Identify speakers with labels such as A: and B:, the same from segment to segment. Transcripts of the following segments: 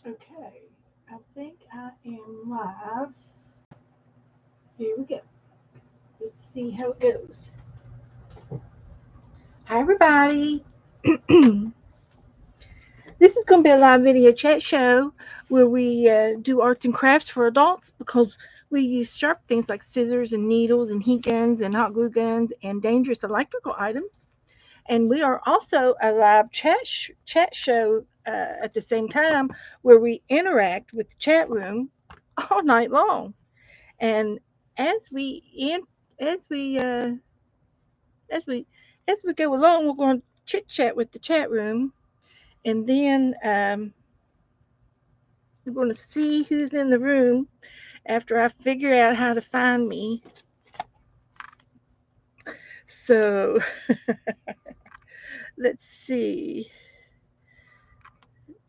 A: Okay, I think I am live. Here we go. Let's see how it goes. Hi, everybody. This is going to be a live video chat show where we do arts and crafts for adults because we use sharp things like scissors and needles and heat guns and hot glue guns and dangerous electrical items. And we are also a live chat show at the same time where we interact with the chat room all night long. And as we in as we as we as we go along, we're going to chit chat with the chat room, and then we're going to see who's in the room after I figure out how to find me. So let's see.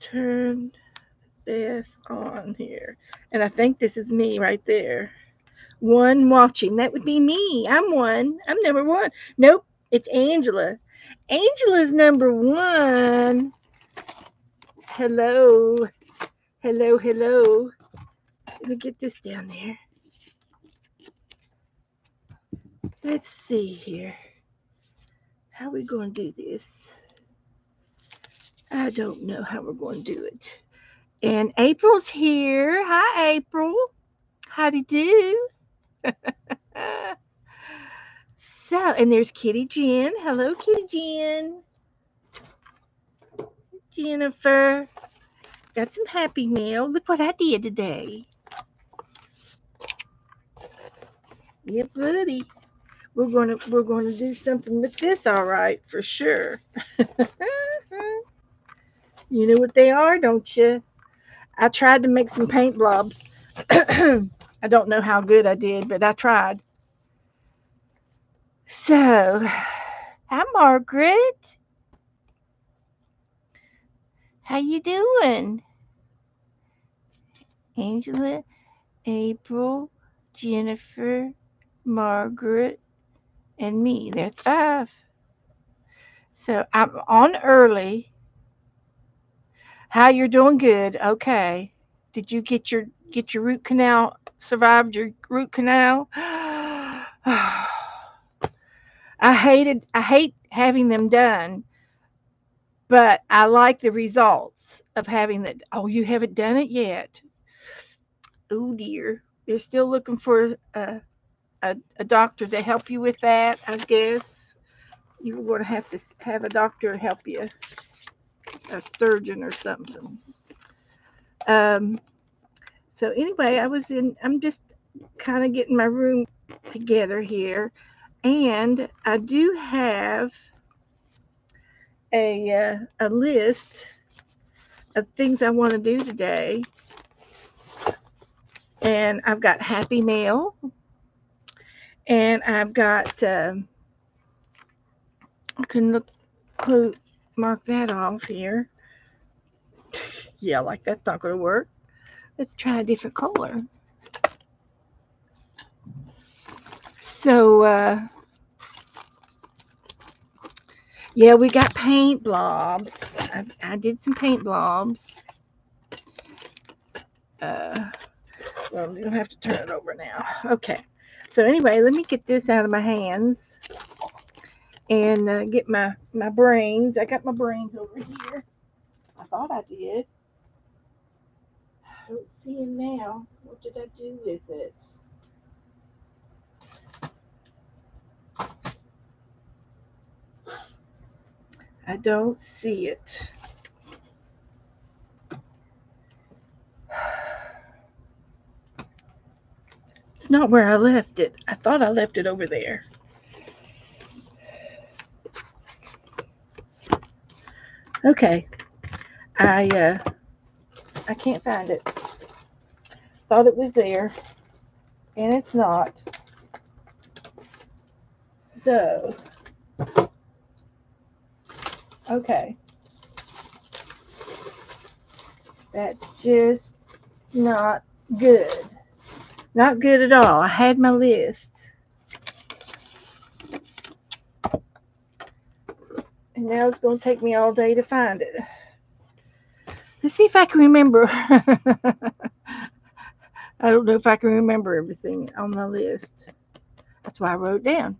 A: Turn this on here, and I think this is me right there. One watching. That would be me. I'm one. I'm number one. Nope, it's Angela. Angela's number one. Hello. Hello, hello. Let me get this down there. Let's see here. How are we going to do this? I don't know how we're going to do it. And April's here. Hi, April. Howdy do. So, and there's Kitty Jen. Hello, Kitty Jen. Jennifer. Got some Happy Mail. Look what I did today. Yep, buddy. We're gonna do something with this, all right, for sure. You know what they are, don't you? I tried to make some paint blobs. I don't know how good I did, but I tried. So, hi Margaret. How you doing? Angela, April, Jennifer, Margaret, and me. That's five. So I'm on early. How you're doing? Good. Okay. Did you get your root canal? Survived your root canal? I hate having them done, but I like the results of having that. Oh, you haven't done it yet. Oh dear. They're still looking for a doctor to help you with that, I guess. You're going to have a doctor help you, a surgeon or something. Um, so anyway, I'm just kind of getting my room together here, and I do have a list of things I want to do today, and I've got Happy Mail, and I've got I can mark that off here. Yeah, like that's not going to work. Let's try a different color. So yeah, we got paint blobs. I did some paint blobs. Uh, well, you don't have to turn it over now. Okay. So anyway, let me get this out of my hands and get my brains. I got my brains over here. I thought I did. I don't see him now. What did I do with it? I don't see it. It's not where I left it. I thought I left it over there. Okay. I can't find it. Thought it was there, and it's not. So, okay. That's just not good. Not good at all. I had my list. And now it's going to take me all day to find it. Let's see if I can remember. I don't know if I can remember everything on the list. That's why I wrote it down.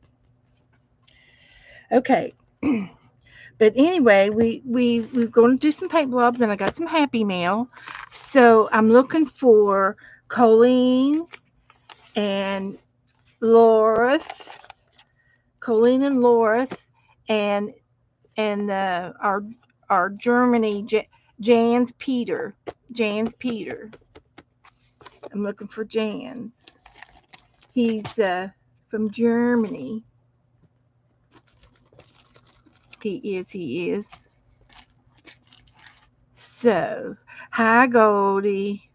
A: Okay. But anyway, we're going to do some paint blobs, and I got some Happy Mail. So I'm looking for Colleen and Lorith, Colleen and Lorith, and our Germany Jans Peter, Jans Peter. I'm looking for Jans. He's from Germany. He is. So, hi Goldie.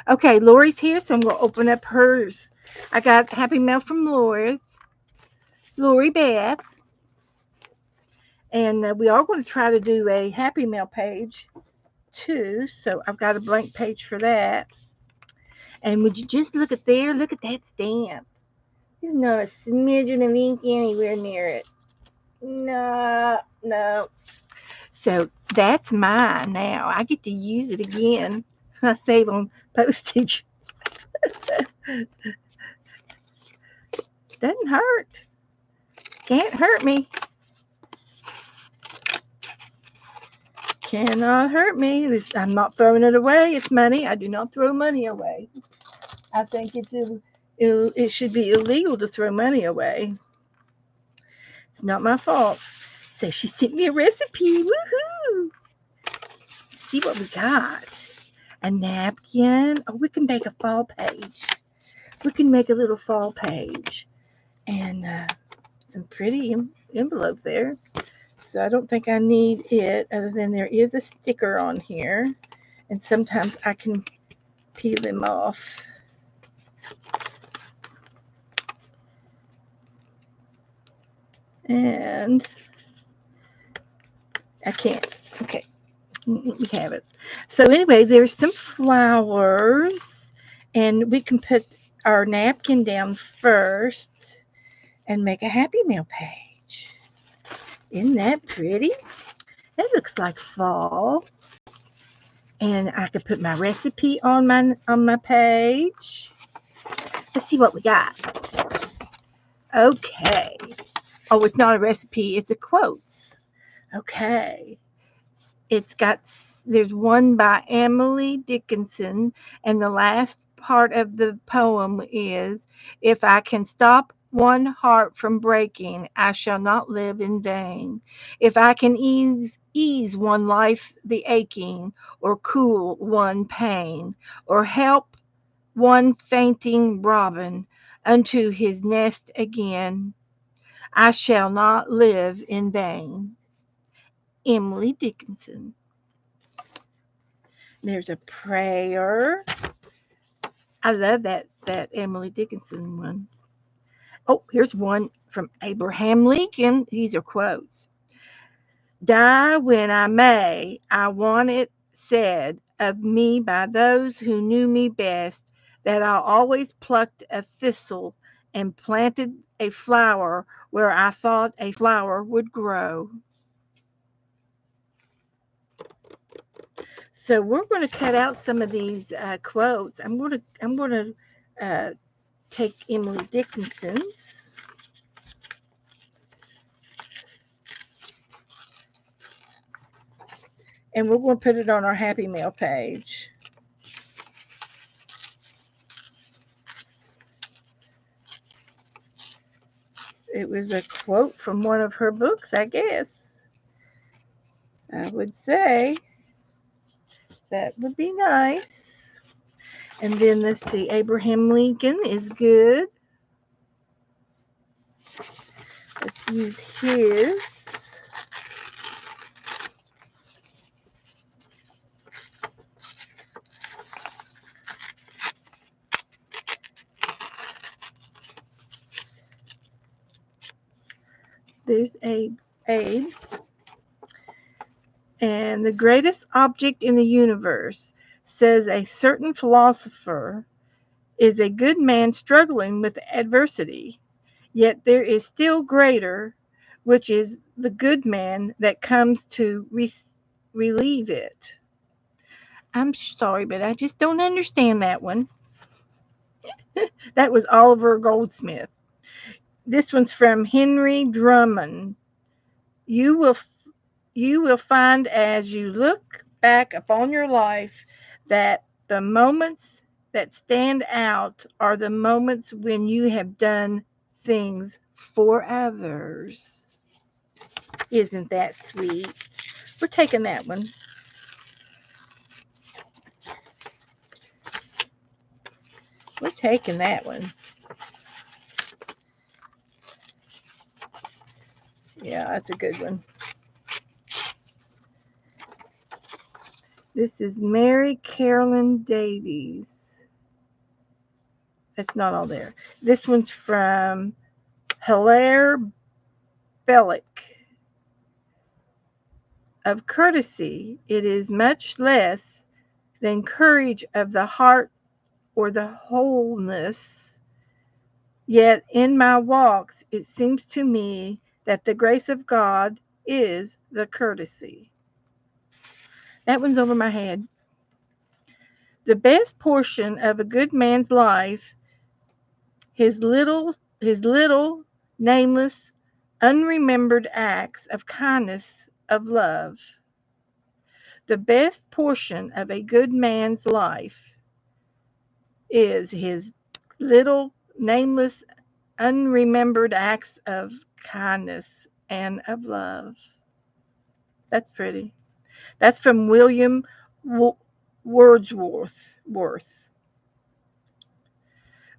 A: Okay, Lori's here, so I'm going to open up hers. I got Happy Mail from Lori Beth, and we are going to try to do a Happy Mail page too. So I've got a blank page for that. And would you just look at there? Look at that stamp. There's not a smidgen of ink anywhere near it. No. So that's mine now. I get to use it again. I save on postage. Doesn't hurt. Can't hurt me. Cannot hurt me. I'm not throwing it away. It's money. I do not throw money away. I think it should be illegal to throw money away. It's not my fault. So she sent me a recipe. Woohoo! See what we got. A napkin. Oh, we can make a fall page. We can make a little fall page. And some pretty envelope there. So I don't think I need it, other than there is a sticker on here. And sometimes I can peel them off. And I can't. Okay. We have it. So anyway, there's some flowers. And we can put our napkin down first and make a Happy Mail page. Isn't that pretty? That looks like fall. And I could put my recipe on my page. Let's see what we got. Okay. Oh, it's not a recipe, it's a quotes. Okay. There's one by Emily Dickinson, and the last part of the poem is, if I can stop one heart from breaking, I shall not live in vain. If I can ease one life the aching, or cool one pain, or help one fainting robin unto his nest again, I shall not live in vain. Emily Dickinson. There's a prayer. I love that Emily Dickinson one. Oh, here's one from Abraham Lincoln. These are quotes. Die when I may, I want it said of me by those who knew me best, that I always plucked a thistle and planted a flower where I thought a flower would grow. So we're going to cut out some of these quotes. I'm going to take Emily Dickinson. And we're going to put it on our Happy Mail page. It was a quote from one of her books, I guess. I would say that would be nice. And then let's see, Abraham Lincoln is good. Let's use his. There's Abe. And the greatest object in the universe, says a certain philosopher, is a good man struggling with adversity. Yet there is still greater, which is the good man that comes to relieve it. I'm sorry, but I just don't understand that one. That was Oliver Goldsmith. This one's from Henry Drummond. You will you will find as you look back upon your life that the moments that stand out are the moments when you have done things for others. Isn't that sweet? We're taking that one. We're taking that one. Yeah, that's a good one. This is Mary Carolyn Davies. That's not all there. This one's from Hilaire Belloc. Of courtesy, it is much less than courage of the heart or the wholeness. Yet in my walks, it seems to me that the grace of God is the courtesy. That one's over my head. The best portion of a good man's life, his little nameless, unremembered acts of kindness, of love. The best portion of a good man's life is his little nameless, unremembered acts of kindness and of love. That's pretty. That's from William Wordsworth.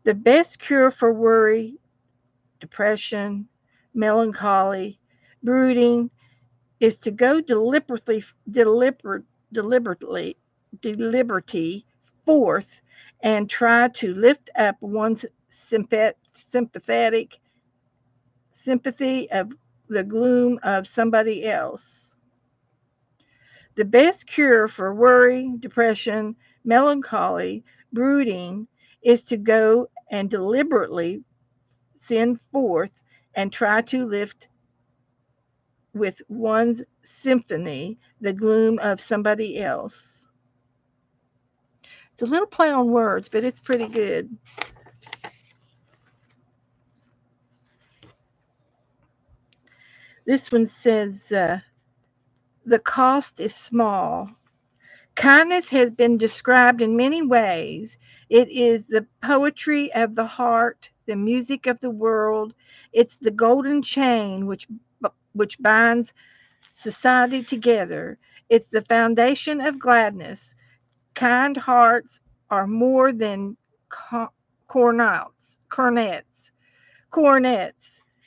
A: The best cure for worry, depression, melancholy, brooding is to go deliberately forth and try to lift up one's sympathetic sympathy of the gloom of somebody else. The best cure for worry, depression, melancholy, brooding is to go and deliberately send forth and try to lift with one's symphony the gloom of somebody else. It's a little play on words, but it's pretty good. This one says, the cost is small. Kindness has been described in many ways. It is the poetry of the heart, the music of the world. It's the golden chain which binds society together. It's the foundation of gladness. Kind hearts are more than cornets. Cornets. Cornets.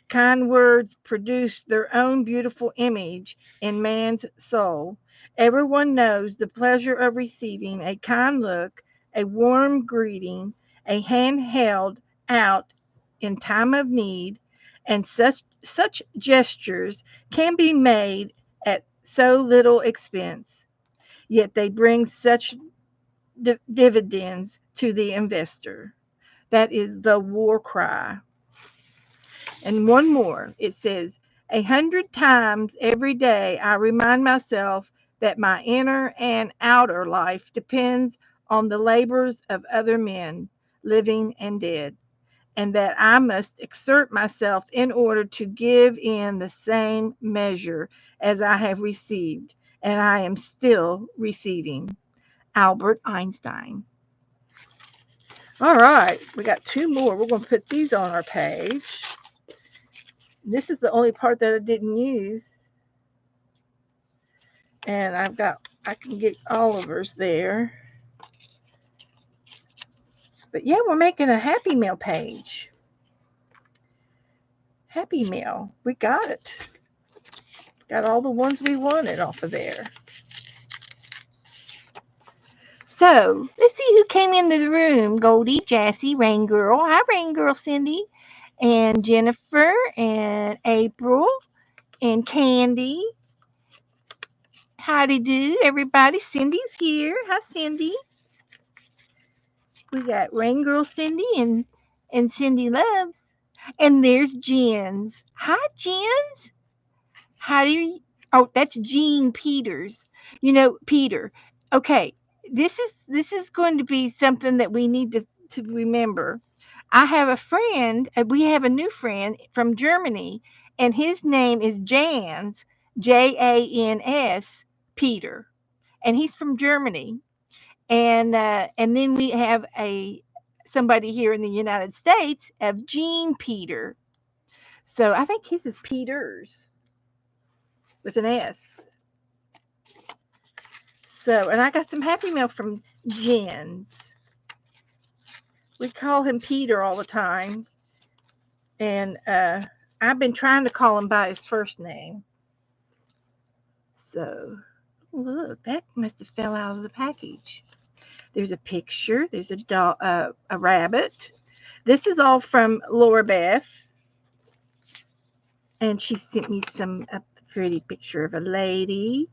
A: Kind words produce their own beautiful image in man's soul. Everyone knows the pleasure of receiving a kind look, a warm greeting, a hand held out in time of need, and such gestures can be made at so little expense, yet they bring such dividends to the investor. That is the war cry. And one more. It says, 100 times every day I remind myself that my inner and outer life depends on the labors of other men, living and dead, and that I must exert myself in order to give in the same measure as I have received, and I am still receiving. Albert Einstein. All right, we got two more. We're going to put these on our page. This is the only part that I didn't use. And I can get Oliver's there. But yeah, we're making a Happy Meal page. Happy Meal. We got it. Got all the ones we wanted off of there. So, let's see who came into the room. Goldie, Jassy, Rain Girl. Hi, Rain Girl Cindy. And Jennifer, and April, and Candy. Howdy do, everybody. Cindy's here. Hi, Cindy. We got Rain Girl Cindy and Cindy Loves. And there's Jens. Hi, Jens. How do you? Oh, that's Jean Peters. Peter. Okay, this is going to be something that we need to remember. I have a friend. We have a new friend from Germany, and his name is Jans, Jans, Peter, and he's from Germany. And then we have a somebody here in the United States of Jean Peter. So I think his is Peters with an S. So, and I got some Happy Mail from Jens. We call him Peter all the time, and I've been trying to call him by his first name. So, look, that must have fell out of the package. There's a picture. There's a dog, a rabbit. This is all from Laura Beth, and she sent me a pretty picture of a lady,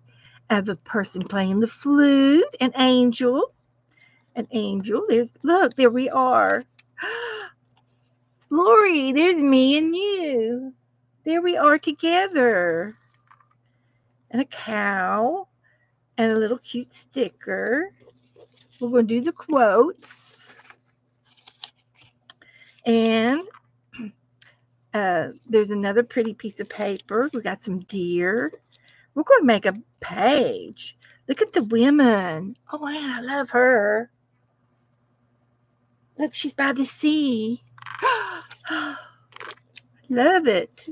A: of a person playing the flute, an angel. An angel. Look, there we are. Lori, there's me and you. There we are together. And a cow and a little cute sticker. We're going to do the quotes. And there's another pretty piece of paper. We got some deer. We're going to make a page. Look at the women. Oh, man, I love her. Look, she's by the sea. Love it.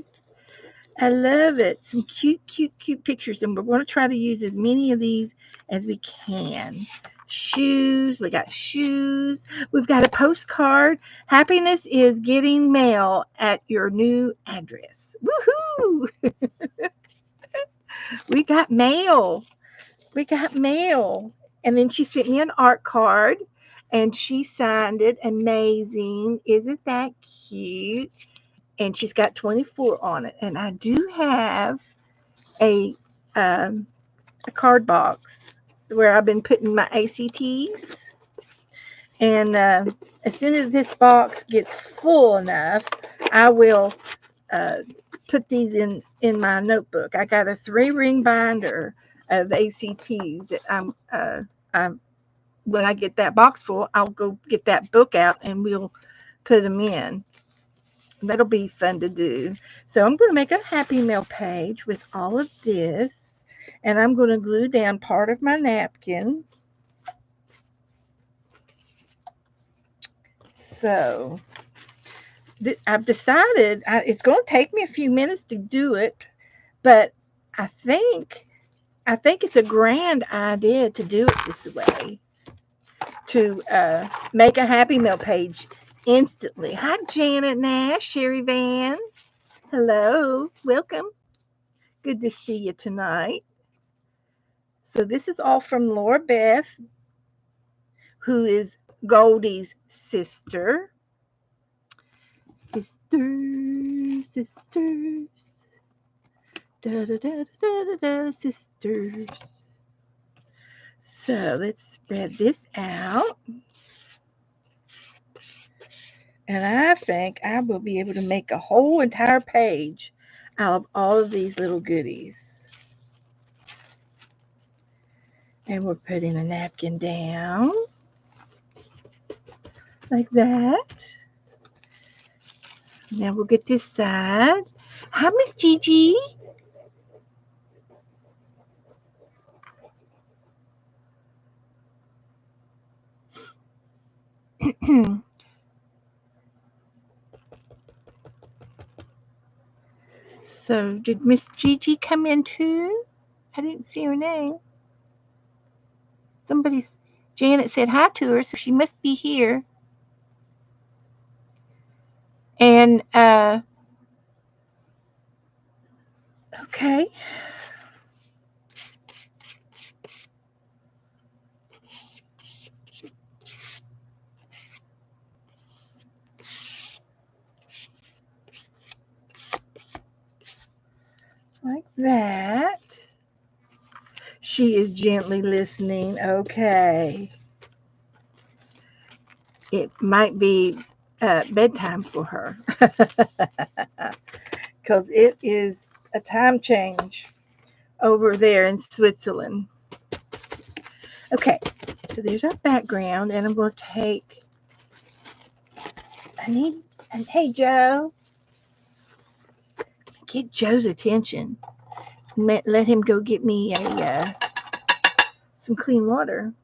A: I love it. Some cute, cute, cute pictures. And we're going to try to use as many of these as we can. Shoes. We got shoes. We've got a postcard. Happiness is getting mail at your new address. Woohoo! We got mail. We got mail. And then she sent me an art card. And she signed it. Amazing. Isn't that cute? And she's got 24 on it. And I do have a card box where I've been putting my ACTs. And as soon as this box gets full enough, I will put these in my notebook. I got a 3-ring binder of ACTs that I'm when I get that box full, I'll go get that book out and we'll put them in. That'll be fun to do. So I'm going to make a Happy Mail page with all of this, and I'm going to glue down part of my napkin. So I've decided it's going to take me a few minutes to do it, but I think it's a grand idea to do it this way, to make a Happy Mail page instantly. Hi, Janet Nash, Sherry Van. Hello, welcome. Good to see you tonight. So this is all from Laura Beth, who is Goldie's sister. Sisters, sisters. Da da da da da da, sisters. So let's spread this out. And I think I will be able to make a whole entire page out of all of these little goodies. And we're putting a napkin down like that. Now we'll get this side. Hi, Miss Gigi. So did Miss Gigi come in too? I didn't see her name. Janet said hi to her, so she must be here. And okay. Like that. She is gently listening. Okay. It might be bedtime for her because it is a time change over there in Switzerland. Okay, so there's our background, and I'm going to take. And hey, Joe, get Joe's attention. Let him go get me some clean water.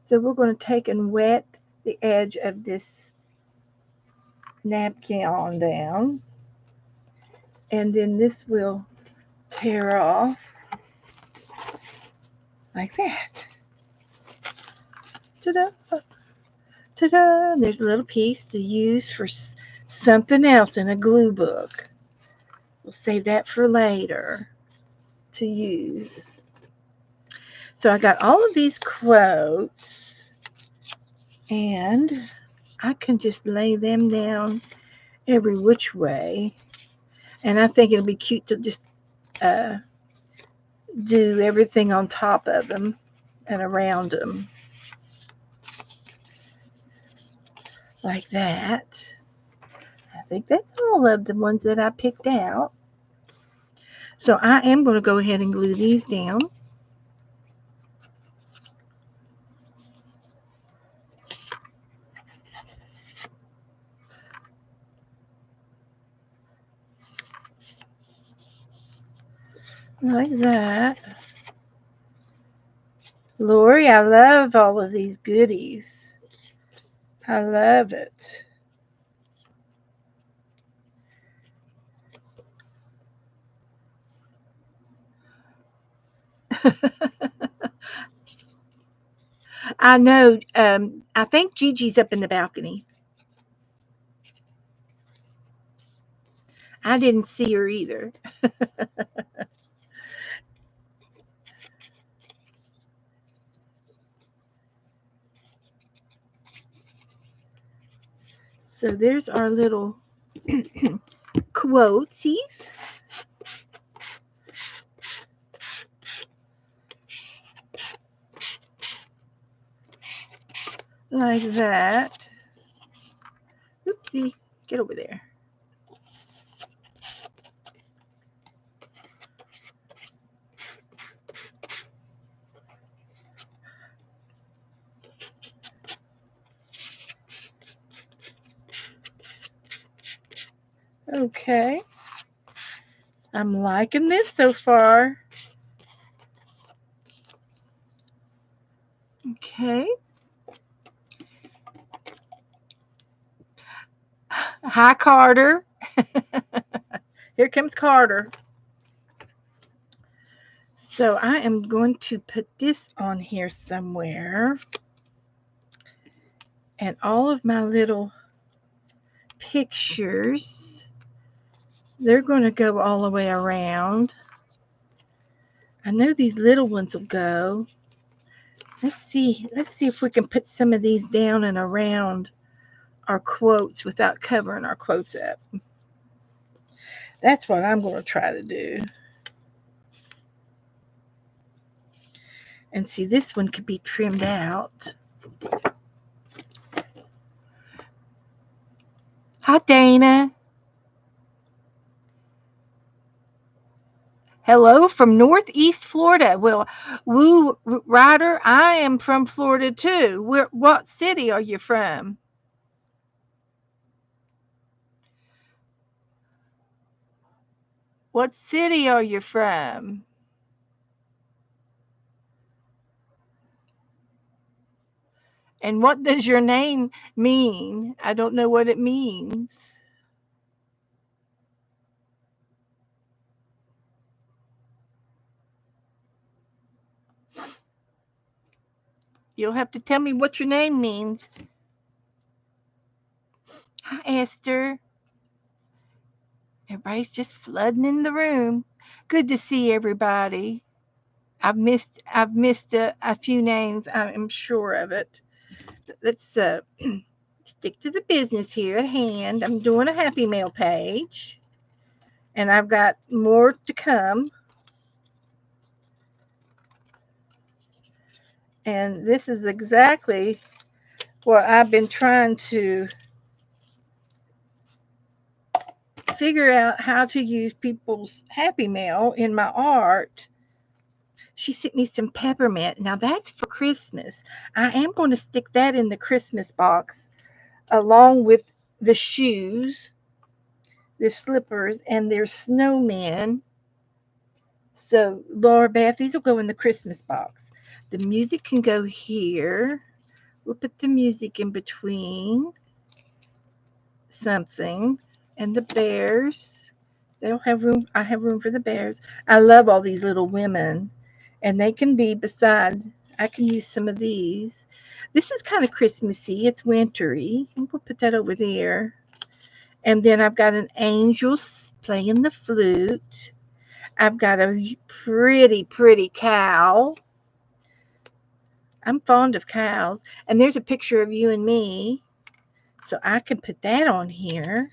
A: So we're going to take and wet the edge of this napkin on down, and then this will tear off like that. Ta-da! Ta-da! And there's a little piece to use for something else in a glue book. We'll save that for later to use. So I got all of these quotes, and I can just lay them down every which way. And I think it'll be cute to just uh, do everything on top of them and around them like that. I think that's all of the ones that I picked out. So I am going to go ahead and glue these down. Like that. Lori, I love all of these goodies. I love it. I know. I think Gigi's up in the balcony. I didn't see her either. So there's our little quotes like that. Oopsie, get over there. Okay. I'm liking this so far. Okay. Hi, Carter. Here comes Carter. So I am going to put this on here somewhere. And all of my little pictures, they're going to go all the way around. I know these little ones will go. Let's see if we can put some of these down and around our quotes without covering our quotes up. That's what I'm going to try to do. And see, this one could be trimmed out. Hi, Dana. Hello from Northeast Florida. Well, Woo Ryder, I am from Florida too. What city are you from? What city are you from? And what does your name mean? I don't know what it means. You'll have to tell me what your name means. Hi, Esther. Everybody's just flooding in the room. Good to see everybody. I've missed a few names. I'm sure of it. Let's stick to the business here at hand. I'm doing a Happy Mail page, and I've got more to come. And this is exactly what I've been trying to figure out how to use people's Happy Mail in my art. She sent me some peppermint. Now that's for Christmas. I am going to stick that in the Christmas box along with the shoes, the slippers, and their snowman. So, Laura Beth, these will go in the Christmas box. The music can go here. We'll put the music in between something. And the bears. They don't have room. I have room for the bears. I love all these little women. And they can be beside. I can use some of these. This is kind of Christmassy. It's wintry. We'll put that over there. And then I've got an angel playing the flute. I've got a pretty, pretty cow. I'm fond of cows. And there's a picture of you and me. So I can put that on here.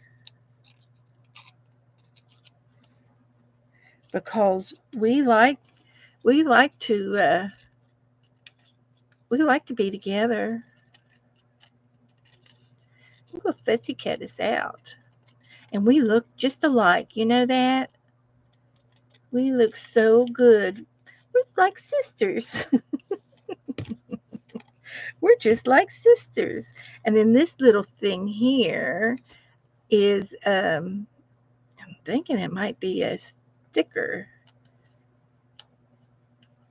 A: Because we like to be together. We'll Fetsy cat us out. And we look just alike. You know that? We look so good. We're like sisters. We're just like sisters. And then this little thing here is, I'm thinking it might be a sticker.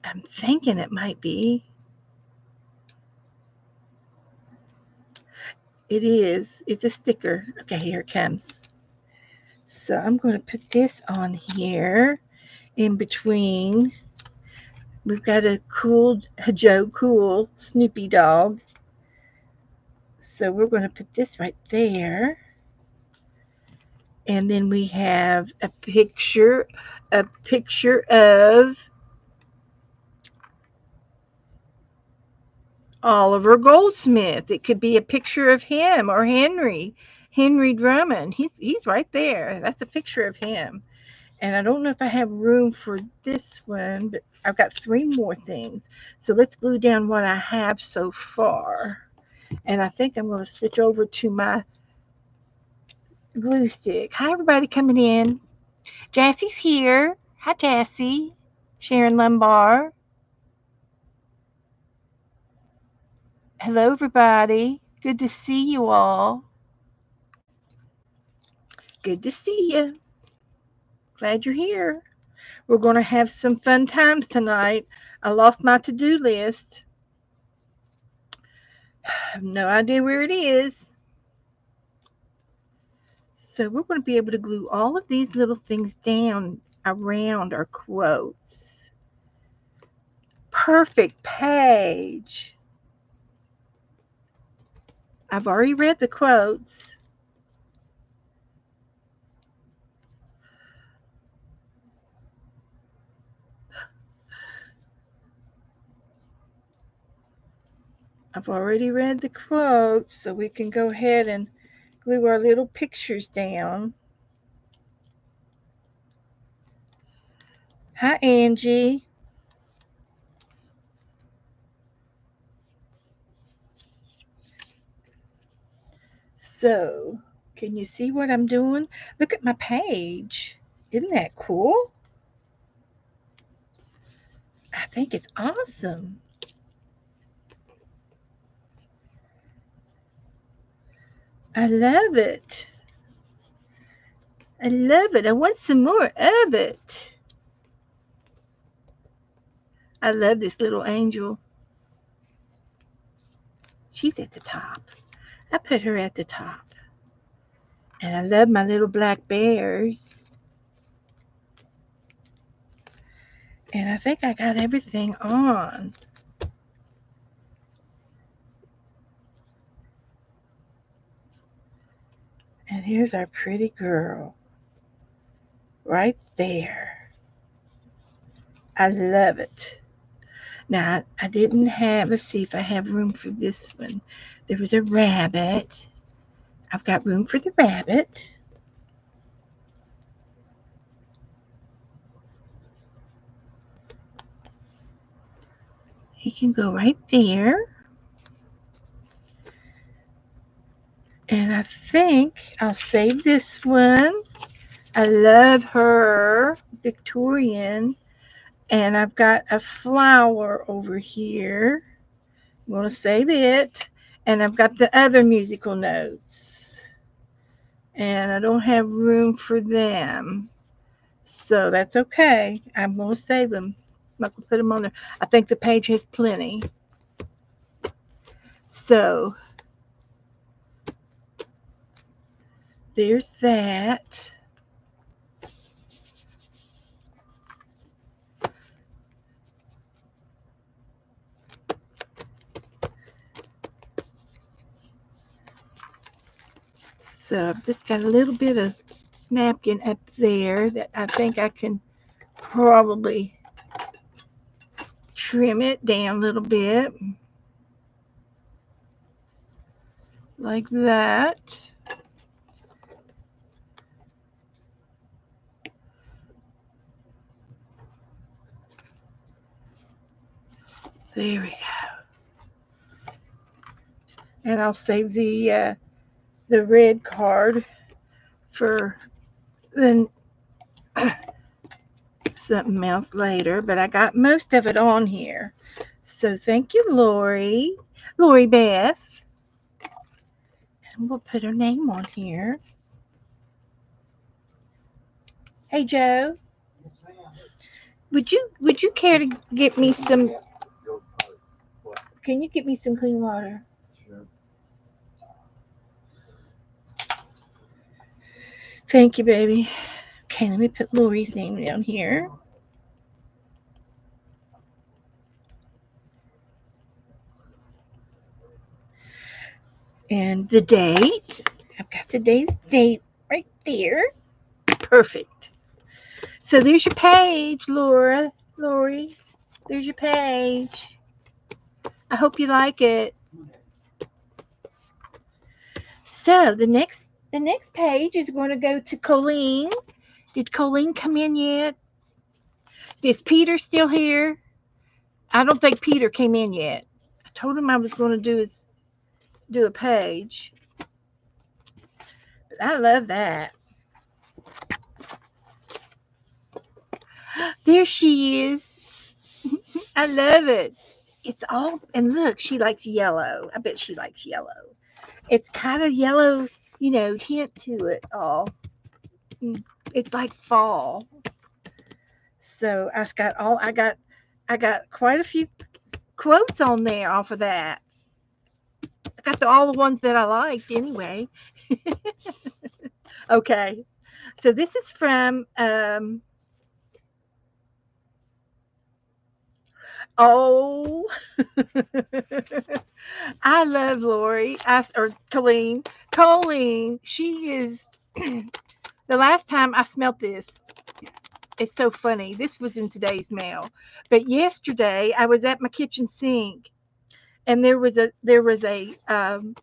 A: I'm thinking it might be. It is. It's a sticker. Okay, here it comes. So I'm going to put this on here in between. We've got a Joe Cool Snoopy dog. So we're going to put this right there. And then we have a picture of Oliver Goldsmith. It could be a picture of him or Henry Drummond. He's right there. That's a picture of him. And I don't know if I have room for this one, but I've got 3 more things. So let's glue down what I have so far. And I think I'm going to switch over to my glue stick. Hi, everybody coming in. Jassie's here. Hi, Jassie. Sharon Lumbar. Hello, everybody. Good to see you all. Good to see you. Glad you're here. We're going to have some fun times tonight. I lost my to-do list. I have no idea where it is. So we're going to be able to glue all of these little things down around our quotes. Perfect page. I've already read the quotes. I've already read the quotes, so we can go ahead and glue our little pictures down. Hi, Angie. So, can you see what I'm doing? Look at my page. Isn't that cool? I think it's awesome. I love it. I love it. I want some more of it. I love this little angel. She's at the top. I put her at the top. And I love my little black bears. And I think I got everything on. And here's our pretty girl. Right there. I love it. Now, I didn't have, let's see if I have room for this one. There was a rabbit. I've got room for the rabbit. He can go right there. And I think I'll save this one. I love her, Victorian. And I've got a flower over here. I'm going to save it. And I've got the other musical notes. And I don't have room for them. So that's okay. I'm going to save them. I'm not going to put them on there. I think the page has plenty. So there's that. So I've just got a little bit of napkin up there that I think I can probably trim it down a little bit like that. There we go. And I'll save the red card for then something else later, but I got most of it on here. So thank you, Lori. Lori Beth. And we'll put her name on here. Hey Joe, would you care to get me some, can you get me some clean water? Thank you, baby. Okay, let me put Lori's name down here. And the date. I've got today's date right there. Perfect. So there's your page, Lori. There's your page. I hope you like it. So the next page is going to go to Colleen. Did Colleen come in yet? Is Peter still here? I don't think Peter came in yet. I told him I was going to do a page. But I love that. There she is. I love it. It's all, and look, she likes yellow. I bet she likes yellow. It's kind of yellow, tint to it all. It's like fall. So I got quite a few quotes on there off of that. I got all the ones that I liked anyway. Okay. So this is from oh I love Lori. Or Colleen. Colleen, she is the last time I smelt this, it's so funny. This was in today's mail. But yesterday I was at my kitchen sink and there was a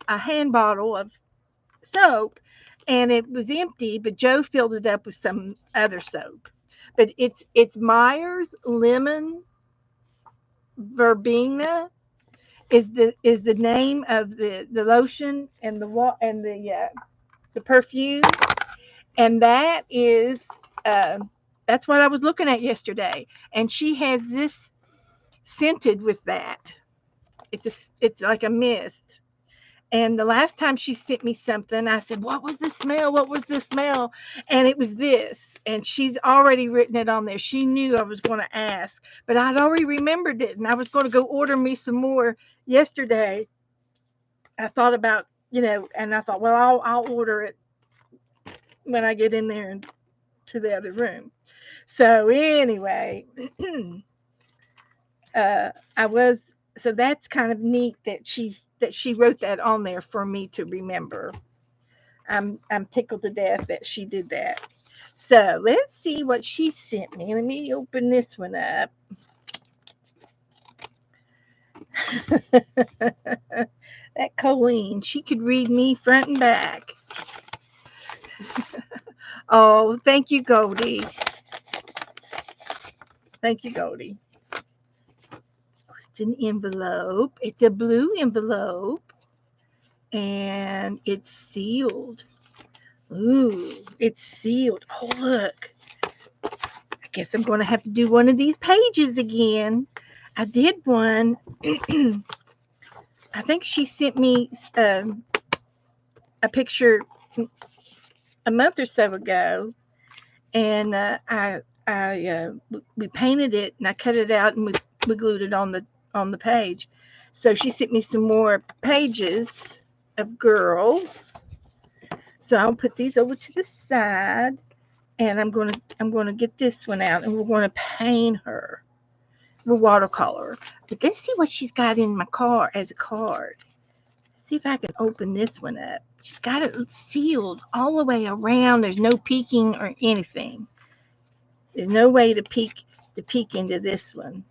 A: hand bottle of soap and it was empty, but Joe filled it up with some other soap. But it's Myers lemon verbena is the name of the lotion and the perfume, and uh, that's what I was looking at yesterday. And she has this scented with that. It's like a mist. And the last time she sent me something, I said, "What was the smell? What was the smell?" And it was this. And she's already written it on there. She knew I was going to ask, but I'd already remembered it, and I was going to go order me some more yesterday. I thought about, and I thought, well, I'll order it when I get in there and to the other room. So anyway, I was so that's kind of neat that she wrote that on there for me to remember. I'm tickled to death that she did that. So let's see what she sent me. Let me open this one up. That Colleen, she could read me front and back. Oh, thank you, Goldie. Thank you, Goldie. It's an envelope. It's a blue envelope. And it's sealed. Ooh, it's sealed. Oh, look. I guess I'm going to have to do one of these pages again. I did one. I think she sent me a picture a month or so ago, and we painted it and I cut it out and we glued it on the page. So she sent me some more pages of girls. So I'll put these over to the side, and I'm gonna get this one out, and we're gonna paint her with watercolor. But let's see what she's got in my car as a card. See if I can open this one up. She's got it sealed all the way around. There's no peeking or anything. There's no way to peek into this one.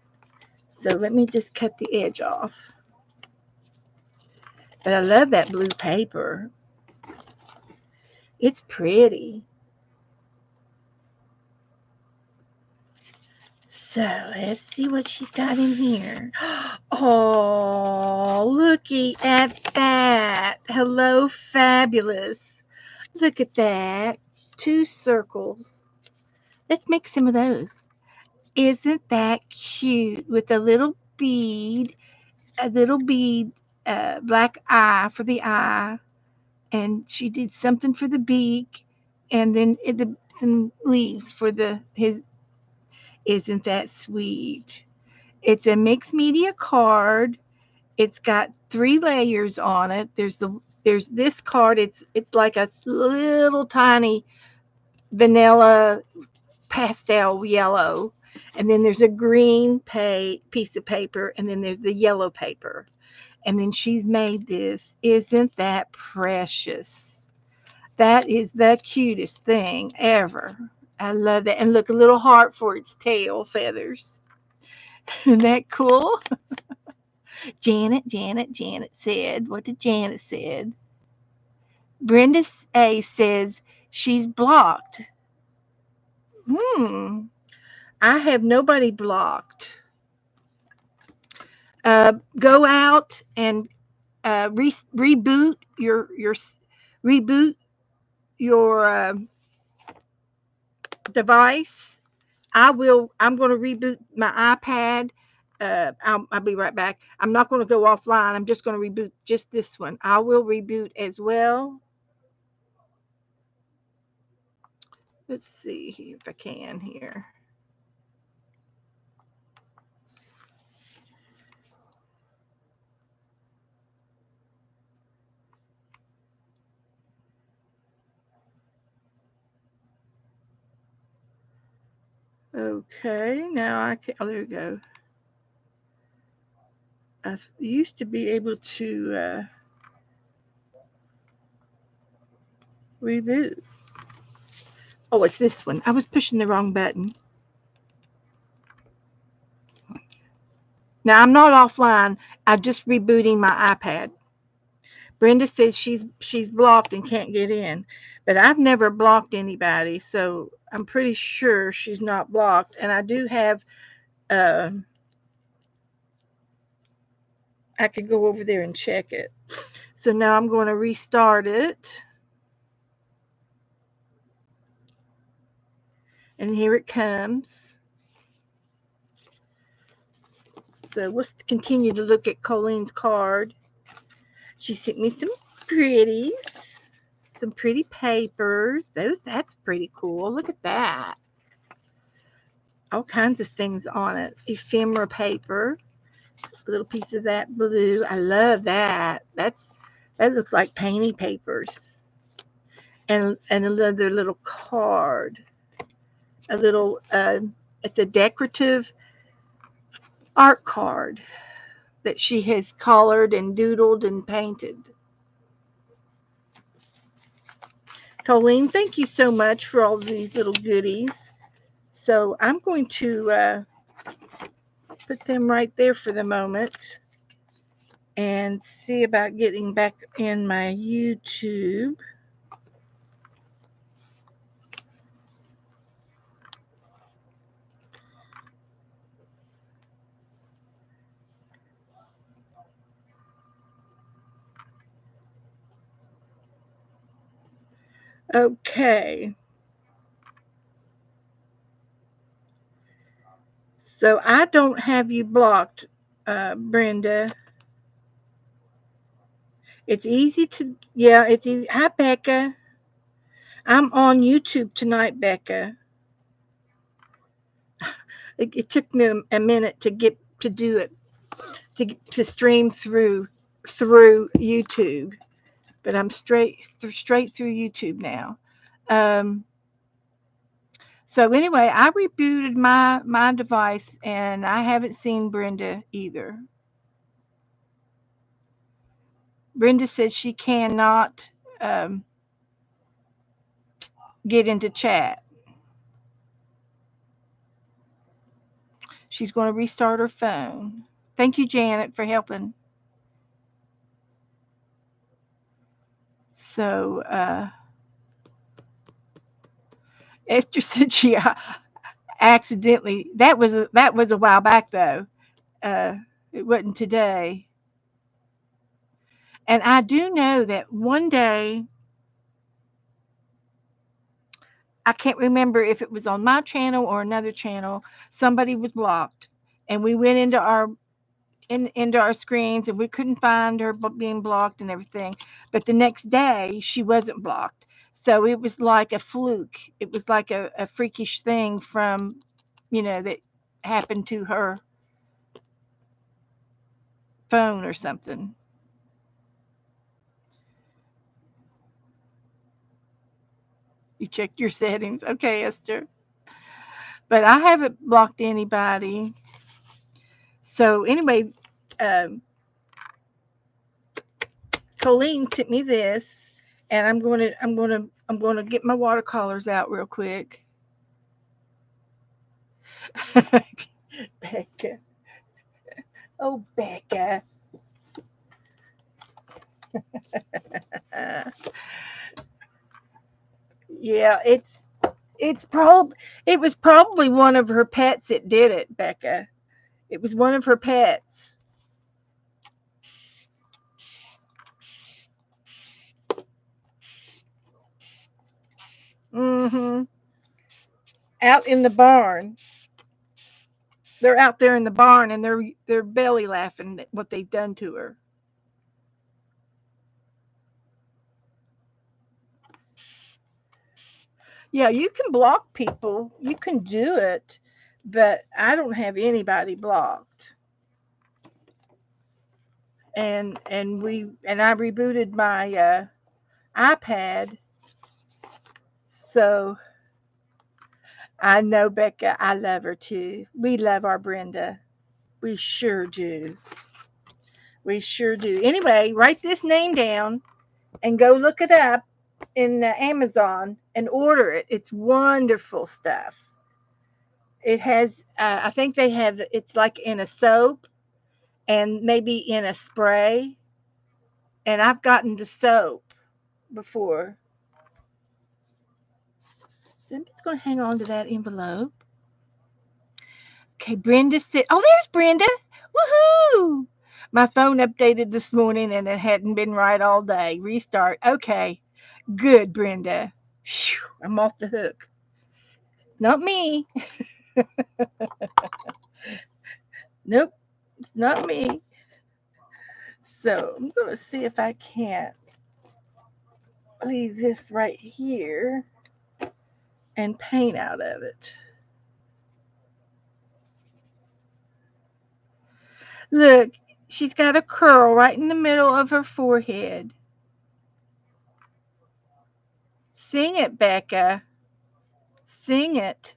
A: So let me just cut the edge off. But I love that blue paper. It's pretty. So let's see what she's got in here. Oh, looky at that. Hello, fabulous. Look at that. 2 circles. Let's make some of those. Isn't that cute? With a little bead, black eye for the eye, and she did something for the beak, and then some leaves for his. Isn't that sweet? It's a mixed media card. It's got 3 layers on it. There's this card. It's like a little tiny vanilla pastel yellow, and then there's a green piece of paper, and then there's the yellow paper. And then she's made this. Isn't that precious? That is the cutest thing ever. I love that. And look, a little heart for its tail feathers. Isn't that cool? Janet said. What did Janet said? Brenda A says she's blocked. I have nobody blocked. Go out and reboot your device. I'm going to reboot my iPad. I'll be right back. I'm not going to go offline. I'm just going to reboot just this one. I will reboot as well. Let's see if I can here. Okay, now I can. Oh, there we go. I used to be able to reboot. Oh, it's this one. I was pushing the wrong button. Now I'm not offline. I'm just rebooting my iPad. Brenda says she's blocked and can't get in, but I've never blocked anybody, so I'm pretty sure she's not blocked. And I do have. Uh, I could go over there and check it. So now I'm going to restart it. And here it comes. So let's continue to look at Colleen's card. She sent me some pretties, some pretty papers. That's pretty cool. Look at that. All kinds of things on it. Ephemera paper. A little piece of that blue. I love that. That looks like painting papers. And another little card. A little it's a decorative art card that she has colored and doodled and painted. Colleen, thank you so much for all these little goodies. So I'm going to put them right there for the moment and see about getting back in my YouTube. Okay. So I don't have you blocked, Brenda. It's easy to, yeah, it's easy. Hi, Becca. I'm on YouTube tonight, Becca. It took me a minute to get to do it, to stream through YouTube, but I'm straight through YouTube now. Um, so anyway, I rebooted my device, and I haven't seen Brenda either. Brenda says she cannot um, get into chat. She's going to restart her phone. Thank you, Janet, for helping. So Esther said she accidentally. That was a while back though. Uh, it wasn't today. And I do know that one day, I can't remember if it was on my channel or another channel, somebody was blocked, and we went into our screens, and we couldn't find her being blocked and everything. But the next day she wasn't blocked. So it was like a fluke. It was like a freakish thing from, that happened to her phone or something. You checked your settings. Okay, Esther. But I haven't blocked anybody. So anyway, um, Colleen sent me this, and I'm gonna get my watercolors out real quick. Becca. Oh, Becca. Uh, yeah, it was probably one of her pets that did it, Becca. It was one of her pets. Hmm. Out in the barn. They're out there in the barn, and they're belly laughing at what they've done to her. Yeah, you can block people. You can do it, but I don't have anybody blocked. And I rebooted my iPad, so I know, Becca. I love her too. We love our Brenda. We sure do. We sure do. Anyway, write this name down and go look it up in Amazon and order it. It's wonderful stuff. It has, I think they have, it's like in a soap and maybe in a spray. And I've gotten the soap before. So I'm just going to hang on to that envelope. Okay, Brenda said, oh, there's Brenda. Woohoo! My phone updated this morning and it hadn't been right all day. Restart. Okay, good, Brenda. Phew, I'm off the hook. Not me. Nope, it's not me. So I'm going to see if I can't leave this right here and paint out of it. Look, she's got a curl right in the middle of her forehead. Sing it, Becca. Sing it.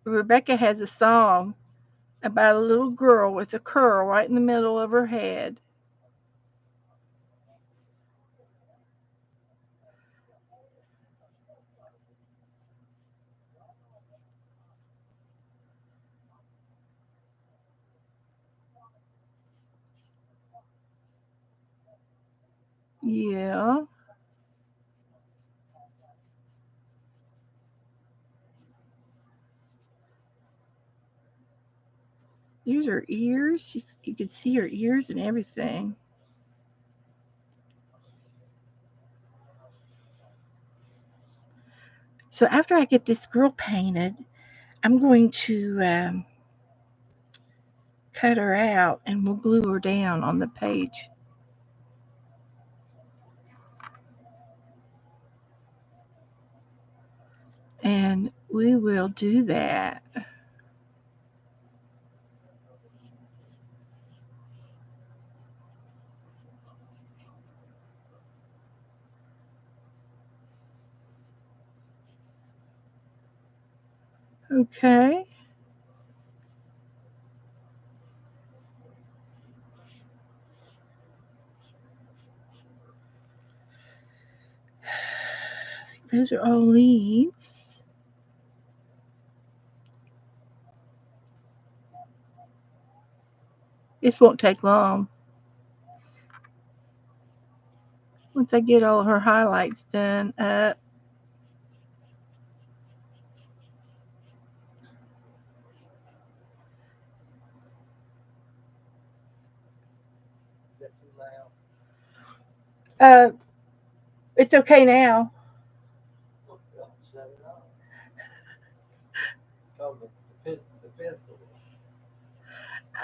A: Rebecca has a song about a little girl with a curl right in the middle of her head. Yeah. Here's her ears. You can see her ears and everything. So after I get this girl painted, I'm going to cut her out and we'll glue her down on the page. And we will do that. Okay. I think those are all leaves. This won't take long. Once I get all her highlights done up. Uh, it's okay now.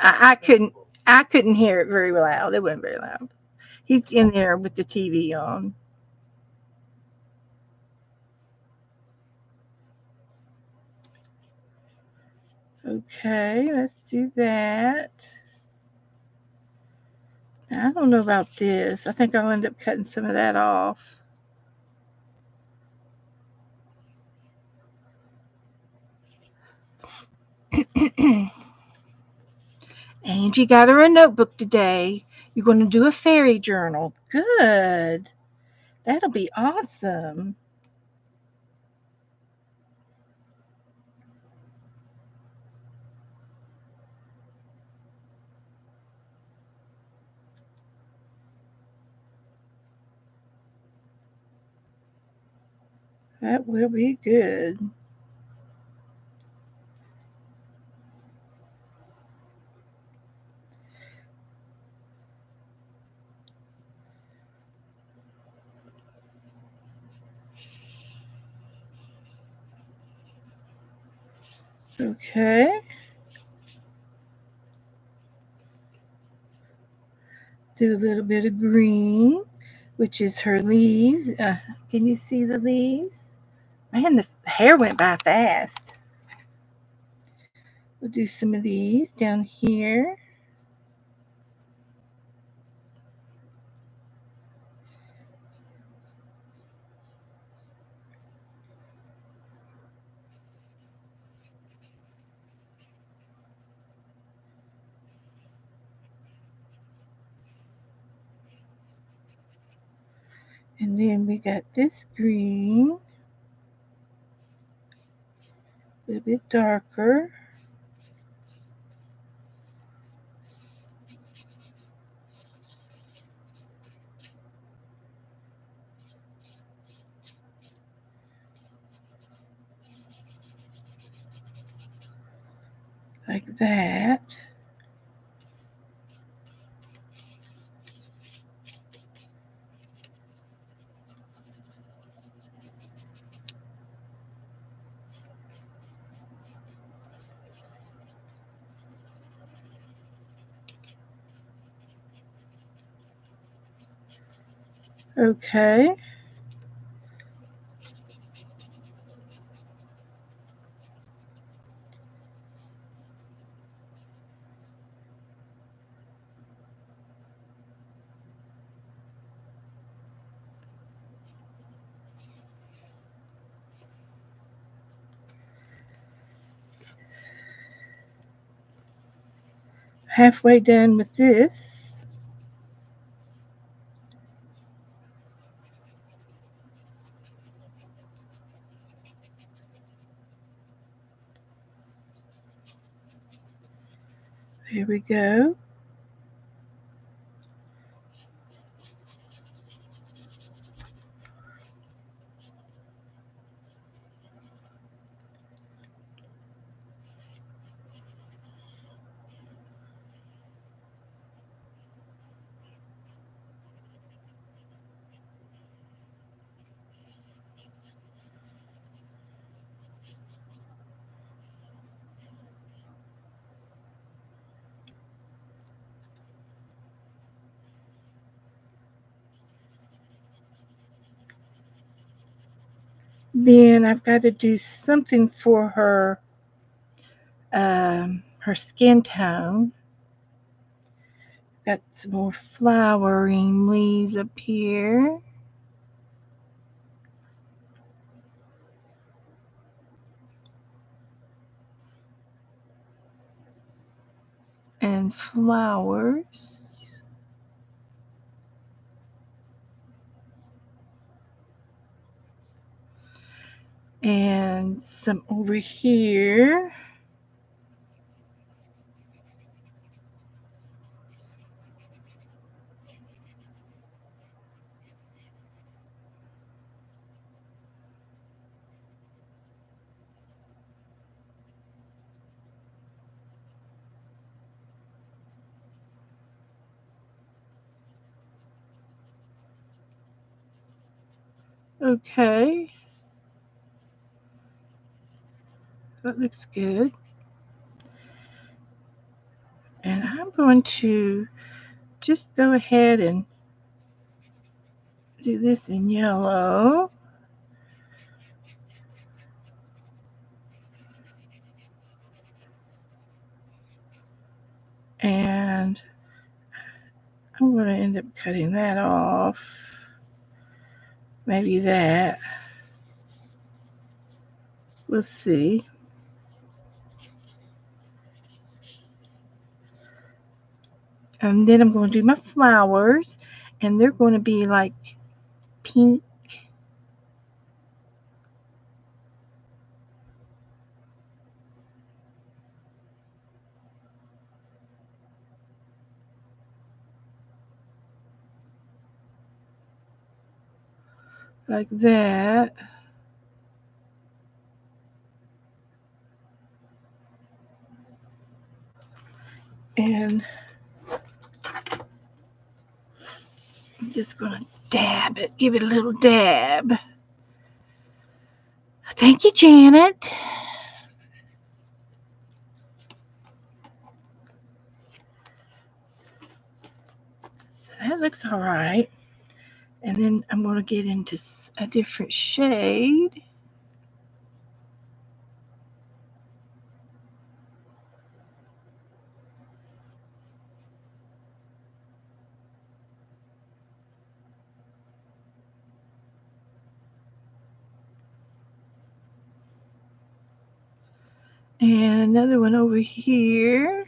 A: I couldn't. I couldn't hear it very loud. It wasn't very loud. He's in there with the TV on. Okay, let's do that. Now, I don't know about this. I think I'll end up cutting some of that off. Angie got her a notebook today. You're going to do a fairy journal. Good. That'll be awesome. That will be good. Okay. Do a little bit of green, which is her leaves. Can you see the leaves? Man, the hair went by fast. We'll do some of these down here. And then we got this green, a little bit darker. Like that. Okay. Halfway done with this. Here we go. Then I've got to do something for her skin tone. Got some more flowering leaves up here. And flowers. And some over here. Okay, that looks good. And I'm going to just go ahead and do this in yellow. And I'm going to end up cutting that off. Maybe that. We'll see. And then I'm going to do my flowers. And they're going to be like pink. Like that. And I'm just going to dab it. Give it a little dab. Thank you, Janet. So that looks all right. And then I'm going to get into a different shade. And another one over here.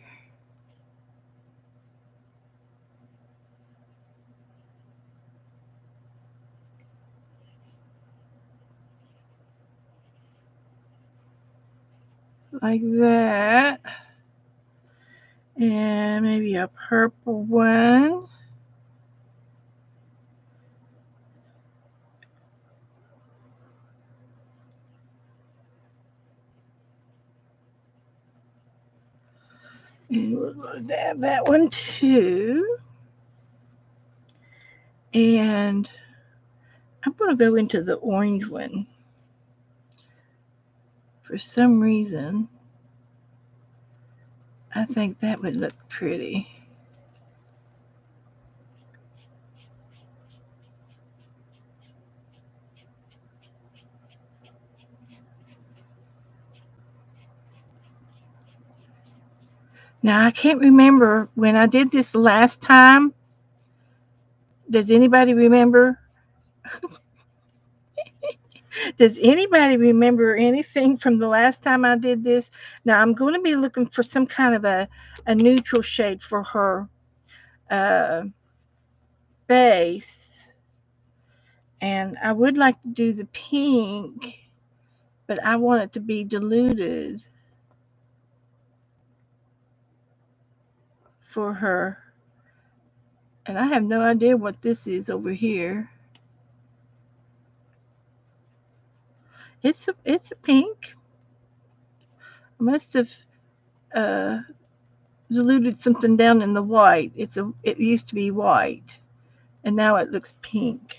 A: Like that. And maybe a purple one. And we're going to dab that one too. And I'm going to go into the orange one. For some reason, I think that would look pretty. Now, I can't remember when I did this last time. Does anybody remember? Does anybody remember anything from the last time I did this? Now, I'm going to be looking for some kind of a neutral shade for her uh, base. And I would like to do the pink, but I want it to be diluted for her. And I have no idea what this is over here. It's a pink. I must have uh, diluted something down in the white. It used to be white, and now it looks pink.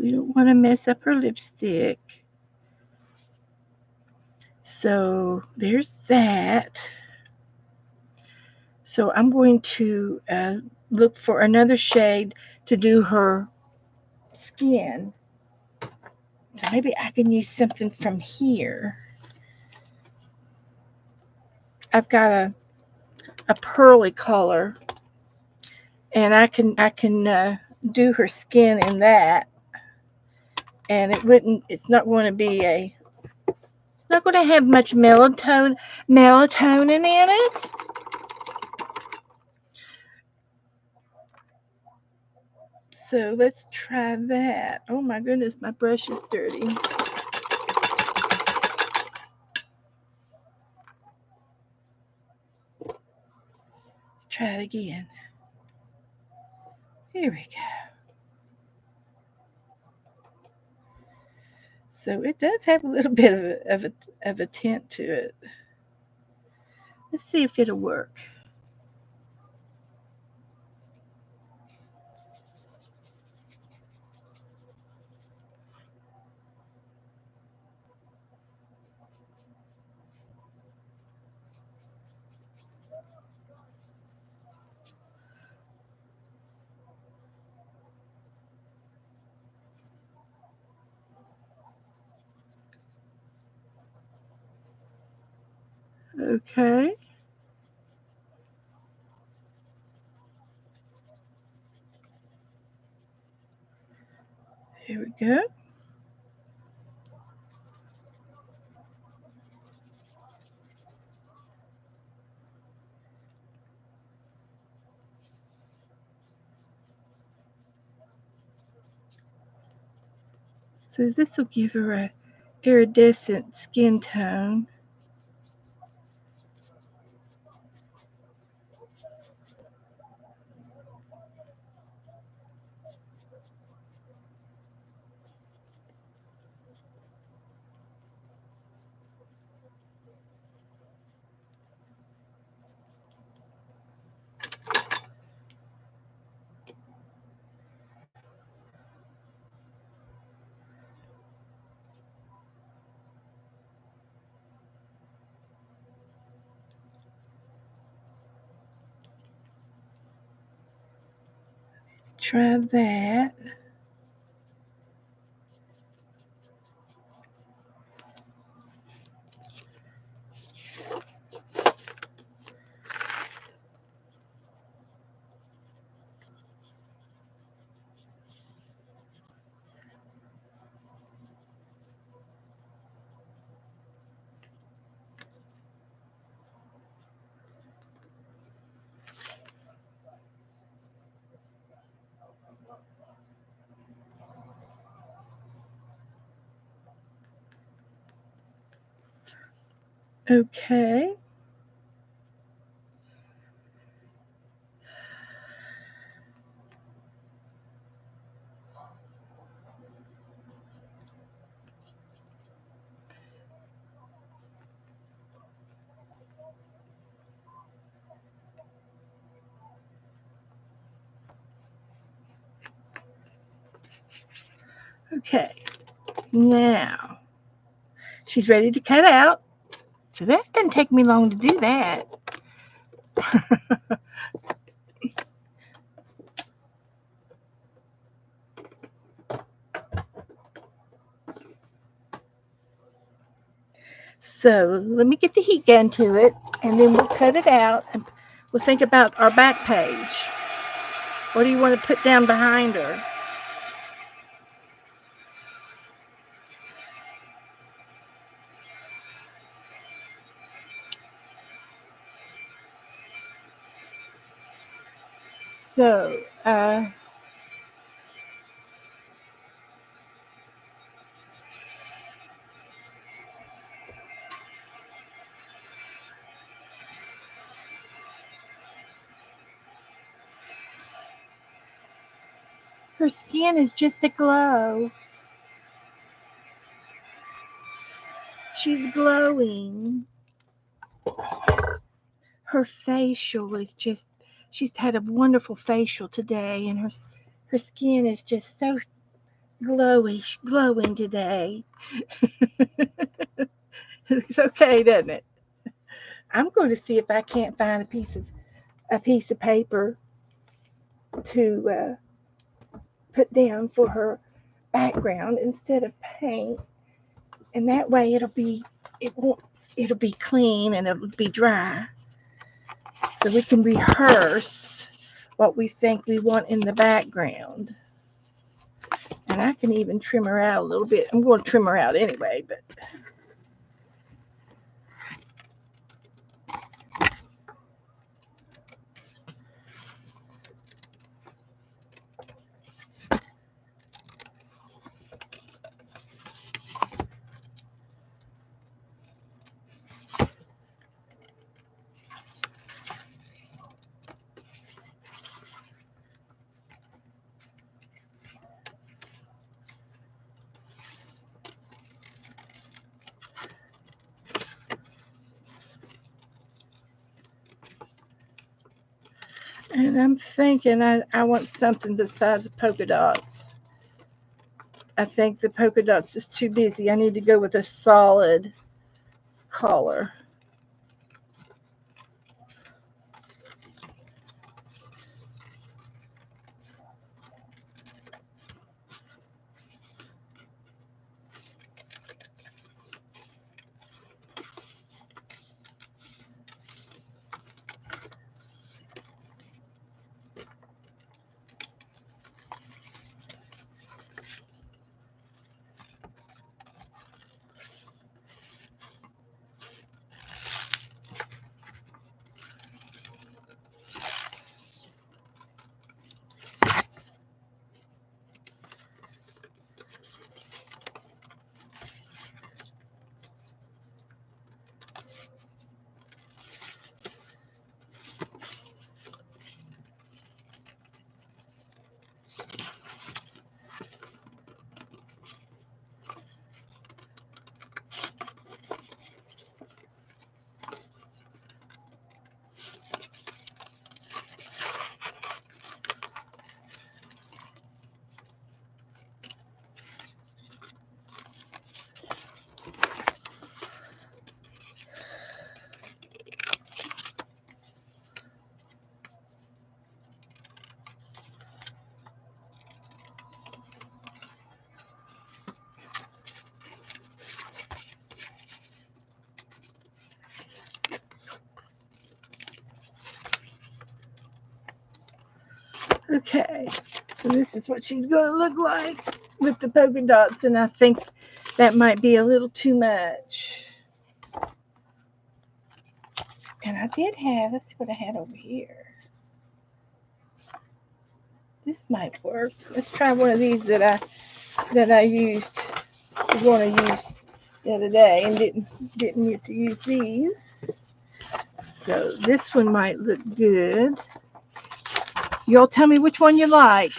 A: We don't want to mess up her lipstick. So there's that. So I'm going to look for another shade to do her skin. So maybe I can use something from here. I've got a pearly color, and I can do her skin in that, and it's not going to be it's not going to have much melatonin in it. So let's try that. Oh my goodness, my brush is dirty. Let's try it again. Here we go. So it does have a little bit of a tint to it. Let's see if it'll work. Okay. Here we go. So this will give her a iridescent skin tone. Let's try that. Okay. Okay. Now she's ready to cut out. So that doesn't take me long to do that. So let me get the heat gun to it, and then we'll cut it out, and we'll think about our back page. What do you want to put down behind her? So, her skin is just a glow. She's glowing. Her facial is just, she's had a wonderful facial today, and her skin is just so glowing today. It's okay, doesn't it? I'm going to see if I can't find a piece of paper to put down for her background instead of paint, and that way it won't it'll be clean and it'll be dry, so we can rehearse what we think we want in the background. And I can even trim her out a little bit. I'm going to trim her out anyway, but and I'm thinking I want something besides the polka dots. I think the polka dots is too busy. I need to go with a solid color. Okay, so this is what she's going to look like with the polka dots, and I think that might be a little too much. And I did have, let's see what I had over here. This might work. Let's try one of these that I used, was going to use the other day and didn't get to use these. So this one might look good. Y'all tell me which one you like.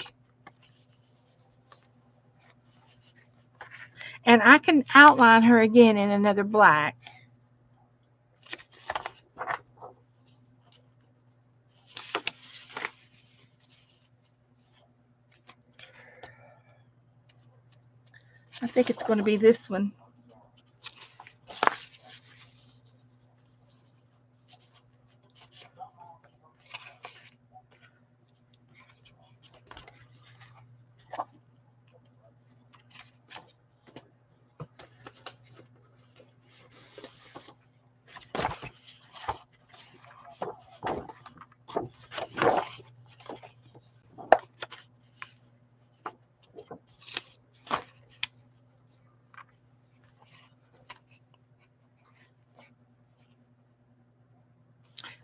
A: And I can outline her again in another black. I think it's going to be this one.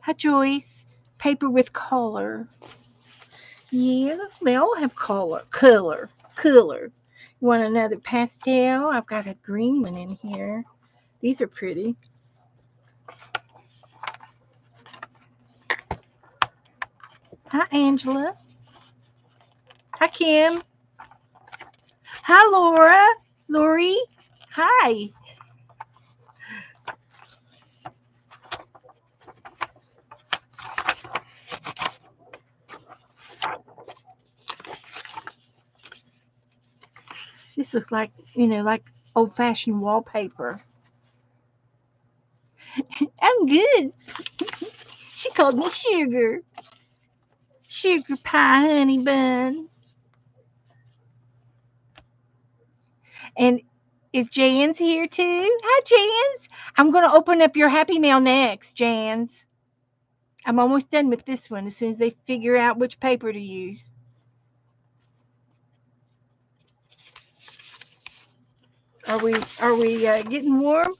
A: Hi, Joyce. Paper with color. Yeah, they all have color. Color. You want another pastel? I've got a green one in here. These are pretty. Hi, Angela. Hi, Kim. Hi, Laura. Lori. Hi. This looks like, like old-fashioned wallpaper. I'm good. She called me Sugar. Sugar pie, honey bun. And is Jans here too? Hi, Jans. I'm going to open up your Happy Mail next, Jans. I'm almost done with this one as soon as they figure out which paper to use. Are we getting warm?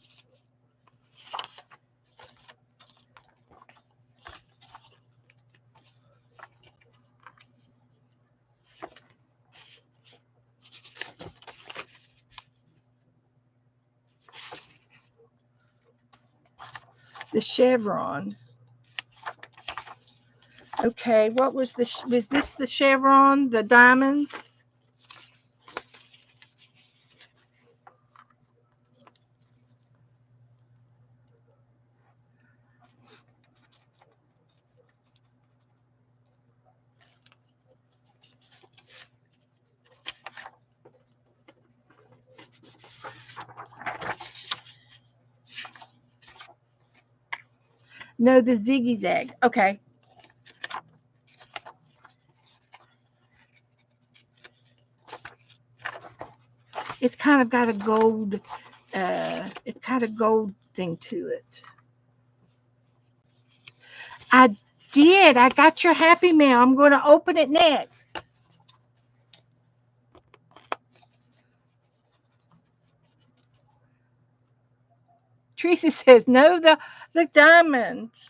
A: The chevron. Okay, what was was this the chevron, the diamonds? No, the zigzag. Okay. It's kind of got a gold it's got a gold thing to it. I did. I got your Happy Mail. I'm going to open it next. Teresa says, no, the diamonds.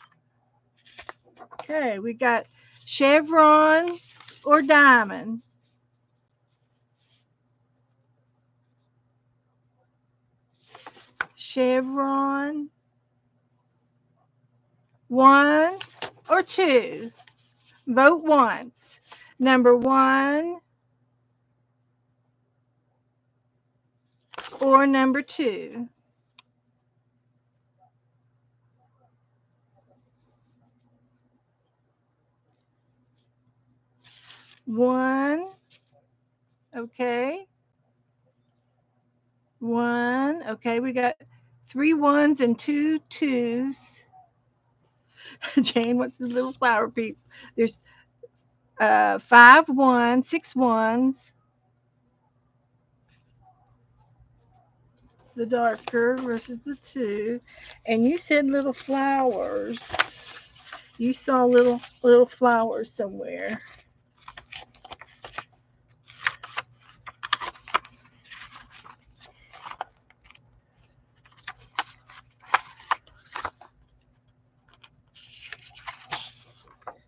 A: Okay, we got chevron or diamond. Chevron, one or two. Vote once. Number one or number two. One. Okay. One. Okay, we got three ones and two twos. Jane, what's the little flower peep? There's five ones, six ones, the darker versus the two. And you said little flowers. You saw little flowers somewhere.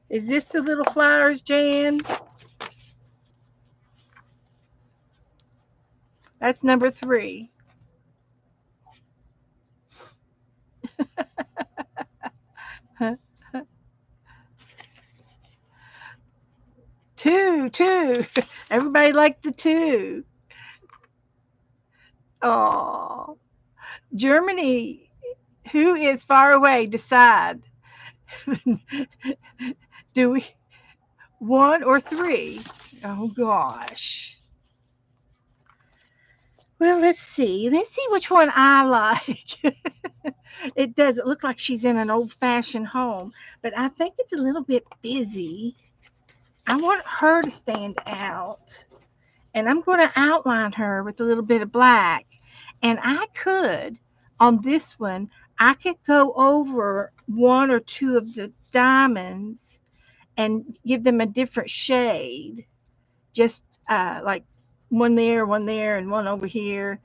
A: Is this the little flowers, Jan? That's number three. Two. Everybody liked the two. Oh, Germany. Who is far away? Decide. Do we one or three? Oh gosh. Well, let's see. Let's see which one I like. It does. It look like she's in an old-fashioned home, but I think it's a little bit busy. I want her to stand out, and I'm going to outline her with a little bit of black. And I could, on this one, I could go over one or two of the diamonds and give them a different shade, just like one there, and one over here,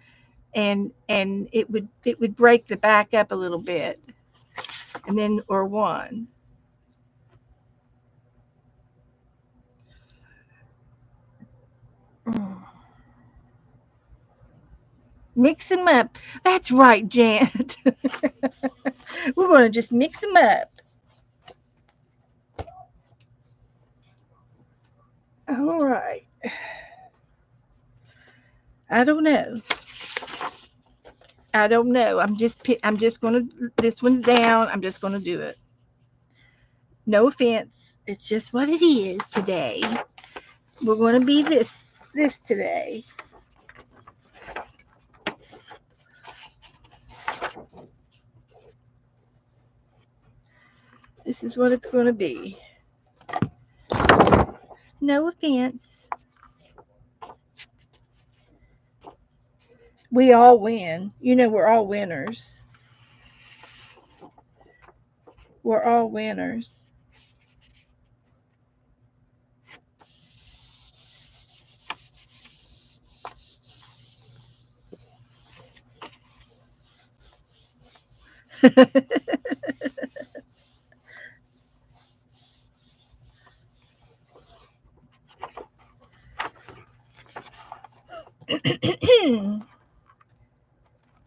A: and it would break the back up a little bit, and then or one. Mix them up. That's right, Janet. We're going to just mix them up. All right. I don't know. I don't know. I'm just going to, this one's down. I'm just going to do it. No offense. It's just what it is today. We're going to be this today. This is what it's going to be. No offense. We all win. You know, we're all winners. We're all winners.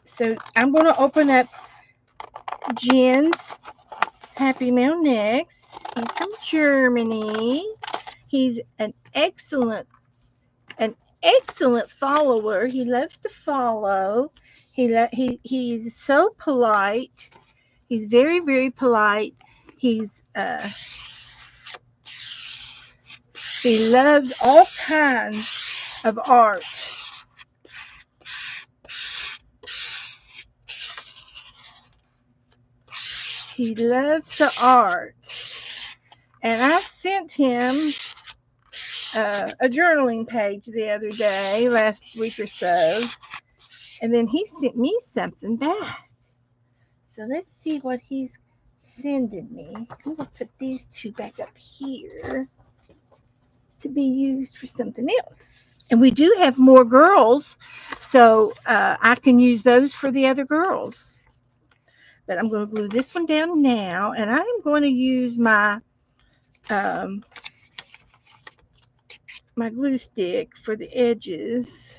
A: So I'm going to open up Jen's Happy Mail next. He's from Germany. He's an excellent follower. He loves to follow. He's so polite. He's very very polite. He's he loves all kinds of art. He loves the art. And I sent him a journaling page the other day, last week or so, and then he sent me something back. So let's see what he's sending me. I'm going to put these two back up here to be used for something else. And we do have more girls, so I can use those for the other girls. But I'm going to glue this one down now, and I'm going to use um, my glue stick for the edges.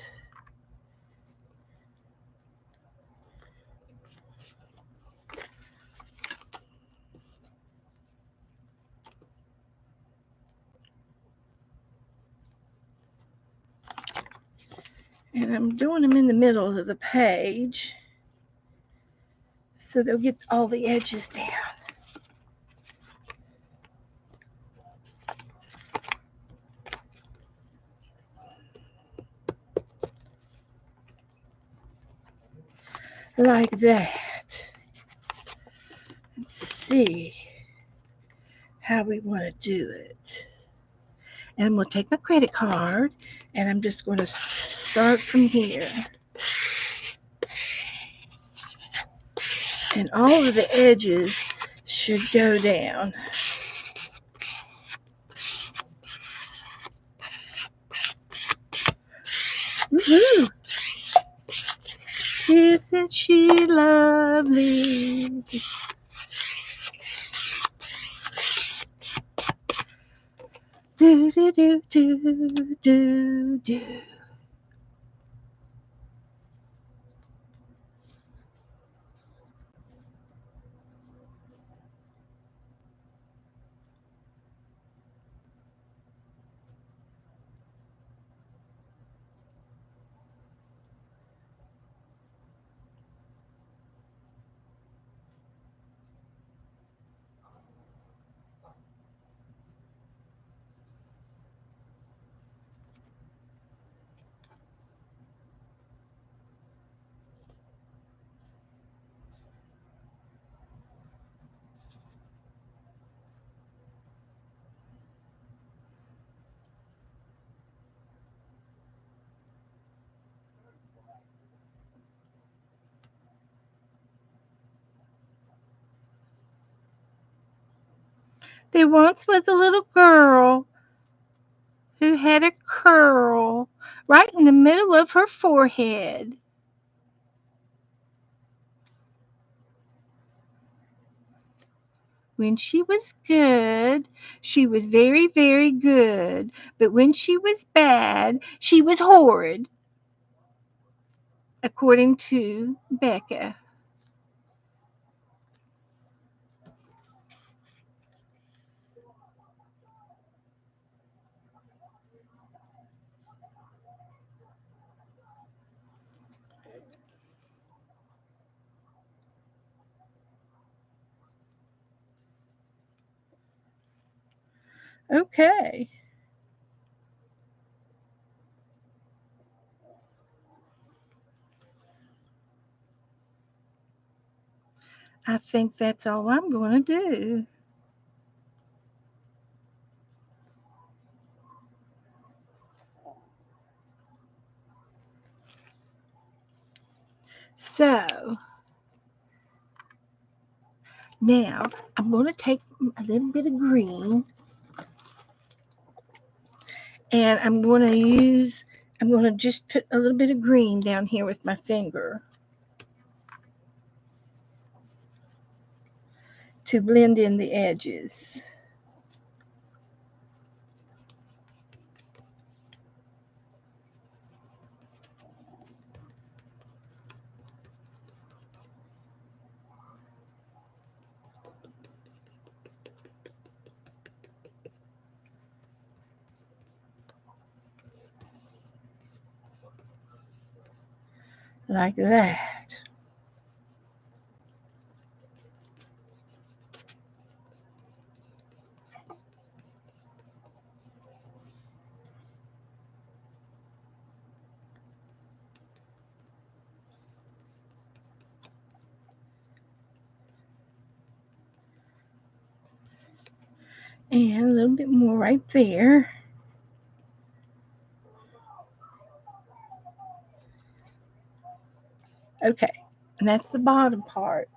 A: And I'm doing them in the middle of the page so they'll get all the edges down. Like that. Let's see how we want to do it. And I'm going to take my credit card and I'm just going to start from here. And all of the edges should go down. Woohoo! Isn't she lovely? Do do do do do do. There once was a little girl who had a curl right in the middle of her forehead. When she was good, she was very, very good. But when she was bad, she was horrid, according to Becca. Okay. I think that's all I'm going to do. So now I'm going to take a little bit of green and I'm going to just put a little bit of green down here with my finger to blend in the edges. Like that. And a little bit more right there. Okay, and that's the bottom part.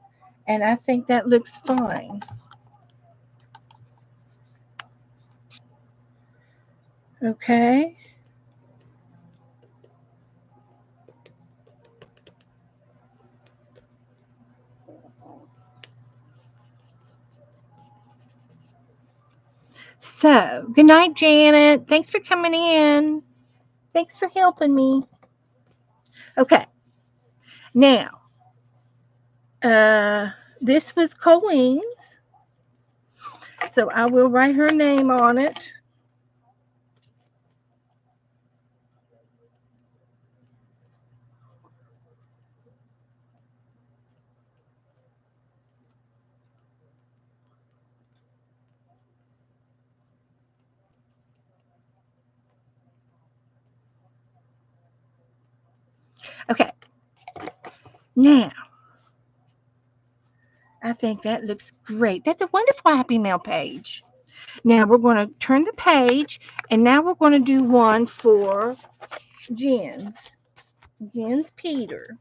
A: And I think that looks fine. Okay. So, good night, Janet. Thanks for coming in. Thanks for helping me. Okay, now, uh, this was Colleen's, so I will write her name on it. Okay, now, I think that looks great. That's a wonderful Happy Mail page. Now, we're going to turn the page, and now we're going to do one for Jen's Peter.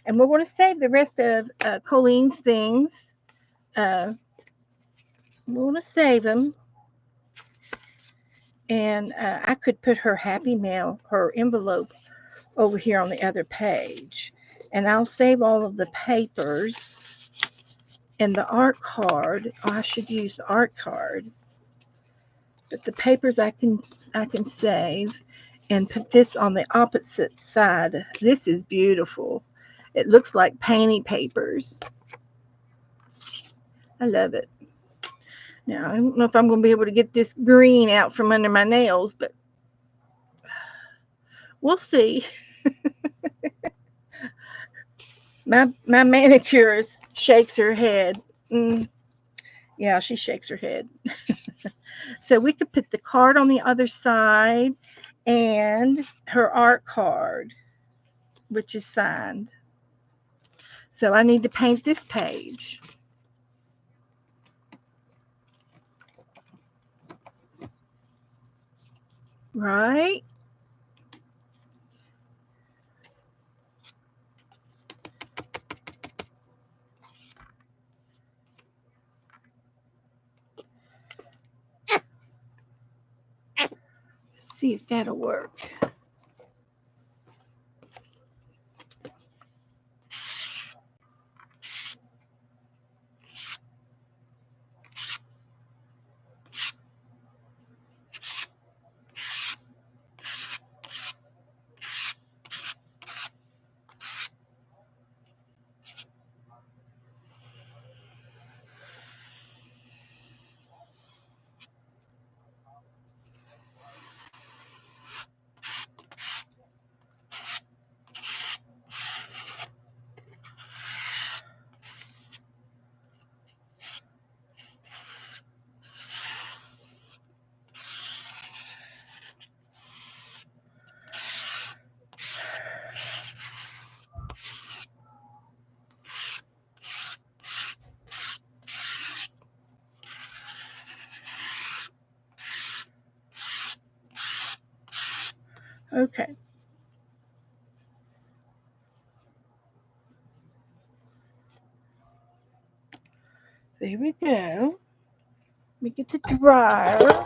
A: And we're going to save the rest of Colleen's things. Uh, we're going to save them. And I could put her Happy Mail, her envelope, over here on the other page. And I'll save all of the papers and the art card. Oh, I should use the art card. But the papers I can save and put this on the opposite side. This is beautiful. It looks like painty papers. I love it. Now, I don't know if I'm going to be able to get this green out from under my nails, but we'll see. My manicurist shakes her head. Yeah, she shakes her head. So we could put the card on the other side and her art card, which is signed. So I need to paint this page. Right? See if that'll work. Okay. There we go. Let me get the dryer.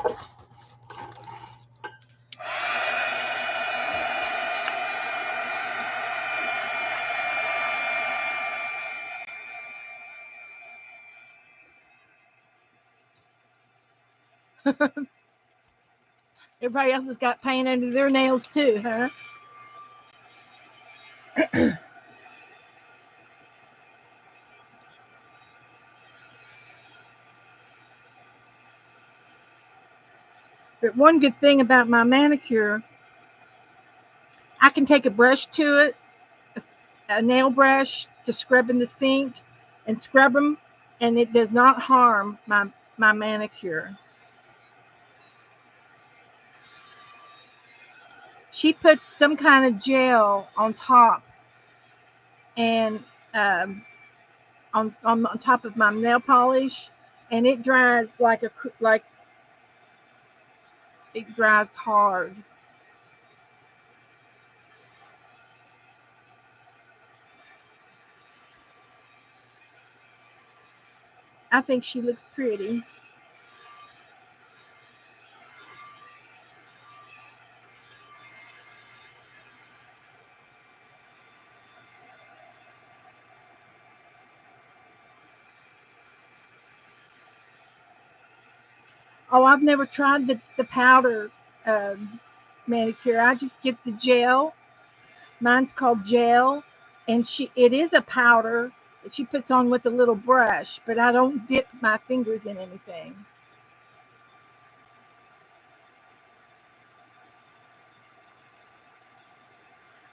A: Everybody else has got paint under their nails too, huh? But one good thing about my manicure, I can take a brush to it, a nail brush to scrub in the sink, and scrub them, and it does not harm my manicure. She puts some kind of gel on top and on top of my nail polish, and it dries like it dries hard. I think she looks pretty. Oh, I've never tried the powder manicure. I just get the gel. Mine's called gel, and it is a powder that she puts on with a little brush, but I don't dip my fingers in anything.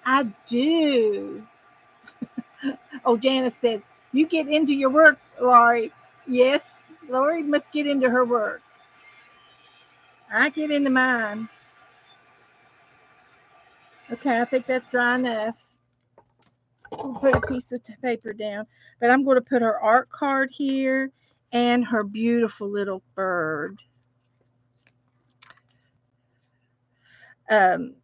A: I do. Oh, Janice said, "You get into your work, Laurie." Yes, Laurie must get into her work. I get into mine. Okay, I think that's dry enough. We'll put a piece of paper down. But I'm going to put her art card here and her beautiful little bird. Um,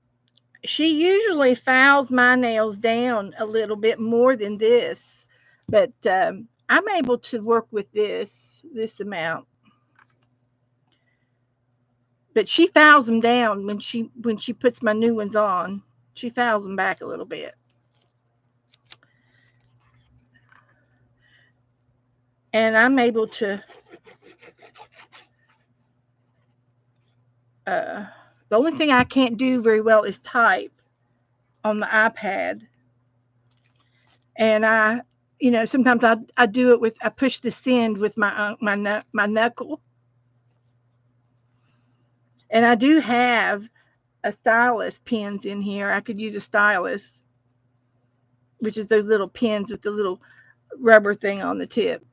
A: she usually files my nails down a little bit more than this, but I'm able to work with this amount. But she files them down when she puts my new ones on. She files them back a little bit, and I'm able to. Uh, the only thing I can't do very well is type on the iPad, and sometimes I do it with I push the send with my knuckle, and I do have a stylus pins in here. I could use a stylus, which is those little pins with the little rubber thing on the tip.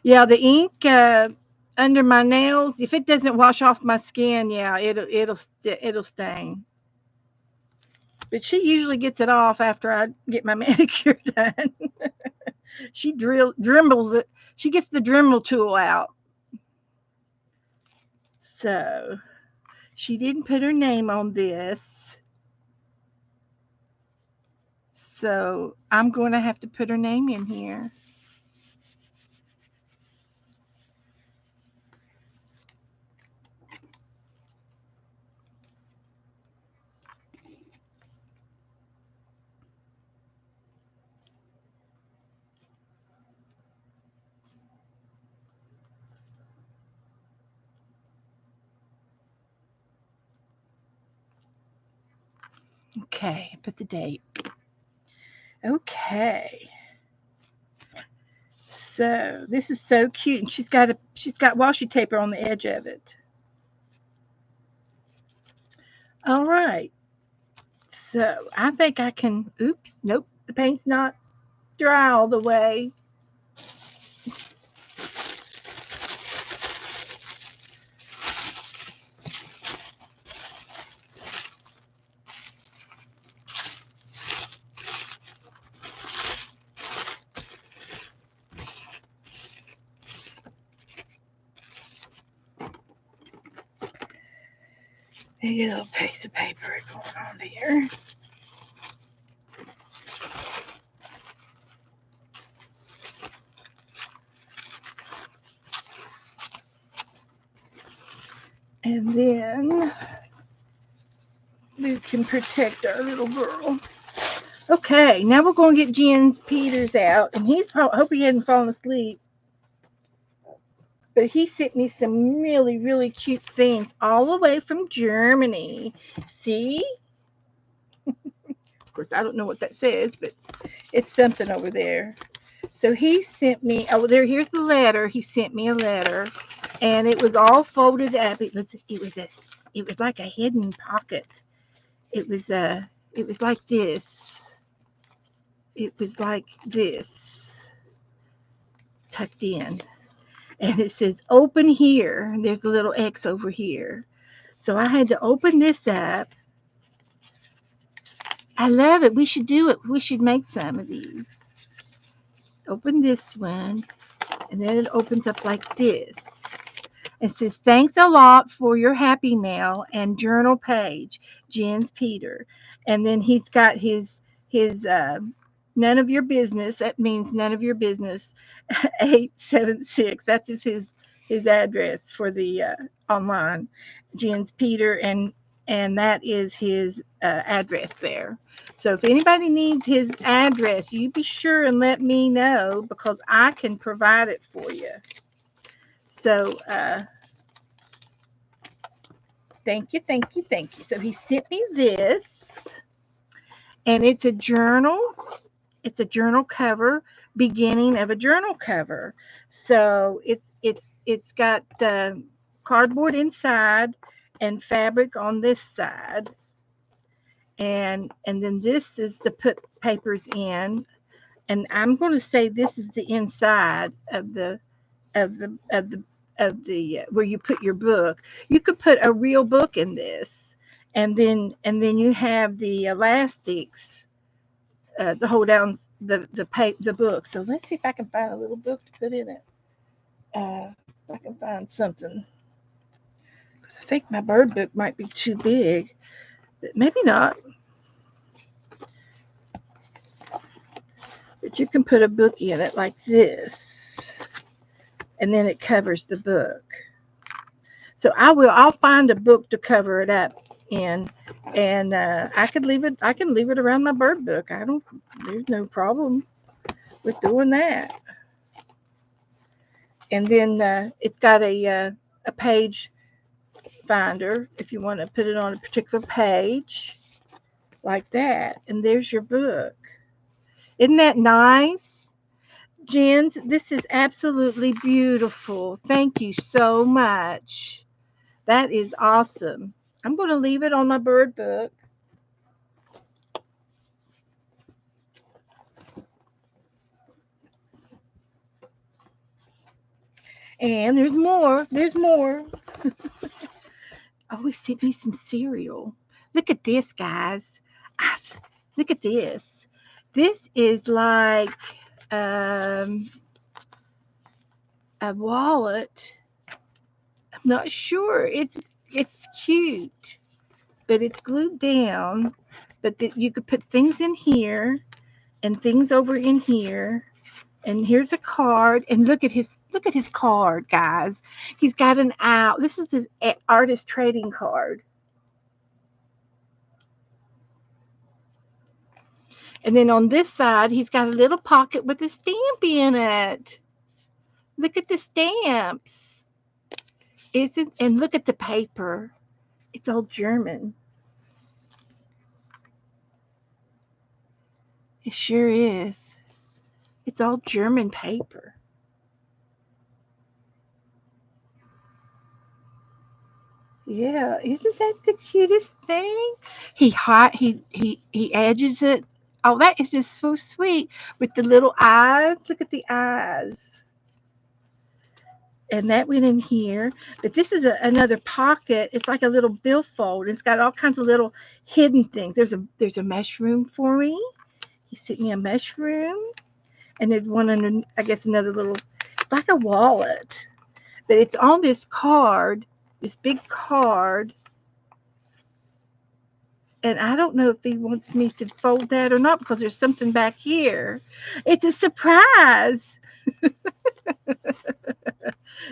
A: Yeah, the ink under my nails, if it doesn't wash off my skin, yeah, it'll stain. But she usually gets it off after I get my manicure done. She drembles it. She gets the Dremel tool out. So she didn't put her name on this. So I'm going to have to put her name in here. Okay, put the date. Okay. So this is so cute, and she's got washi tape on the edge of it. All right. So I think I can. Oops, nope. The paint's not dry all the way. Maybe a little piece of paper going on here. And then we can protect our little girl. Okay, now we're going to get Jens Peters out, and he's probably, hope he hadn't fallen asleep. But he sent me some really, really cute things all the way from Germany. See? Of course, I don't know what that says, but it's something over there. So he sent me. Oh, there. Here's the letter. He sent me a letter, and it was all folded up. It was like a hidden pocket. It was It was like this. It was like this, tucked in, and it says "Open here." There's a little X over here. So I had to open this up. I love it. We should do it. We should make some of these. Open this one, and then it opens up like this. It says, "Thanks a lot for your happy mail and journal page, Jens Peter." And then he's got his none of your business. That means none of your business. 876. That's his address for the online, Jens Peter, and that is his address there. So if anybody needs his address, you be sure and let me know because I can provide it for you. So thank you, thank you, thank you. So he sent me this, and it's a journal. It's a journal cover, beginning of a journal cover. So it's got the cardboard inside and fabric on this side, and then this is to put papers in. And I'm going to say this is the inside of the where you put your book. You could put a real book in this, and then you have the elastics to hold down the book. So let's see if I can find a little book to put in it. If I can find something, because I think my bird book might be too big, but maybe not. But you can put a book in it like this, and then it covers the book. So I'll find a book to cover it up in, and I could leave it. I can leave it around my bird book. I don't. There's no problem with doing that. And then it's got a page finder if you want to put it on a particular page like that. And there's your book. Isn't that nice? Jens, this is absolutely beautiful. Thank you so much. That is awesome. I'm going to leave it on my bird book. And there's more. There's more. Oh, he sent me some cereal. Look at this, guys. Ah, look at this. This is like um, a wallet. I'm not sure. It's cute, but it's glued down. But you could put things in here and things over in here. And here's a card. And look at his card, guys. He's got an owl. This is his artist trading card. And then on this side, he's got a little pocket with a stamp in it. Look at the stamps. Isn't and look at the paper. It's all German. It sure is. It's all German paper. Yeah, isn't that the cutest thing? He edges it. Oh, that is just so sweet with the little eyes. Look at the eyes. And that went in here. But this is another pocket. It's like a little billfold. It's got all kinds of little hidden things. There's a mushroom for me. He sent me a mushroom, and there's one under. I guess another little, like a wallet, but it's on this card, this big card. And I don't know if he wants me to fold that or not because there's something back here. It's a surprise.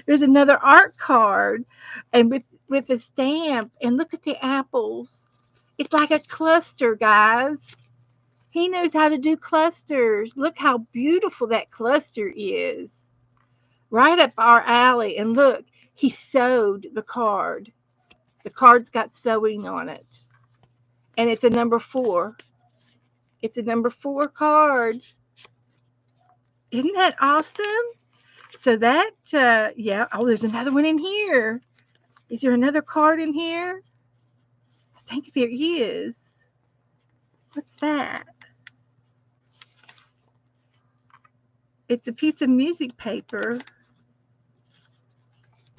A: There's another art card, and with a stamp. And look at the apples. It's like a cluster, guys. He knows how to do clusters. Look how beautiful that cluster is. Right up our alley. And look, he sewed the card. The card's got sewing on it. And it's a number 4. It's a number 4 card. Isn't that awesome? So that, yeah. Oh, there's another one in here. Is there another card in here? I think there is. What's that? It's a piece of music paper,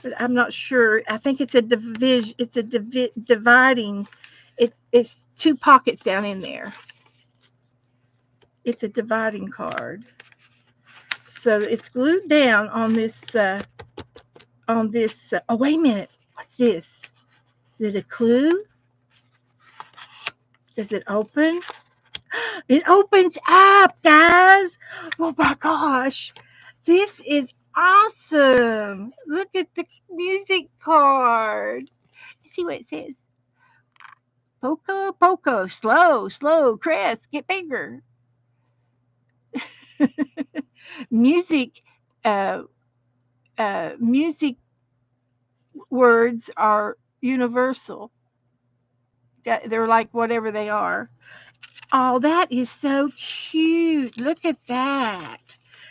A: but I'm not sure. I think it's a division. It's a dividing. It's 2 pockets down in there. It's a dividing card. So it's glued down on this. Oh, wait a minute. What's this? Is it a clue? Does it open? It opens up, guys. Oh my gosh. This is awesome. Look at the music card. See what it says. Poco, poco, slow, slow, Chris, get bigger. music, uh, music words are universal. They're like whatever they are. Oh, that is so cute. Look at that.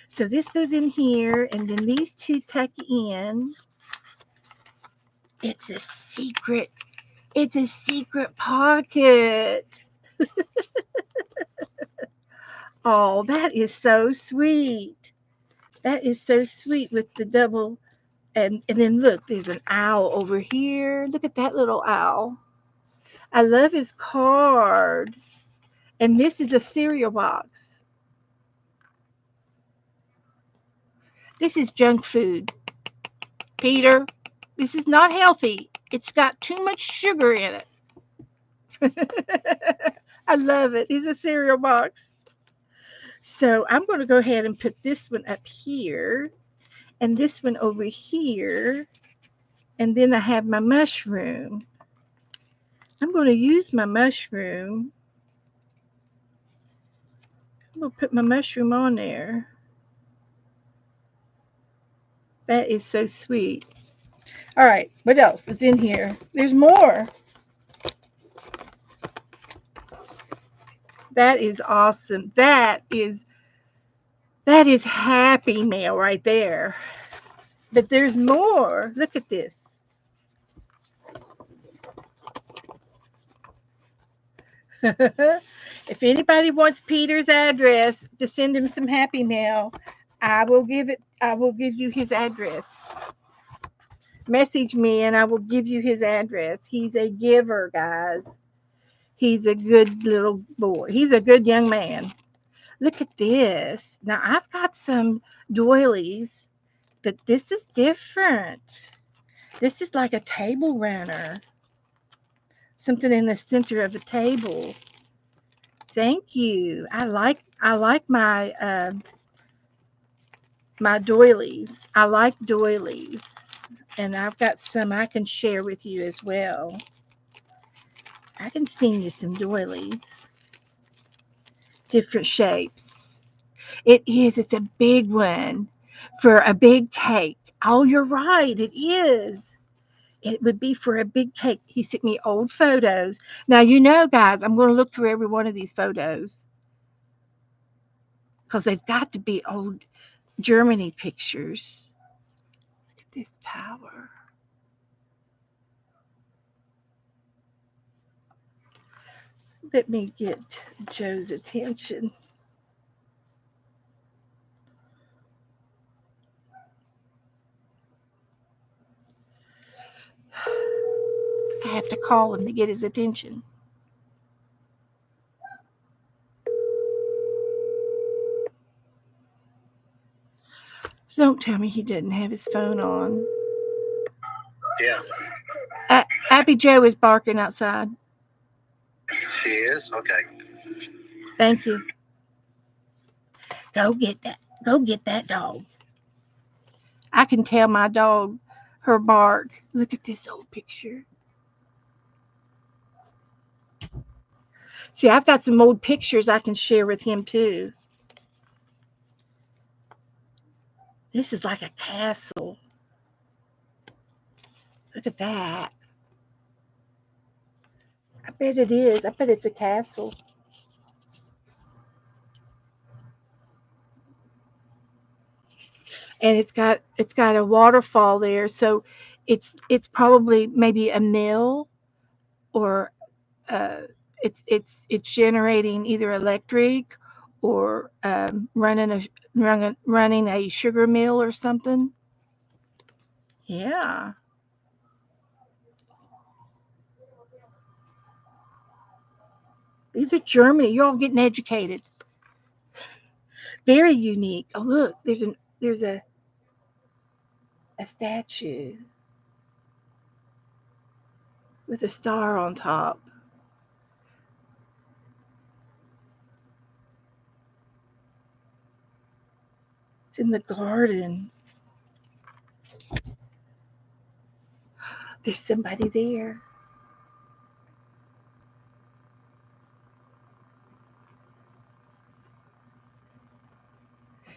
A: So this goes in here, and then these 2 tuck in. It's a secret. It's a secret pocket. Oh, that is so sweet. That is so sweet with the double. And then look, there's an owl over here. Look at that little owl. I love his card. And this is a cereal box. This is junk food. Peter, this is not healthy. It's got too much sugar in it. I love it. It's a cereal box. So I'm going to go ahead and put this one up here and this one over here. And then I have my mushroom. I'm going to use my mushroom. I'm going to put my mushroom on there. That is so sweet. All right, what else is in here? There's more. That is awesome. That is Happy Mail right there. But there's more. Look at this. If anybody wants Peter's address to send him some Happy Mail, I will give you his address. Message me and I will give you his address. He's a giver, guys. He's a good little boy. He's a good young man. Look at this. Now I've got some doilies, but this is different. This is like a table runner. Something in the center of the table. Thank you. I like my my doilies. I like doilies. And I've got some I can share with you as well. I can send you some doilies. Different shapes. It is. It's a big one for a big cake. Oh, you're right. It is. It would be for a big cake. He sent me old photos. Now, guys, I'm going to look through every one of these photos because they've got to be old Germany pictures. Look at this tower. Let me get Joe's attention. I have to call him to get his attention. Don't tell me he didn't have his phone on.
B: Yeah.
A: Abby Joe is barking outside.
B: She is? Okay.
A: Thank you. Go get that. Go get that dog. I can tell my dog her bark. Look at this old picture. See, I've got some old pictures I can share with him too. This is like a castle. Look at that. I bet it is. I bet it's a castle. And it's got a waterfall there, so it's probably maybe a mill or uh, it's generating either electric or running a sugar mill or something. Yeah, these are Germany. You're all getting educated. Very unique. Oh look, there's a statue with a star on top. It's in the garden. There's somebody there.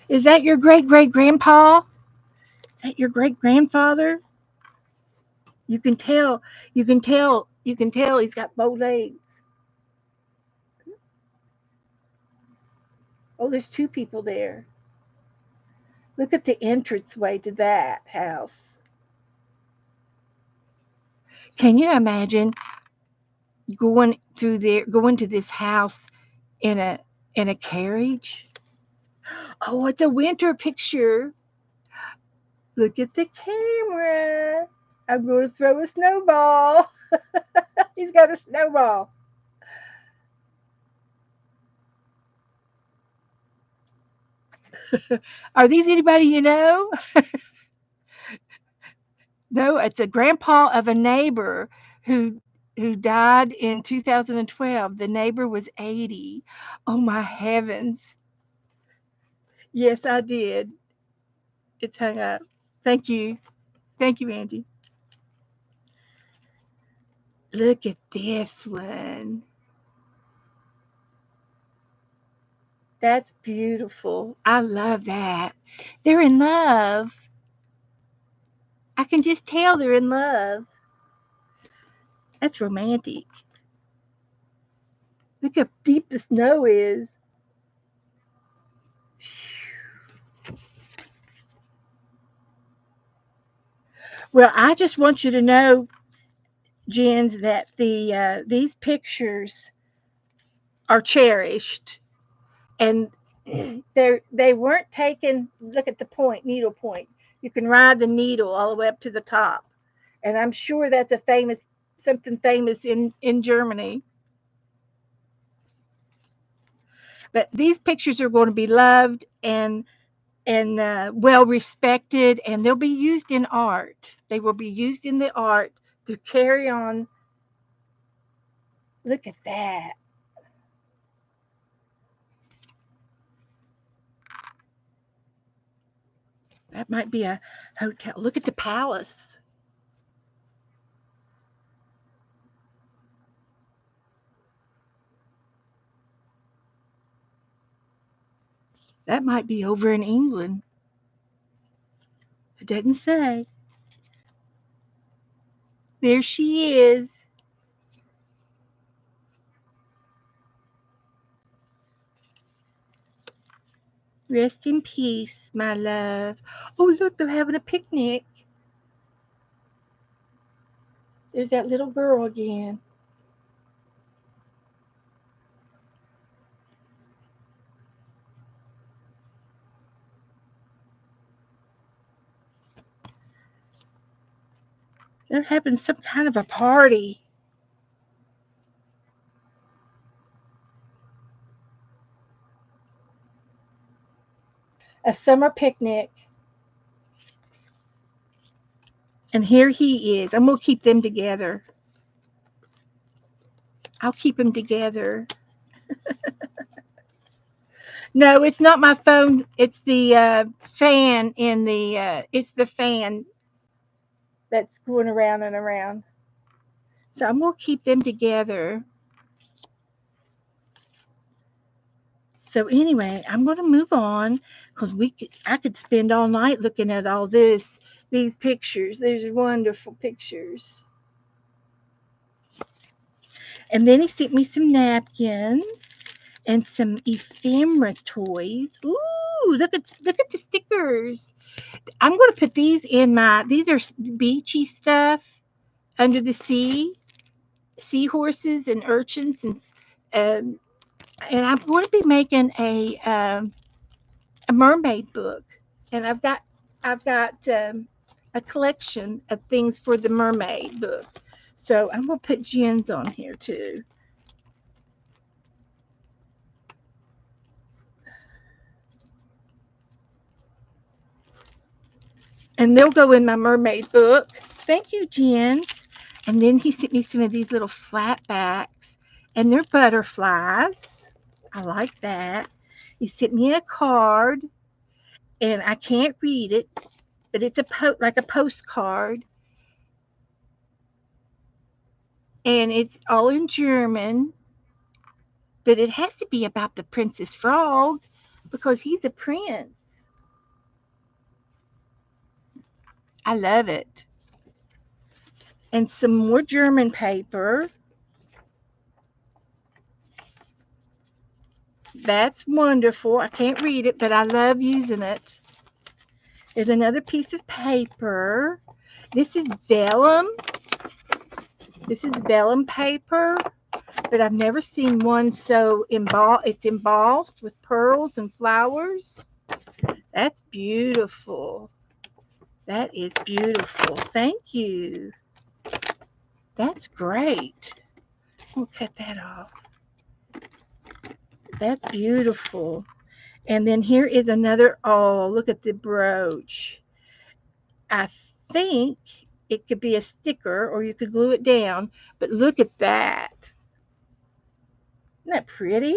A: Is that your great great grandpa? Is that your great grandfather? You can tell. You can tell he's got bow legs. Oh, there's two people there. Look at the entranceway to that house. Can you imagine going to this house in a carriage? Oh, it's a winter picture. Look at the camera. I'm going to throw a snowball. He's got a snowball. Are these anybody you know? No, it's a grandpa of a neighbor who who died in 2012. The neighbor was 80. Oh my heavens. Yes, I did. It's hung up. Thank you. Thank you, Angie. Look at this one. That's beautiful. I love that. They're in love. I can just tell they're in love. That's romantic. Look how deep the snow is. Well, I just want you to know, Jens, that these pictures are cherished, and they weren't taken. Look at the point, needle point. You can ride the needle all the way up to the top, and I'm sure that's a famous something famous in Germany. But these pictures are going to be loved and well respected, and they'll be used in art. They will be used in the art to carry on. Look at that. That might be a hotel. Look at the palace. That might be over in England. It doesn't say. There she is. Rest in peace, my love. Oh, look, they're having a picnic. There's that little girl again. They're having some kind of a party, a summer picnic. And here he is. I'm going to keep them together. I'll keep them together. No, it's not my phone. It's the fan in the. It's the fan. that's going around and around. So I'm going to keep them together. So anyway, I'm going to move on because I could spend all night looking at all these pictures. These wonderful pictures. And then he sent me some napkins and some ephemera toys. Ooh, look at the stickers. I'm going to put these in these are beachy stuff under the sea, seahorses and urchins um, and I'm going to be making a mermaid book. And I've got a collection of things for the mermaid book. So I'm going to put Jen's on here too. And they'll go in my mermaid book. Thank you, Jen. And then he sent me some of these little flat backs, and they're butterflies. I like that. He sent me a card, and I can't read it, but it's like a postcard, and it's all in German, but it has to be about the Princess Frog because he's a prince. I love it. And some more German paper. That's wonderful. I can't read it, but I love using it. There's another piece of paper. This is vellum. This is vellum paper, but I've never seen one so embossed. It's embossed with pearls and flowers. That's beautiful. That is beautiful. Thank you. That's great. We'll cut that off. That's beautiful. And then here is another. Oh, look at the brooch. I think it could be a sticker or you could glue it down, but look at that. Isn't that pretty?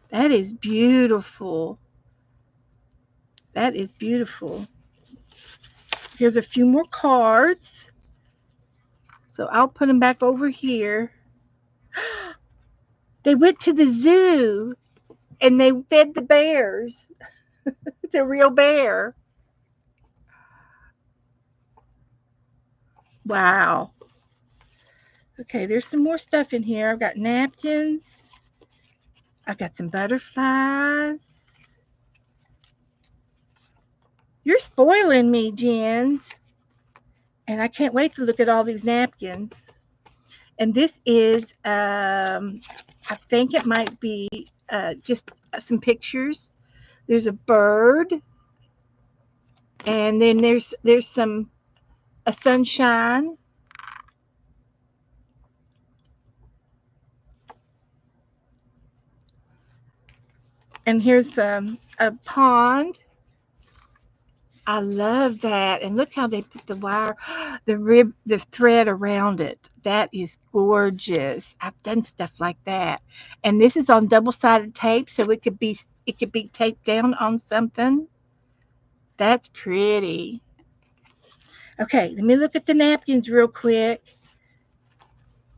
A: That is beautiful. That is beautiful. Here's a few more cards. So I'll put them back over here. They went to the zoo and they fed the bears. The real bear. Wow. Okay, there's some more stuff in here. I've got napkins. I've got some butterflies. You're spoiling me, Jens. And I can't wait to look at all these napkins. And this is, I think it might be just some pictures. There's a bird, and then there's a sunshine, and here's a pond. I love that, and look how they put the wire, the thread around it. That is gorgeous. I've done stuff like that, and this is on double-sided tape, so it could be taped down on something. That's pretty. Okay, let me look at the napkins real quick.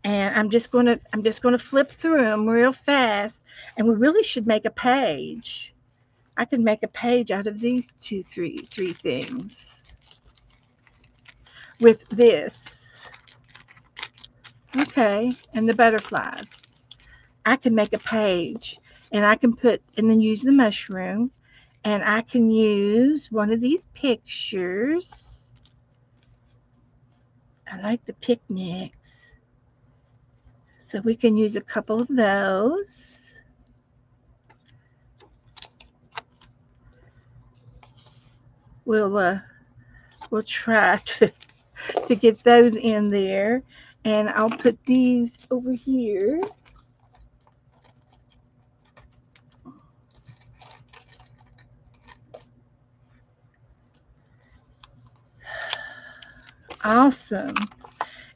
A: And I'm just gonna flip through them real fast. And we really should make a page. I could make a page out of these three things with this. Okay, and the butterflies. I can make a page, and I can and then use the mushroom, and I can use one of these pictures. I like the picnics. So we can use a couple of those. We'll try to get those in there, and I'll put these over here. Awesome.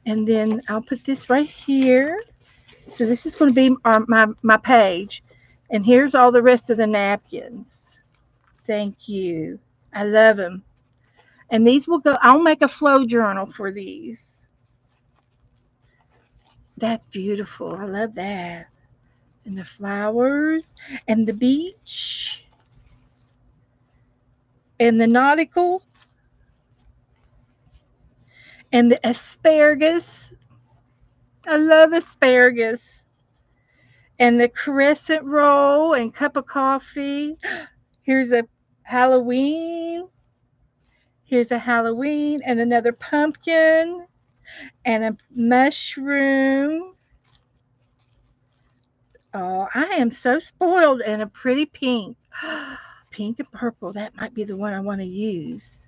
A: And then I'll put this right here. So this is going to be my page. And here's all the rest of the napkins. Thank you. I love them. And these will go, I'll make a flow journal for these. That's beautiful. I love that. And the flowers and the beach and the nautical and the asparagus. I love asparagus. And the crescent roll and cup of coffee. Here's a Halloween. Here's a Halloween and another pumpkin and a mushroom. Oh, I am so spoiled, and a pretty pink. Pink and purple. That might be the one I want to use.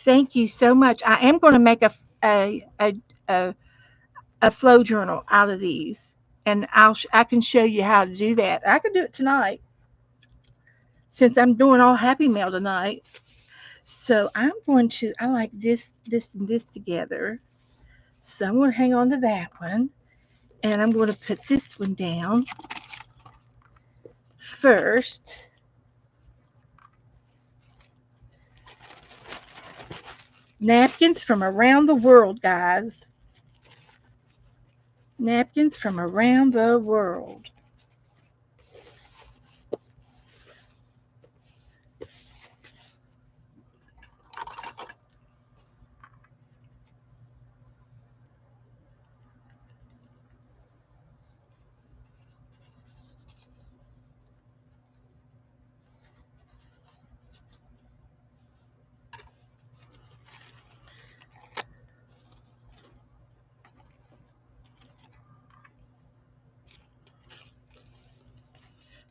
A: Thank you so much. I am going to make a a a, a flow journal out of these, and I can show you how to do that. I can do it tonight since I'm doing all Happy Mail tonight. So I'm going to. I like this, and this together. So I'm going to hang on to that one, and I'm going to put this one down first. Napkins from around the world, guys. Napkins from around the world.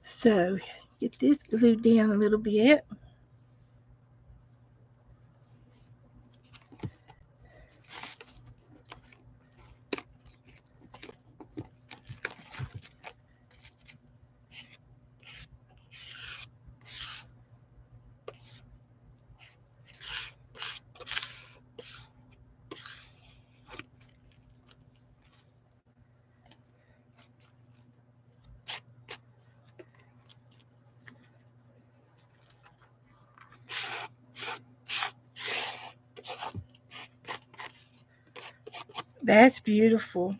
A: So get this glued down a little bit. That's beautiful.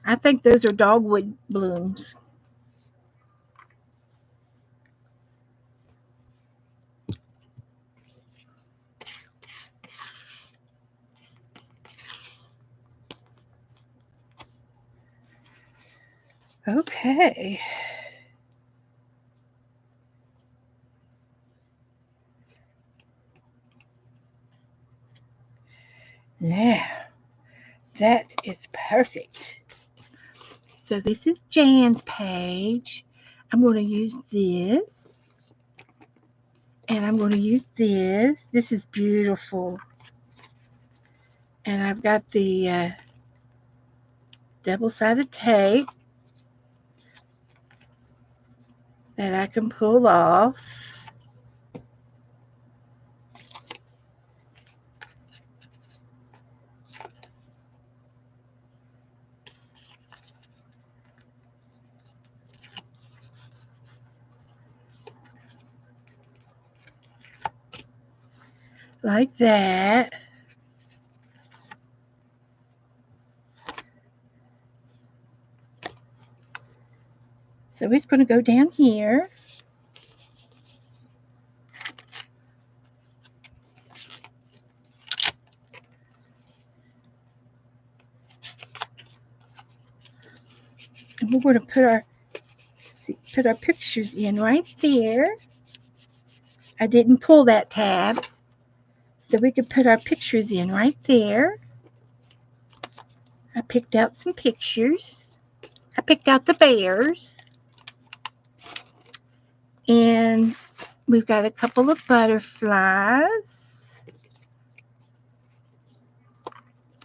A: I think those are dogwood blooms. Okay. Now, that is perfect. So this is Jan's page. I'm going to use this. And I'm going to use this. This is beautiful. And I've got the double-sided tape that I can pull off. Like that. So it's going to go down here. And we're going to put our pictures in right there. I didn't pull that tab. So we could put our pictures in right there. I picked out some pictures. I picked out the bears. And we've got a couple of butterflies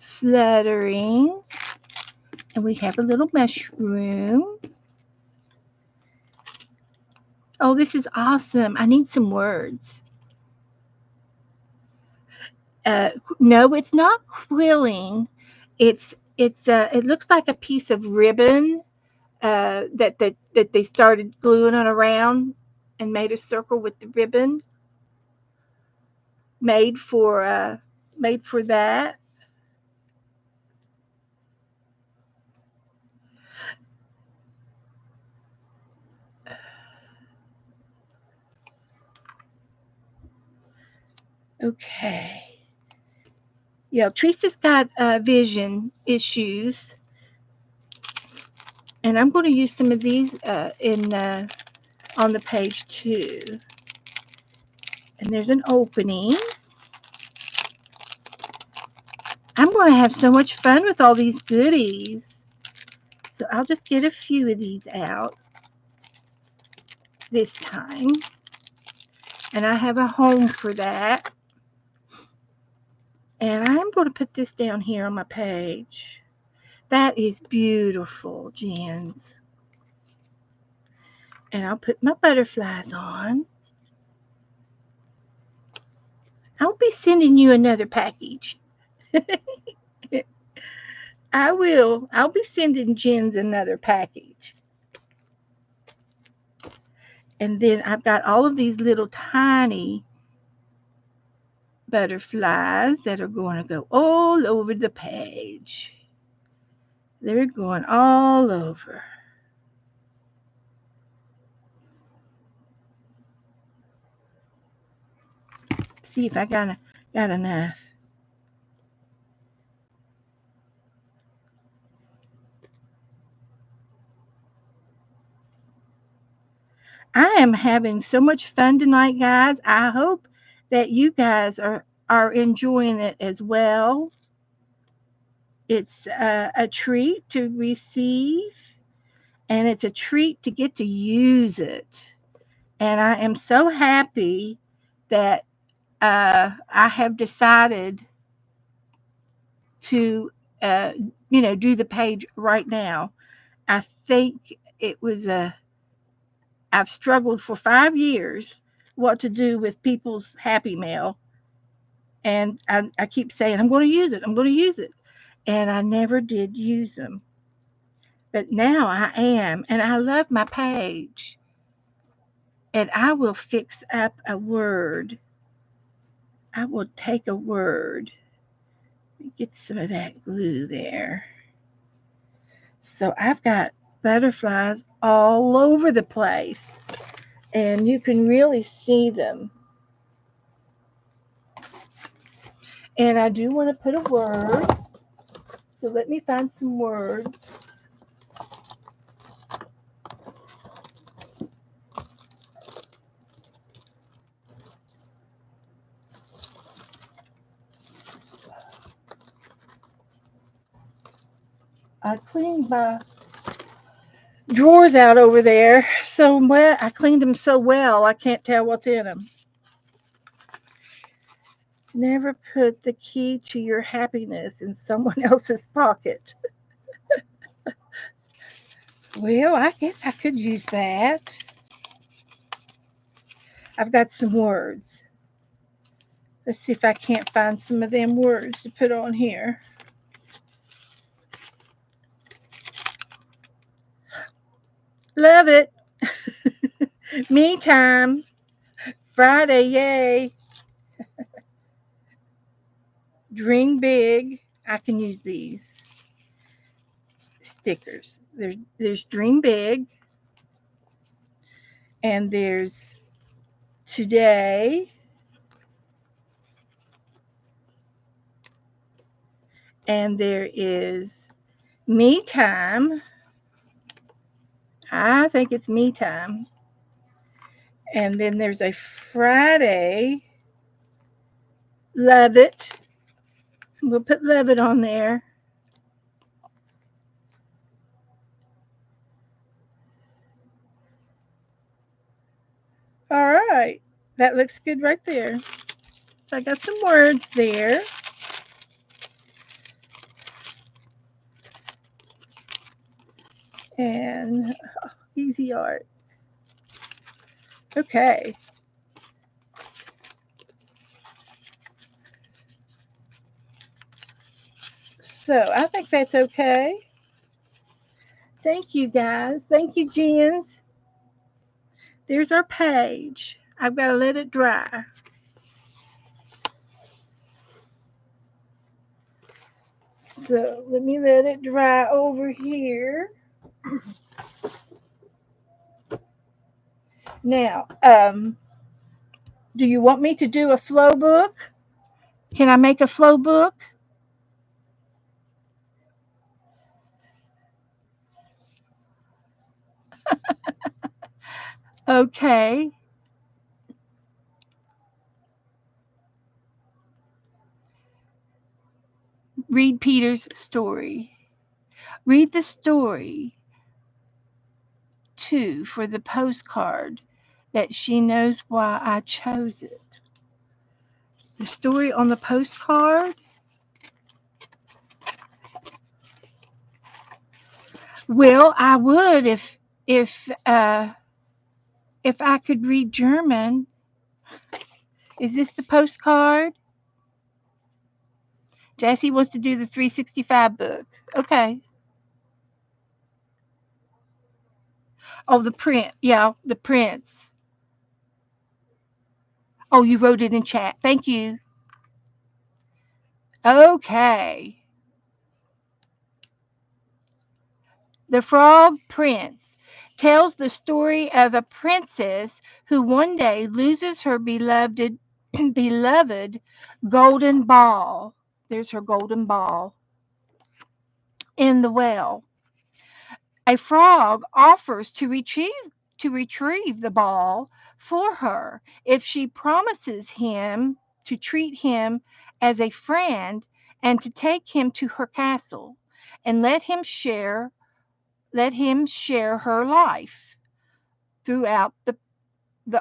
A: fluttering. And we have a little mushroom. Oh, this is awesome. I need some words. No, it's not quilling. It looks like a piece of ribbon that they started gluing it around and made a circle with the ribbon. made for that. Okay. Yeah, Teresa's got vision issues, and I'm going to use some of these in on the page too. And there's an opening. I'm going to have so much fun with all these goodies. So I'll just get a few of these out this time. And I have a home for that. And I'm going to put this down here on my page. That is beautiful, Jens. And I'll put my butterflies on. I'll be sending you another package. I will. I'll be sending Jens another package. And then I've got all of these little tiny butterflies that are going to go all over the page. They're going all over. See if I got enough. I am having so much fun tonight, guys. I hope that you guys are enjoying it as well. It's a treat to receive, and it's a treat to get to use it. And I am so happy that I have decided to, uh, do the page right now. I think it was I've struggled for 5 years what to do with people's Happy Mail. And I keep saying, I'm going to use it. I'm going to use it. And I never did use them. But now I am. And I love my page. And I will fix up a word. I will take a word. Get some of that glue there. So I've got butterflies all over the place. And you can really see them. And I do want to put a word. So let me find some words. I cleaned my drawers out over there so well. I cleaned them so well, I can't tell what's in them. Never put the key to your happiness in someone else's pocket. Well, I guess I could use that. I've got some words. Let's see if I can't find some of them words to put on here. Love it. Me time. Friday, yay. Dream big. I can use these stickers. There's dream big. And there's today. And there is me time. I think it's me time. And then there's a Friday. Love it. We'll put love it on there. All right. That looks good right there. So I got some words there. And easy art. Okay. So I think that's okay. Thank you, guys. Thank you, Jens. There's our page. I've got to let it dry. So let me let it dry over here. Now, do you want me to do a flow book? Can I make a flow book? Okay. Read Peter's story. Read the story, too, for the postcard that she knows why I chose it. The story on the postcard? Well, I would if I could read German. Is this the postcard? Jessie wants to do the 365 book. Okay. Oh, the print. Yeah, the prints. Oh, you wrote it in chat. Thank you. Okay. The Frog Prince tells the story of a princess who one day loses her beloved beloved golden ball. There's her golden ball in the well. A frog offers to retrieve the ball for her if she promises him to treat him as a friend and to take him to her castle and let him share her life throughout the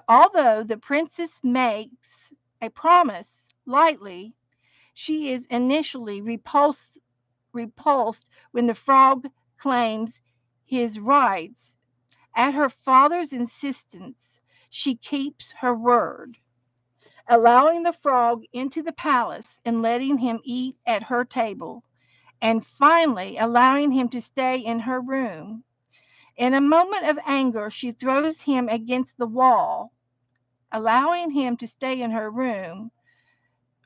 A: although the princess makes a promise lightly, she is initially repulsed when the frog claims his rights. At her father's insistence, she keeps her word, allowing the frog into the palace and letting him eat at her table, and finally allowing him to stay in her room. In a moment of anger, she throws him against the wall, allowing him to stay in her room.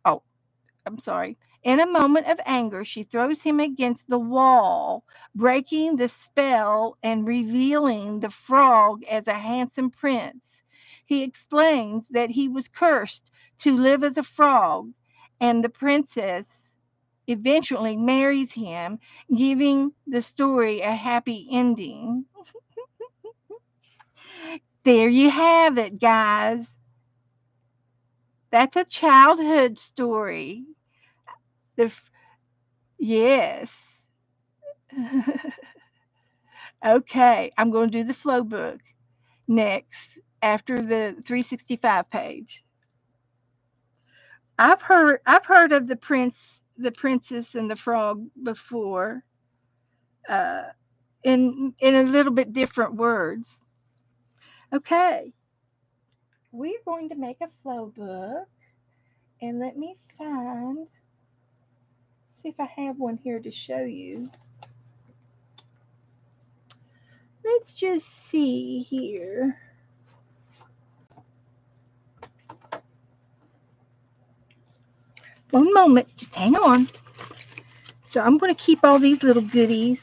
A: Oh, I'm sorry. In a moment of anger, she throws him against the wall, breaking the spell and revealing the frog as a handsome prince. He explains that he was cursed to live as a frog, and the princess eventually marries him, giving the story a happy ending. There you have it, guys. That's a childhood story. The yes. Okay, I'm going to do the flow book next after the 365 page. I've heard of the princess and the frog before, uh, in a little bit different words. Okay, we're going to make a flow book, and let me see if I have one here to show you. Let's just see here. One moment, just hang on. So I'm going to keep all these little goodies.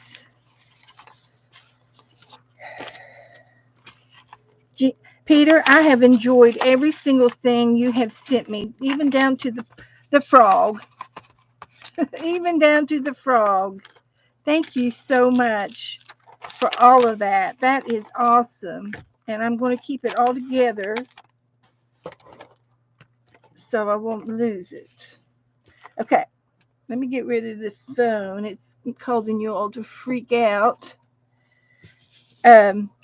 A: Peter, I have enjoyed every single thing you have sent me, even down to the frog. Even down to the frog. Thank you so much for all of that. That is awesome. And I'm going to keep it all together so I won't lose it. Okay, let me get rid of this phone. It's causing you all to freak out.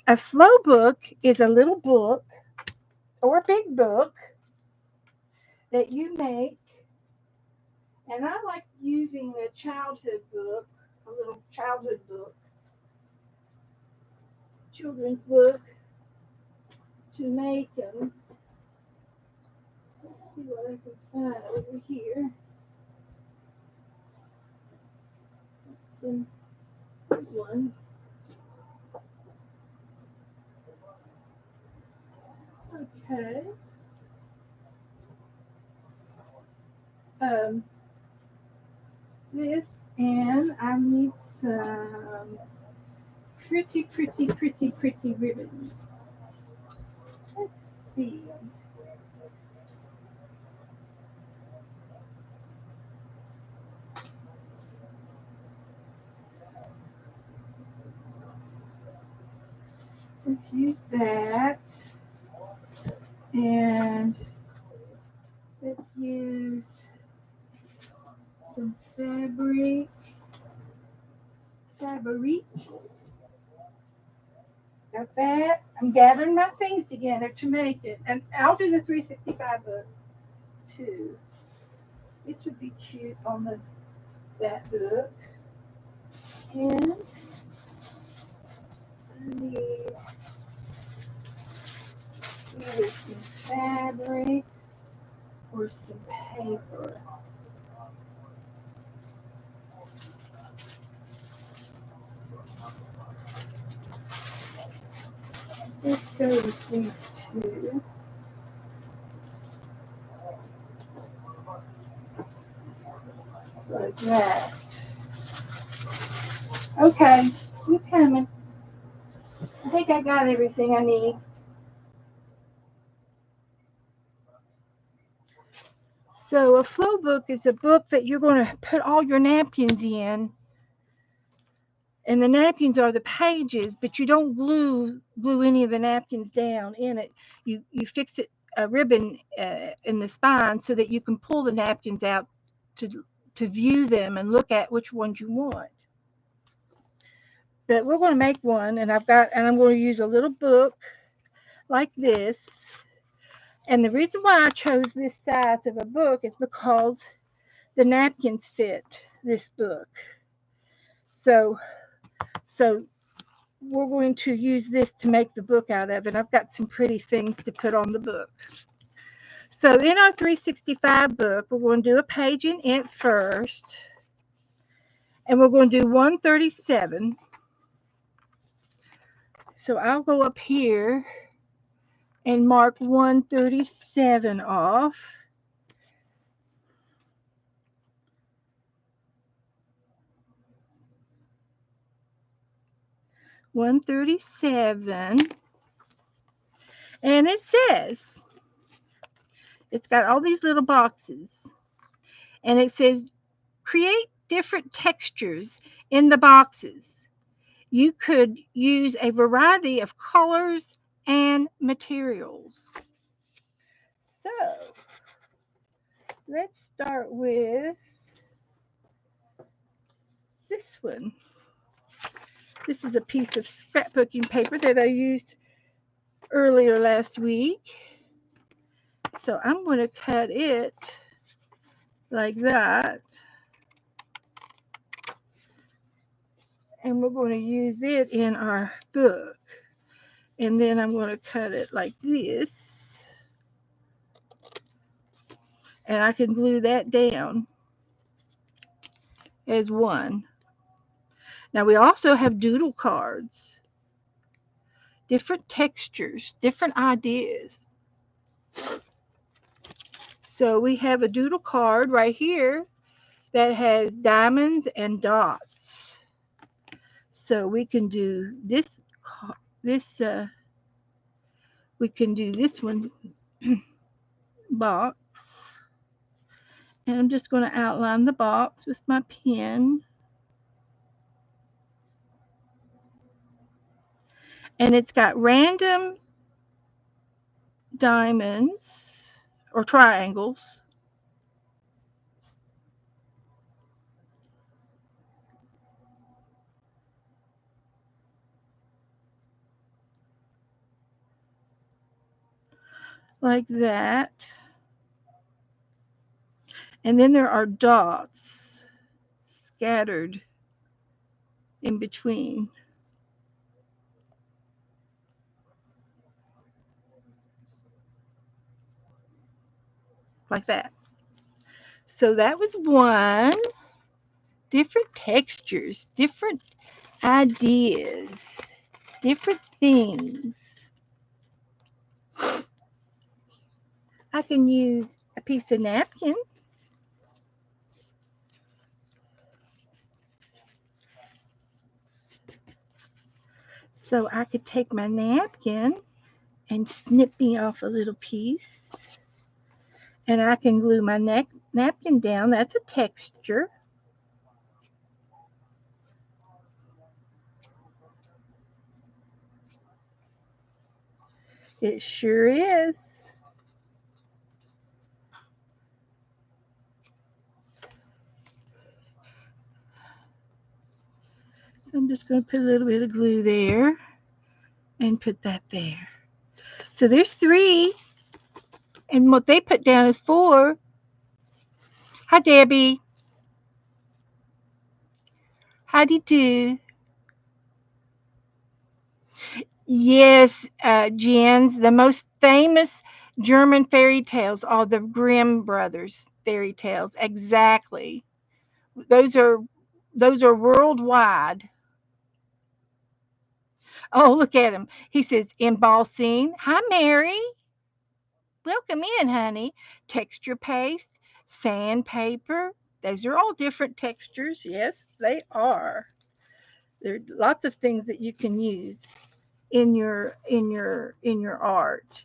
A: A flow book is a little book or a big book that you make, and I like using a childhood book, a little childhood book, children's book, to make them. Let's see what I can find over here. Here's one. Okay. Um, this And I need some pretty ribbons. Let's see. Let's use that. And let's use some fabric. Got that? I'm gathering my things together to make it. And I'll do the 365 book too. This would be cute on that book. And I need either some fabric or some paper. Let's go with these two. Like that. Okay, you coming. I think I got everything I need. So a flow book is a book that you're going to put all your napkins in, and the napkins are the pages, but you don't glue any of the napkins down in it. You fix it a ribbon in the spine so that you can pull the napkins out to view them and look at which ones you want. But we're going to make one, and I'm going to use a little book like this. And the reason why I chose this size of a book is because the napkins fit this book. So we're going to use this to make the book out of it. I've got some pretty things to put on the book. So in our 365 book, we're going to do a page in it first. And we're going to do 137. So I'll go up here and mark 137 off. $137, and it says it's got all these little boxes, and it says create different textures in the boxes. You could use a variety of colors and materials. So let's start with this one. This is a piece of scrapbooking paper that I used earlier last week. So I'm going to cut it like that. And we're going to use it in our book. And then I'm going to cut it like this. And I can glue that down as one. Now we also have doodle cards. Different textures, different ideas. So we have a doodle card right here that has diamonds and dots. So we can do this we can do this one box. And I'm just going to outline the box with my pen. And it's got random diamonds or triangles. Like that. And then there are dots scattered in between. Like that. So that was one. Different textures, different ideas, different things. I can use a piece of napkin. So I could take my napkin and snip me off a little piece. And I can glue my napkin down. That's a texture. It sure is. So I'm just going to put a little bit of glue there and put that there. So there's 3. And what they put down is 4. Hi, Debbie. Howdy do. Yes, Jens, the most famous German fairy tales are the Grimm brothers fairy tales. Exactly. Those are worldwide. Oh, look at him. He says embossing. Hi, Mary. Welcome in, honey. Texture paste, sandpaper. Those are all different textures. Yes, they are. There are lots of things that you can use in your art.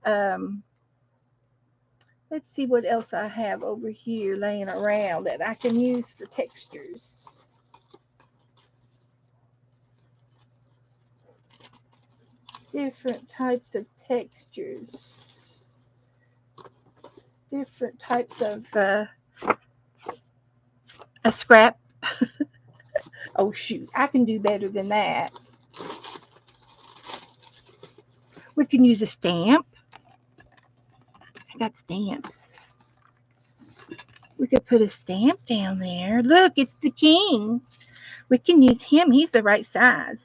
A: Um, let's see what else I have over here laying around that I can use for textures. Different types of textures. Different types of a scrap. Oh shoot, I can do better than that. We can use a stamp. I got stamps. We could put a stamp down there. Look, it's the king. We can use him. He's the right size.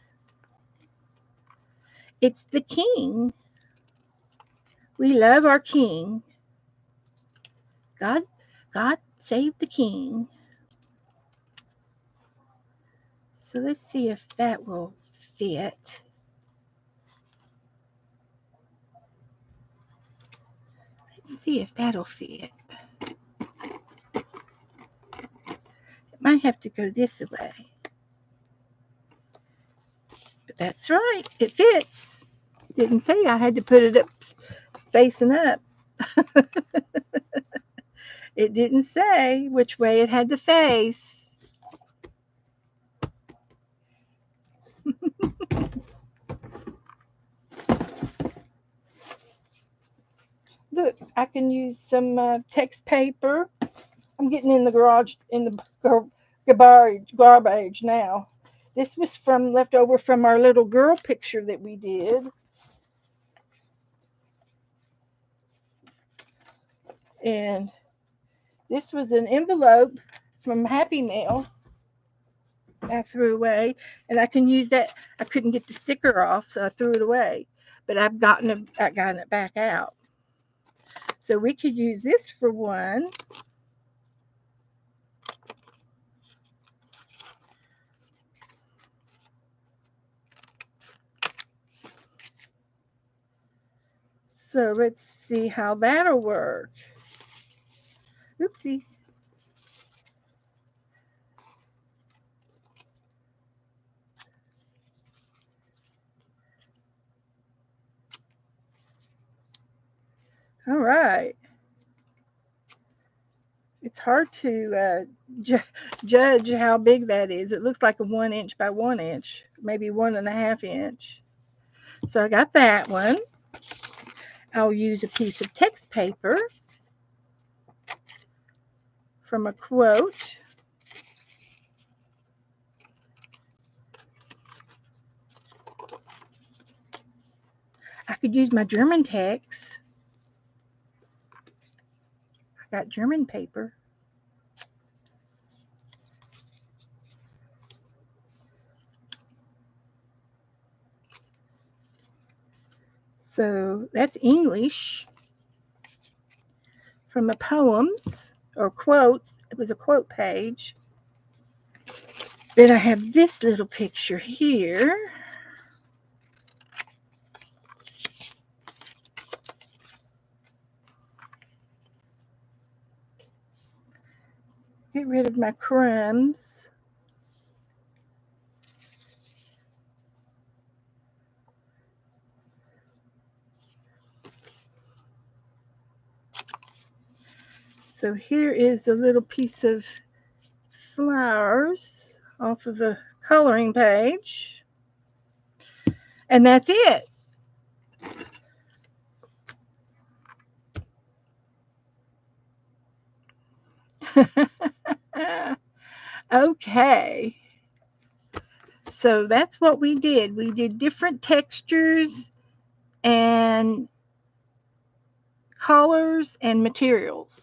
A: It's the king. We love our king. God, God save the king. So let's see if that will fit. Let's see if that'll fit. It might have to go this way. But that's right. It fits. Didn't say I had to put it up facing up. It didn't say which way it had to face. Look, I can use some text paper. I'm getting in the garage in the garbage now. This was from left over from our little girl picture that we did. And this was an envelope from Happy Mail I threw away, and I can use that. I couldn't get the sticker off, so I threw it away. But I've gotten it back out. So we could use this for one. So let's see how that'll work. Oopsie. All right. It's hard to judge how big that is. It looks like a 1 inch by 1 inch, maybe 1.5 inch. So I got that one. I'll use a piece of text paper from a quote. I could use my German text. I got German paper. So that's English from a poems or quotes. It was a quote page. Then I have this little picture here. Get rid of my crumbs. So here is a little piece of flowers off of the coloring page. And that's it. Okay. So that's what we did. We did different textures and colors and materials.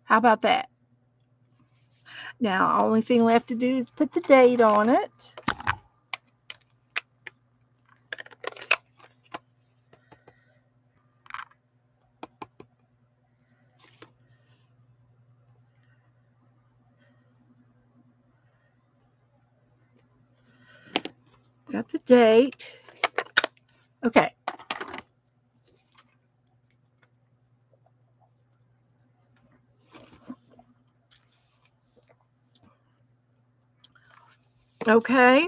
A: How about that? Now, only thing left to do is put the date on it. Got the date. Okay. Okay.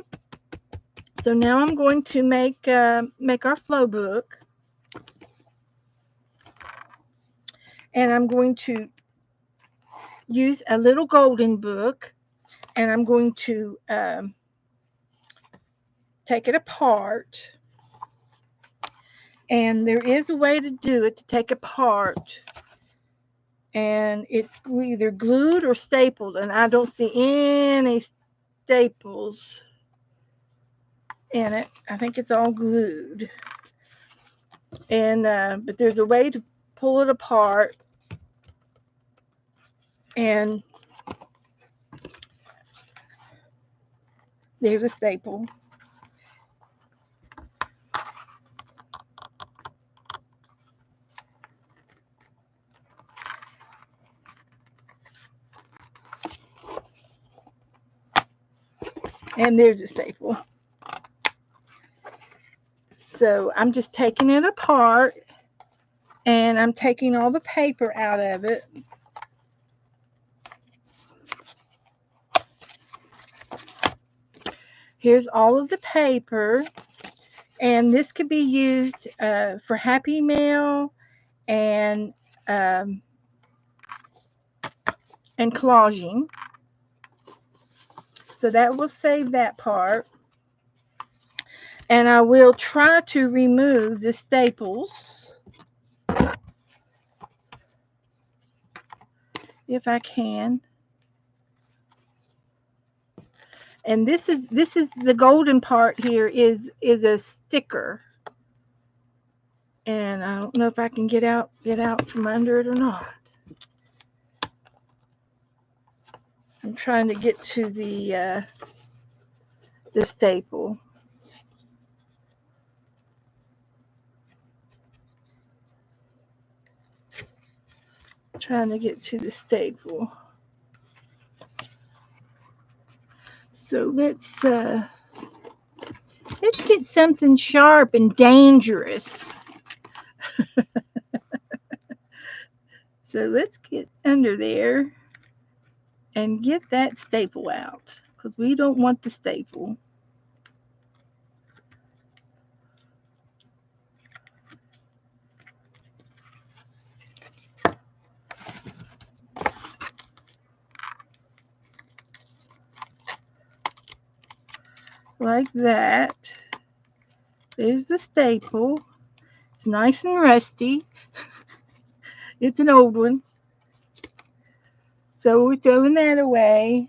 A: So now I'm going to make our flow book. And I'm going to use a little golden book, and I'm going to take it apart. And there is a way to do it, to take apart, and it's either glued or stapled, and I don't see any staples in it. I think it's all glued. And but there's a way to pull it apart, and there's a staple. And there's a staple. So I'm just taking it apart, and I'm taking all the paper out of it. Here's all of the paper, and this could be used for Happy Mail and collaging. So that will save that part. And I will try to remove the staples if I can. And this is the golden part here is a sticker. And I don't know if I can get out from under it or not. I'm trying to get to the staple. Trying to get to the staple. So let's get something sharp and dangerous. So let's get under there and get that staple out, because we don't want the staple. Like that. There's the staple. It's nice and rusty. It's an old one. So we're throwing that away.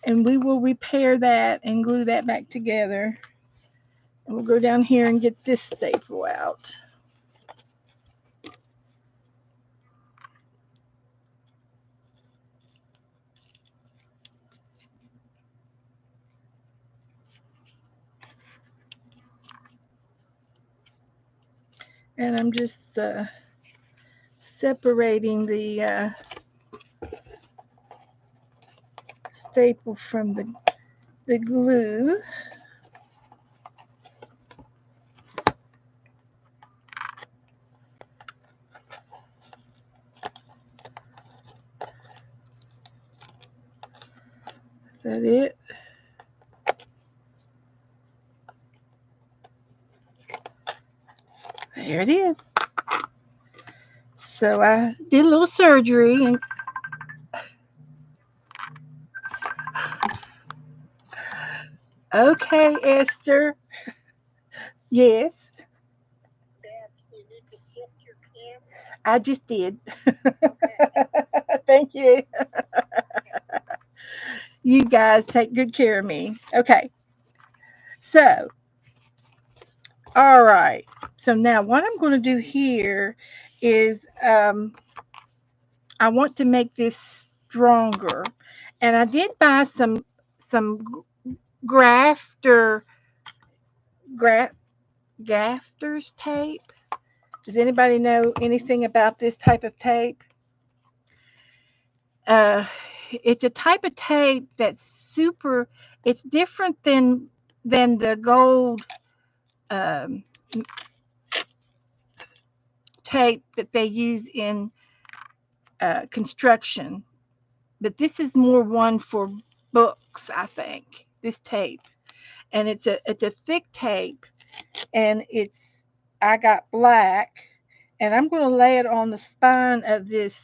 A: And we will repair that and glue that back together. And we'll go down here and get this staple out. And I'm just separating the staple from the glue. Is that it? There it is. So I did a little surgery and okay, Esther. Yes, I just did. Thank you. You guys take good care of me. Okay. So, all right. So now what I'm going to do here is I want to make this stronger. And I did buy some grafter gra, gaffers tape. Does anybody know anything about this type of tape? Uh, it's a type of tape that's super. It's different than the gold um, tape that they use in construction, but this is more one for books, I think. This tape, and it's a thick tape, and it's I got black, and I'm going to lay it on the spine of this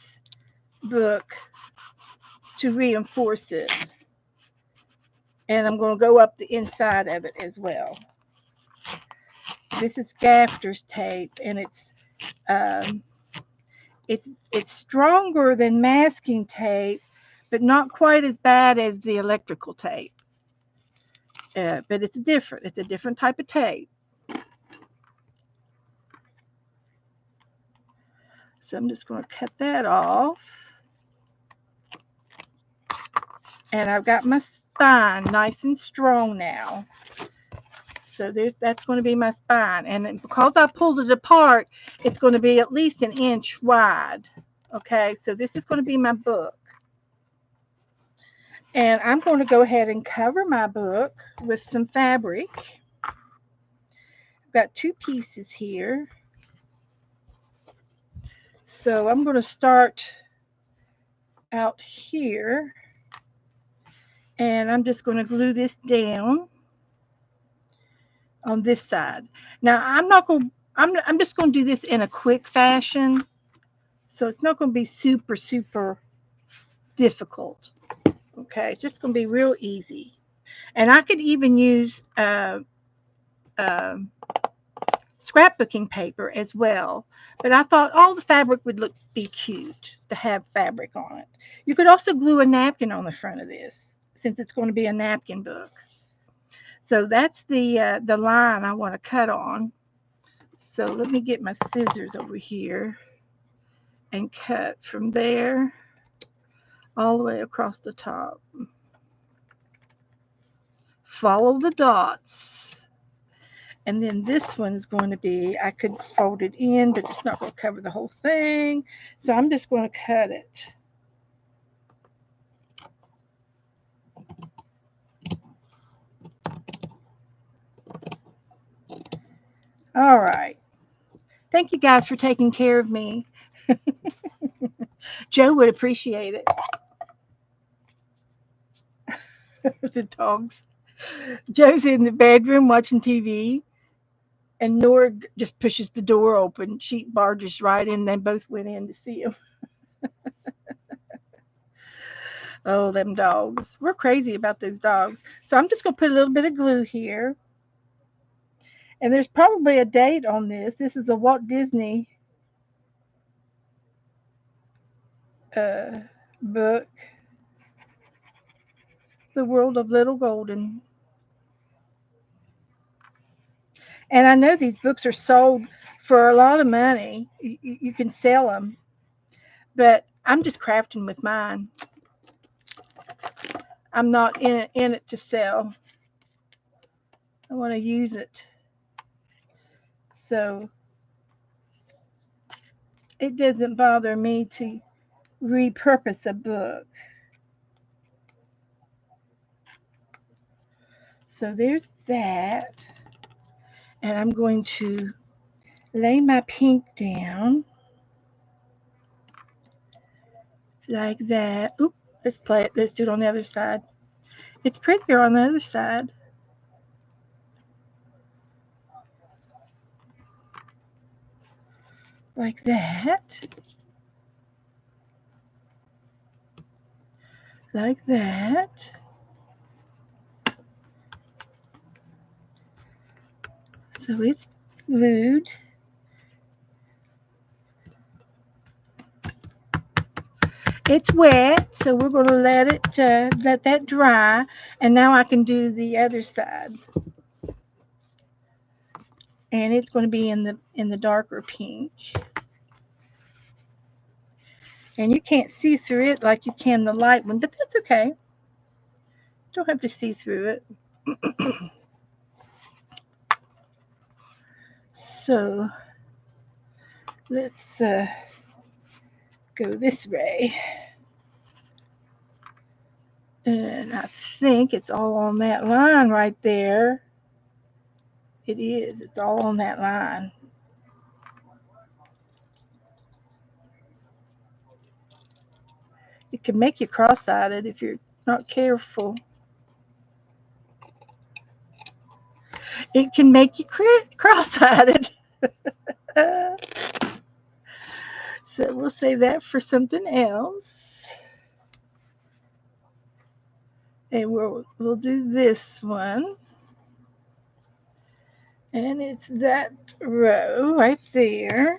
A: book to reinforce it, and I'm going to go up the inside of it as well. This is Gafter's tape, and um, it's stronger than masking tape, but not quite as bad as the electrical tape. But it's different. It's a different type of tape. So I'm just going to cut that off. And I've got my spine nice and strong now. So that's going to be my spine. And because I pulled it apart, it's going to be at least an inch wide. Okay, so this is going to be my book. And I'm going to go ahead and cover my book with some fabric. I've got two pieces here. So I'm going to start out here. And I'm just going to glue this down on this side. Now I'm not going. I'm just going to do this in a quick fashion, so it's not going to be super difficult. Okay, it's just going to be real easy, and I could even use uh, scrapbooking paper as well. But I thought all the fabric would be cute to have fabric on it. You could also glue a napkin on the front of this, since it's going to be a napkin book. So that's the line I want to cut on. So let me get my scissors over here and cut from there all the way across the top. Follow the dots. And then this one's going to be, I could fold it in, but it's not going to cover the whole thing. So I'm just going to cut it. All right. Thank you guys for taking care of me. Joe would appreciate it. The dogs. Joe's in the bedroom watching TV, and Nora just pushes the door open. She barges right in. They both went in to see him. Oh, them dogs. We're crazy about those dogs. So I'm just going to put a little bit of glue here. And there's probably a date on this. This is a Walt Disney book, The World of Little Golden. And I know these books are sold for a lot of money. You can sell them. But I'm just crafting with mine. I'm not in it to sell. I want to use it. So it doesn't bother me to repurpose a book. So there's that. And I'm going to lay my pink down like that. Oop, let's play it. Let's do it on the other side. It's prettier on the other side. Like that. like that. So it's glued. It's wet, so we're going to let that dry, and now I can do the other side. And it's going to be in the darker pink. And you can't see through it like you can the light one, but that's okay. Don't have to see through it. So let's go this way. And I think it's all on that line right there. It is. It's all on that line. It can make you cross-eyed if you're not careful. It can make you cross-eyed. So we'll save that for something else. And we'll do this one. And it's that row right there.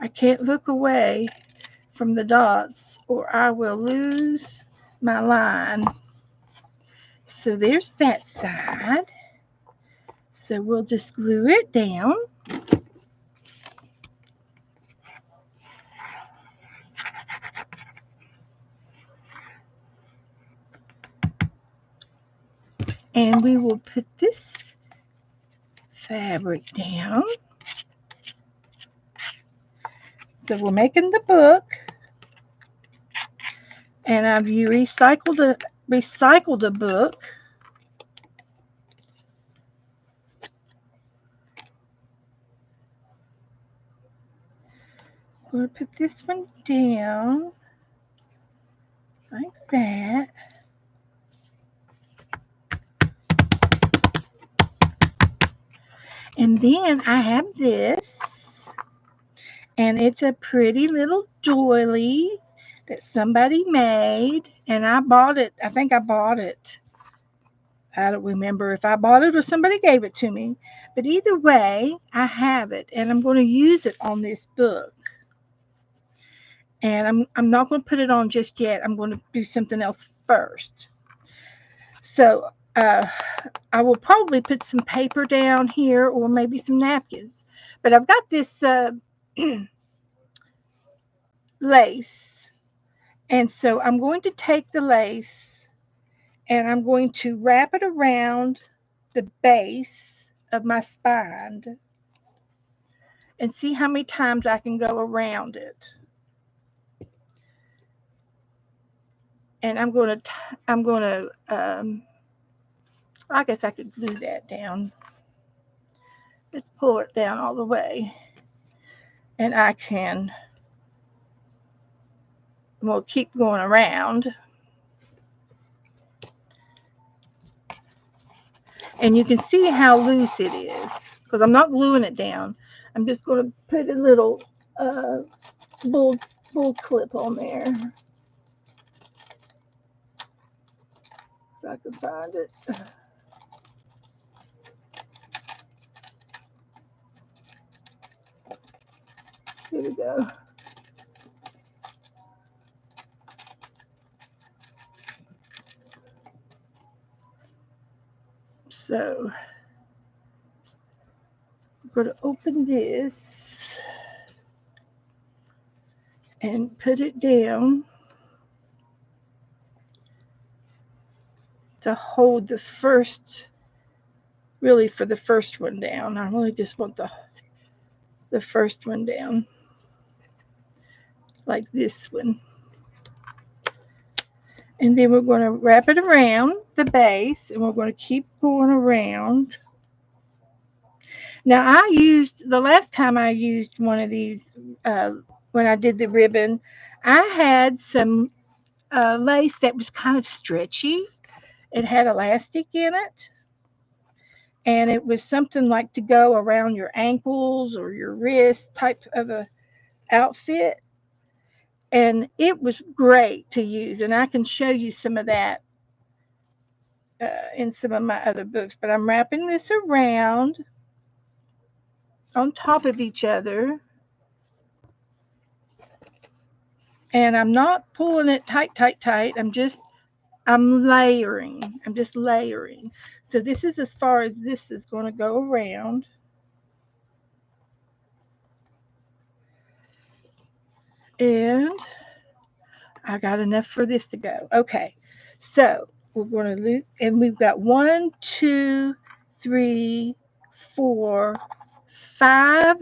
A: I can't look away from the dots or I will lose my line. So there's that side. So we'll just glue it down. And we will put this fabric down. So we're making the book. And I've recycled a book. We'll put this one down like that. And then I have this, and it's a pretty little doily that somebody made, and I bought it. I think I bought it. I don't remember if I bought it or somebody gave it to me. But either way, I have it, and I'm going to use it on this book. And I'm not going to put it on just yet. I'm going to do something else first. So I will probably put some paper down here or maybe some napkins. But I've got this lace. And so I'm going to take the lace and I'm going to wrap it around the base of my spine and see how many times I can go around it. And I'm going to, I guess I could glue that down. Let's pull it down all the way. And we'll keep going around. And you can see how loose it is because I'm not gluing it down. I'm just going to put a little bull clip on there. If I can find it. Here we go. So I'm going to open this and put it down to hold the first, really for the first one down. I really just want the first one down, like this one. And then we're going to wrap it around the base, and we're going to keep going around. Now, the last time I used one of these, when I did the ribbon, I had some lace that was kind of stretchy. It had elastic in it. and it was something like to go around your ankles or your wrist type of a outfit, and it was great to use, and I can show you some of that in some of my other books. But I'm wrapping this around on top of each other, and I'm not pulling it tight, tight, tight. I'm layering. I'm just layering. So this is as far as this is going to go around. And I got enough for this to go. Okay. So we're going to loop, and we've got 1, 2, 3, 4, 5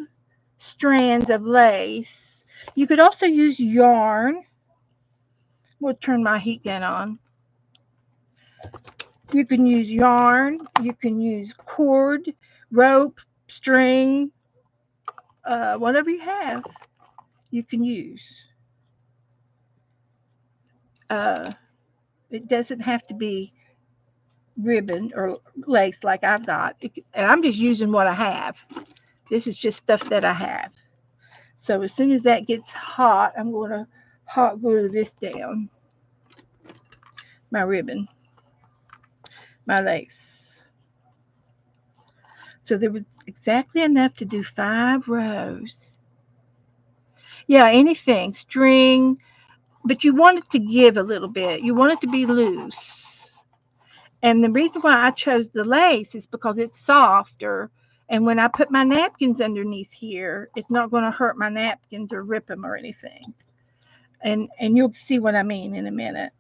A: strands of lace. You could also use yarn. We'll turn my heat gun on. You can use yarn. You can use cord, rope, string, whatever you have, you can use. Uh, it doesn't have to be ribbon or lace like I've got. And I'm just using what I have. This is just stuff that I have. So as soon as that gets hot, I'm going to hot glue this down. My ribbon, my lace. So there was exactly enough to do 5 rows. Yeah, anything, string, but you want it to give a little bit. You want it to be loose. And the reason why I chose the lace is because it's softer. And when I put my napkins underneath here, it's not going to hurt my napkins or rip them or anything. And you'll see what I mean in a minute.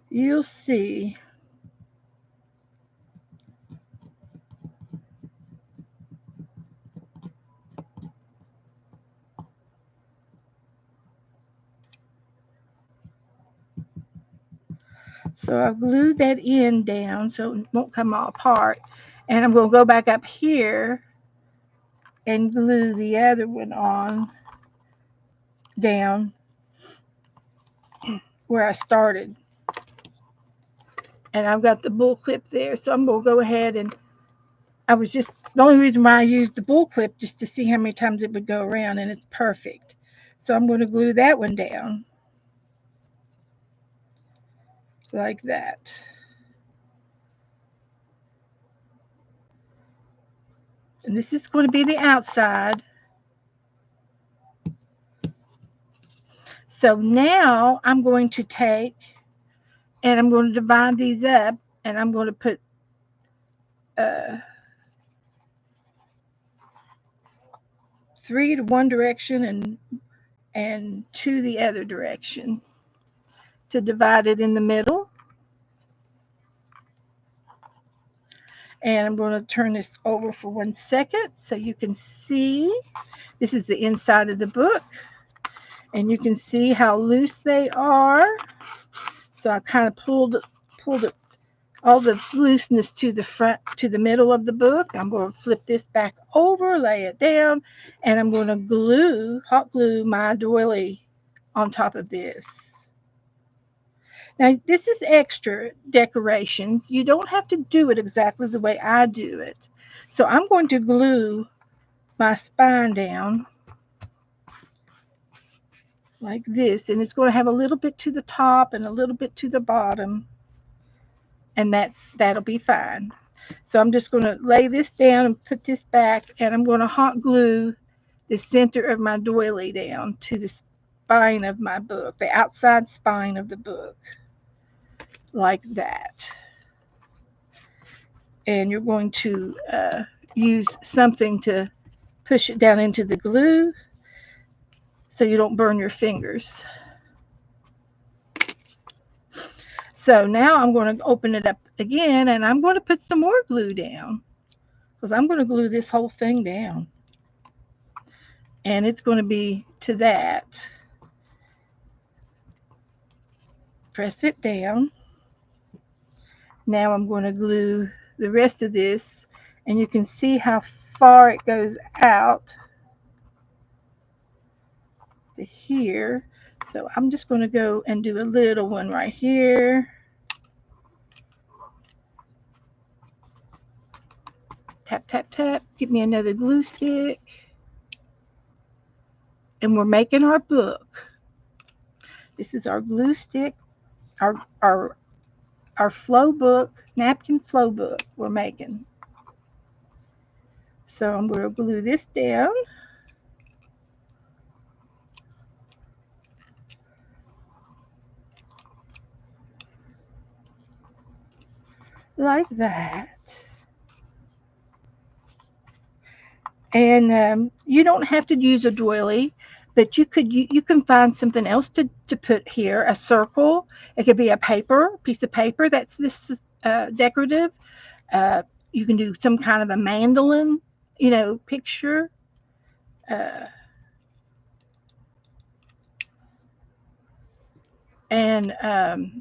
A: You'll see. So I've glued that end down so it won't come all apart. And I'm going to go back up here and glue the other one on down where I started. And I've got the bull clip there. So I'm going to go ahead and the only reason why I used the bull clip just to see how many times it would go around, and it's perfect. So I'm going to glue that one down like that. And this is going to be the outside. So now I'm going to take and I'm going to divide these up, and I'm going to put 3 to one direction and 2 the other direction to divide it in the middle. And I'm going to turn this over for 1 second so you can see. This is the inside of the book, and you can see how loose they are. So I kind of pulled it, all the looseness to the front, to the middle of the book. I'm going to flip this back over, lay it down, and I'm going to hot glue my doily on top of this. Now, this is extra decorations. You don't have to do it exactly the way I do it. So I'm going to glue my spine down like this, and it's going to have a little bit to the top and a little bit to the bottom, and that'll be fine. So I'm just going to lay this down and put this back, and I'm going to hot glue the center of my doily down to the spine of my book, the outside spine of the book, like that. And you're going to use something to push it down into the glue so you don't burn your fingers. So now I'm going to open it up again, and I'm going to put some more glue down because I'm going to glue this whole thing down. And it's going to be to that. Press it down. Now I'm going to glue the rest of this, and you can see how far it goes out. to here. So I'm just going to go and do a little one right here. Tap, tap, tap. Get me another glue stick. And we're making our book. This is our glue stick, our flow book, napkin flow book we're making. So I'm going to glue this down. Like that. And you don't have to use a doily, but you can find something else to put here. A circle. It could be a piece of paper that's this decorative. Uh, you can do some kind of a mandolin, picture. Uh, and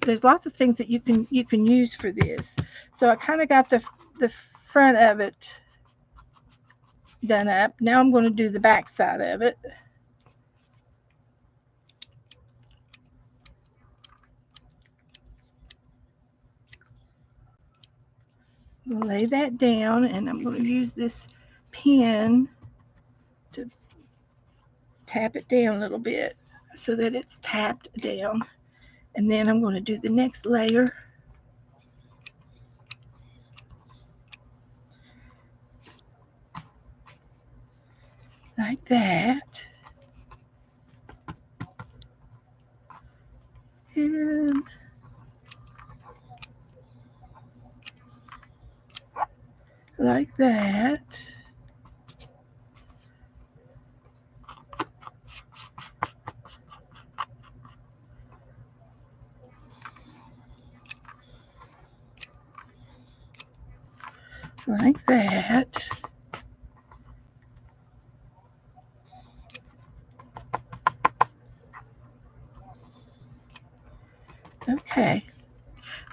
A: there's lots of things that you can use for this. So I kind of got the front of it done up. Now I'm going to do the back side of it. I'm going to lay that down, and I'm going to use this pen to tap it down a little bit so that it's tapped down. And then I'm going to do the next layer. Like that. And like that. Like that. Okay.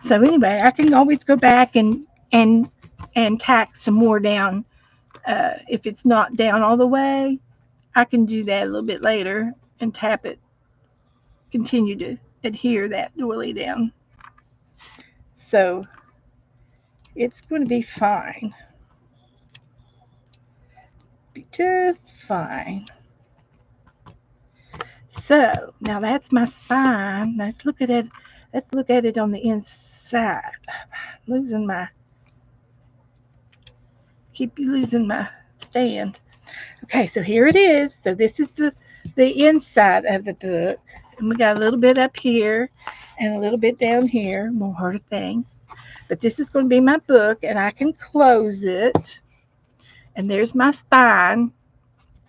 A: So anyway, I can always go back and tack some more down. If it's not down all the way, I can do that a little bit later and tap it. Continue to adhere that doily down. So it's going to be fine. Be just fine. So now that's my spine. Let's look at it. Let's look at it on the inside. Keep losing my stand. Okay, so here it is. So this is the inside of the book. And we got a little bit up here and a little bit down here, more harder things. But this is going to be my book, and I can close it. And there's my spine.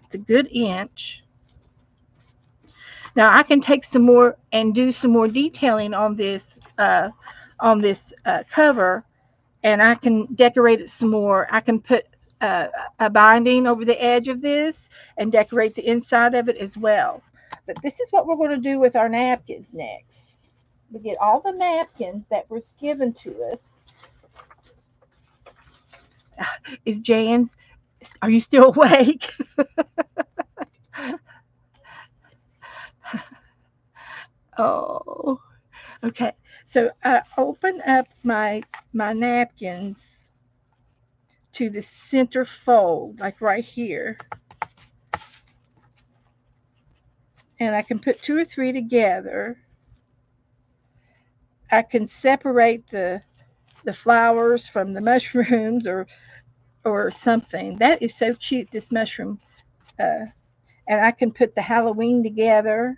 A: It's a good inch. Now I can take some more and do some more detailing on this cover, and I can decorate it some more. I can put a binding over the edge of this and decorate the inside of it as well. But this is what we're going to do with our napkins next. We get all the napkins that was given to us. Is Jan's, are you still awake? Oh, okay. So I open up my napkins to the center fold, like right here. And I can put 2 or 3 together. I can separate the flowers from the mushrooms or something. That is so cute, this mushroom. And I can put the Halloween together.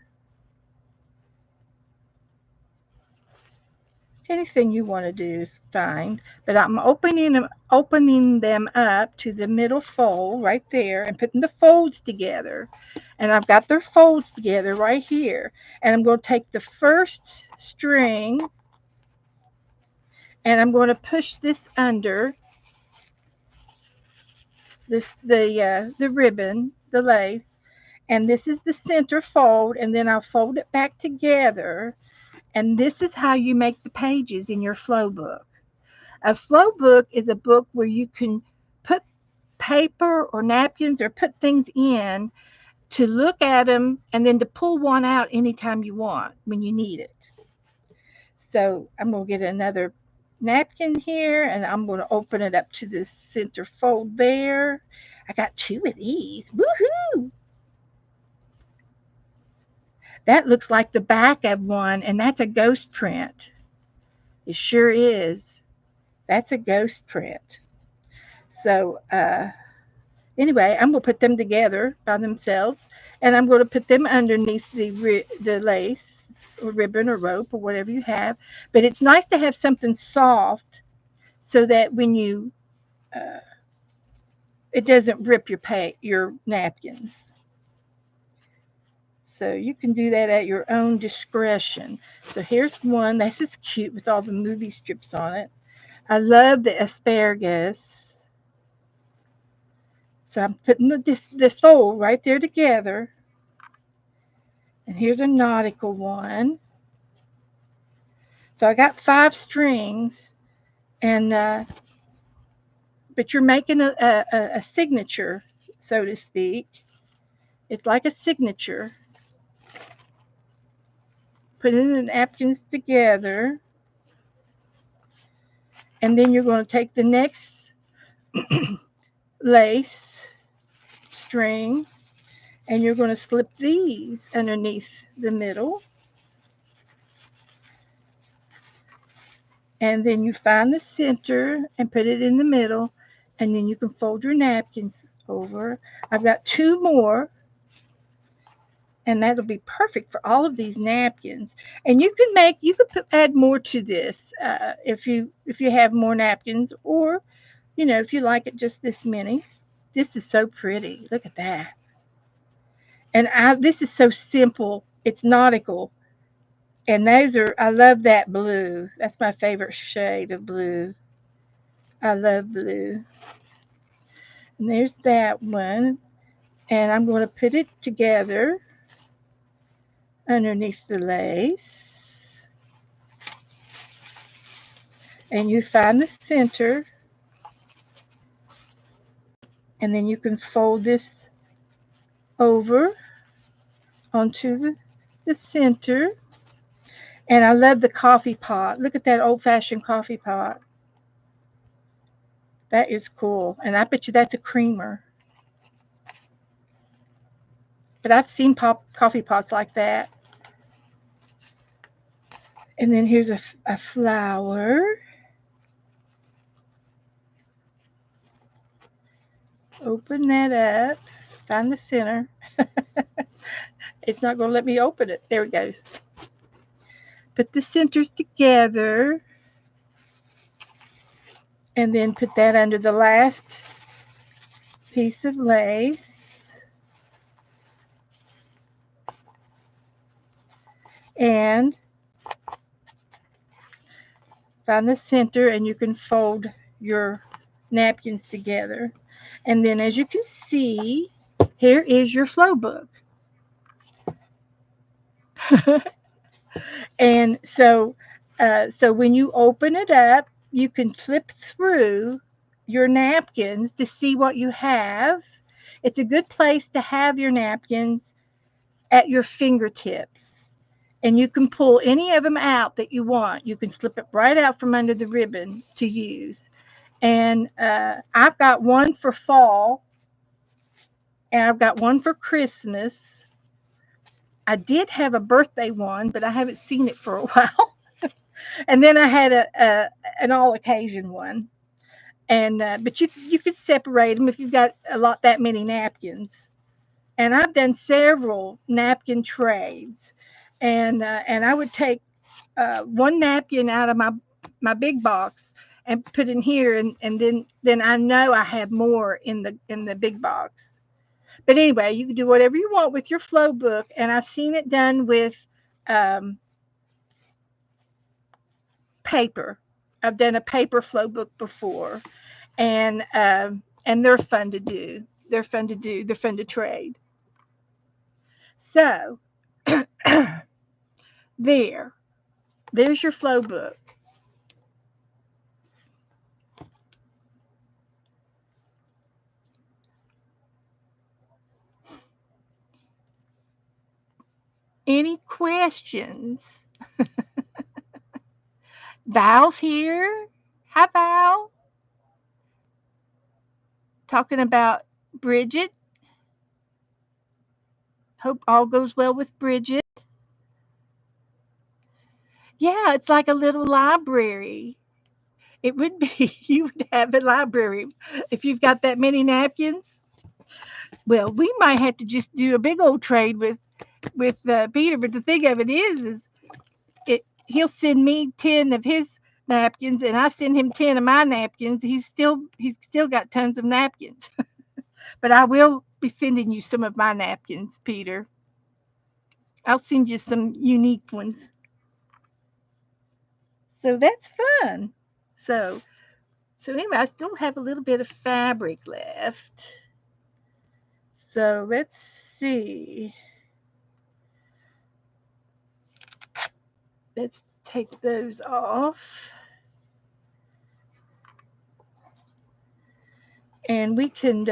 A: Anything you want to do is fine. But I'm opening them up to the middle fold right there and putting the folds together. And I've got their folds together right here. And I'm going to take the first string and I'm going to push this under the ribbon, the lace, and this is the center fold, and then I'll fold it back together. And this is how you make the pages in your flow book. A flow book is a book where you can put paper or napkins or put things in to look at them and then to pull one out anytime you want when you need it. So I'm going to get another napkin here and I'm going to open it up to the center fold there. I got two of these. Woohoo! That looks like the back of one, and that's a ghost print. It sure is. That's a ghost print. So, anyway, I'm going to put them together by themselves, and I'm going to put them underneath the lace or ribbon or rope or whatever you have. But it's nice to have something soft so that when you uh, it doesn't rip your napkins. So you can do that at your own discretion. So here's one. This is cute with all the movie strips on it. I love the asparagus. So I'm putting the fold right there together. And here's a nautical one. So I got 5 strings, and but you're making a signature, so to speak. It's like a signature. Putting the napkins together, and then you're going to take the next lace string, and you're going to slip these underneath the middle. And then you find the center and put it in the middle, and then you can fold your napkins over. I've got 2 more, and that'll be perfect for all of these napkins. And you could add more to this if you have more napkins, or if you like it just this many. This is so pretty. Look at that. And this is so simple. It's nautical. And I love that blue. That's my favorite shade of blue. I love blue. And there's that one. And I'm going to put it together underneath the lace. And you find the center. And then you can fold this over onto the center. And I love the coffee pot. Look at that old-fashioned coffee pot. That is cool. And I bet you that's a creamer. But I've seen coffee pots like that. And then here's a flower. Open that up. Find the center. It's not going to let me open it. There it goes. Put the centers together. And then put that under the last piece of lace. And find the center, and you can fold your napkins together. And then as you can see, here is your flow book. And so when you open it up, you can flip through your napkins to see what you have. It's a good place to have your napkins at your fingertips. And you can pull any of them out that you want. You can slip it right out from under the ribbon to use. And I've got one for fall, and I've got one for Christmas. I did have a birthday one, but I haven't seen it for a while. And then I had an all occasion one. And but you could separate them if you've got that many napkins. And I've done several napkin trades, and I would take one napkin out of my big box and put in here, and then I know I have more in the big box. But anyway, you can do whatever you want with your flow book, and I've seen it done with paper. I've done a paper flow book before, and they're fun to do. They're fun to do. They're fun to trade. So there's your flow book. Any questions? Val's here. Hi, Val. Talking about Bridget. Hope all goes well with Bridget. Yeah, it's like a little library. It would be. You would have a library if you've got that many napkins. Well, we might have to just do a big old trade with Peter. But the thing of it is he'll send me 10 of his napkins, and I send him 10 of my napkins. He's still got tons of napkins. But I will be sending you some of my napkins, Peter. I'll send you some unique ones. So that's fun. So so anyway, I still have a little bit of fabric left. So let's see. Let's take those off. And we can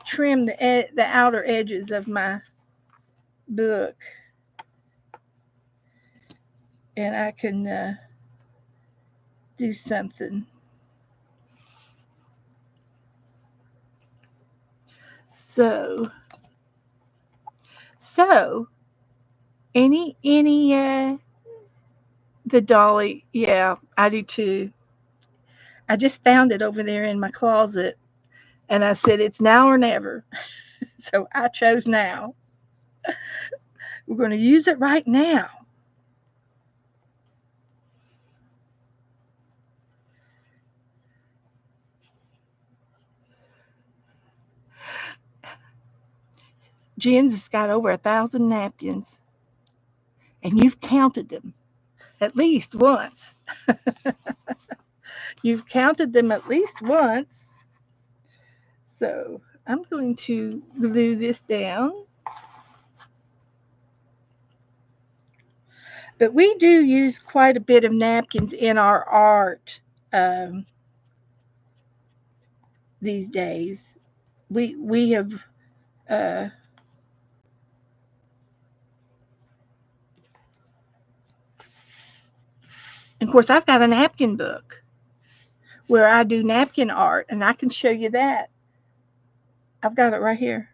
A: trim the outer edges of my book. And I can do something. So so any the dolly, yeah, I do too. I just found it over there in my closet, and I said it's now or never. So I chose now. We're going to use it right now. Jen's got over 1,000 napkins, and you've counted them at least once. You've counted them at least once. So I'm going to glue this down. But we do use quite a bit of napkins in our art um, these days. We have uh, of course I've got a napkin book where I do napkin art, and I can show you that. I've got it right here.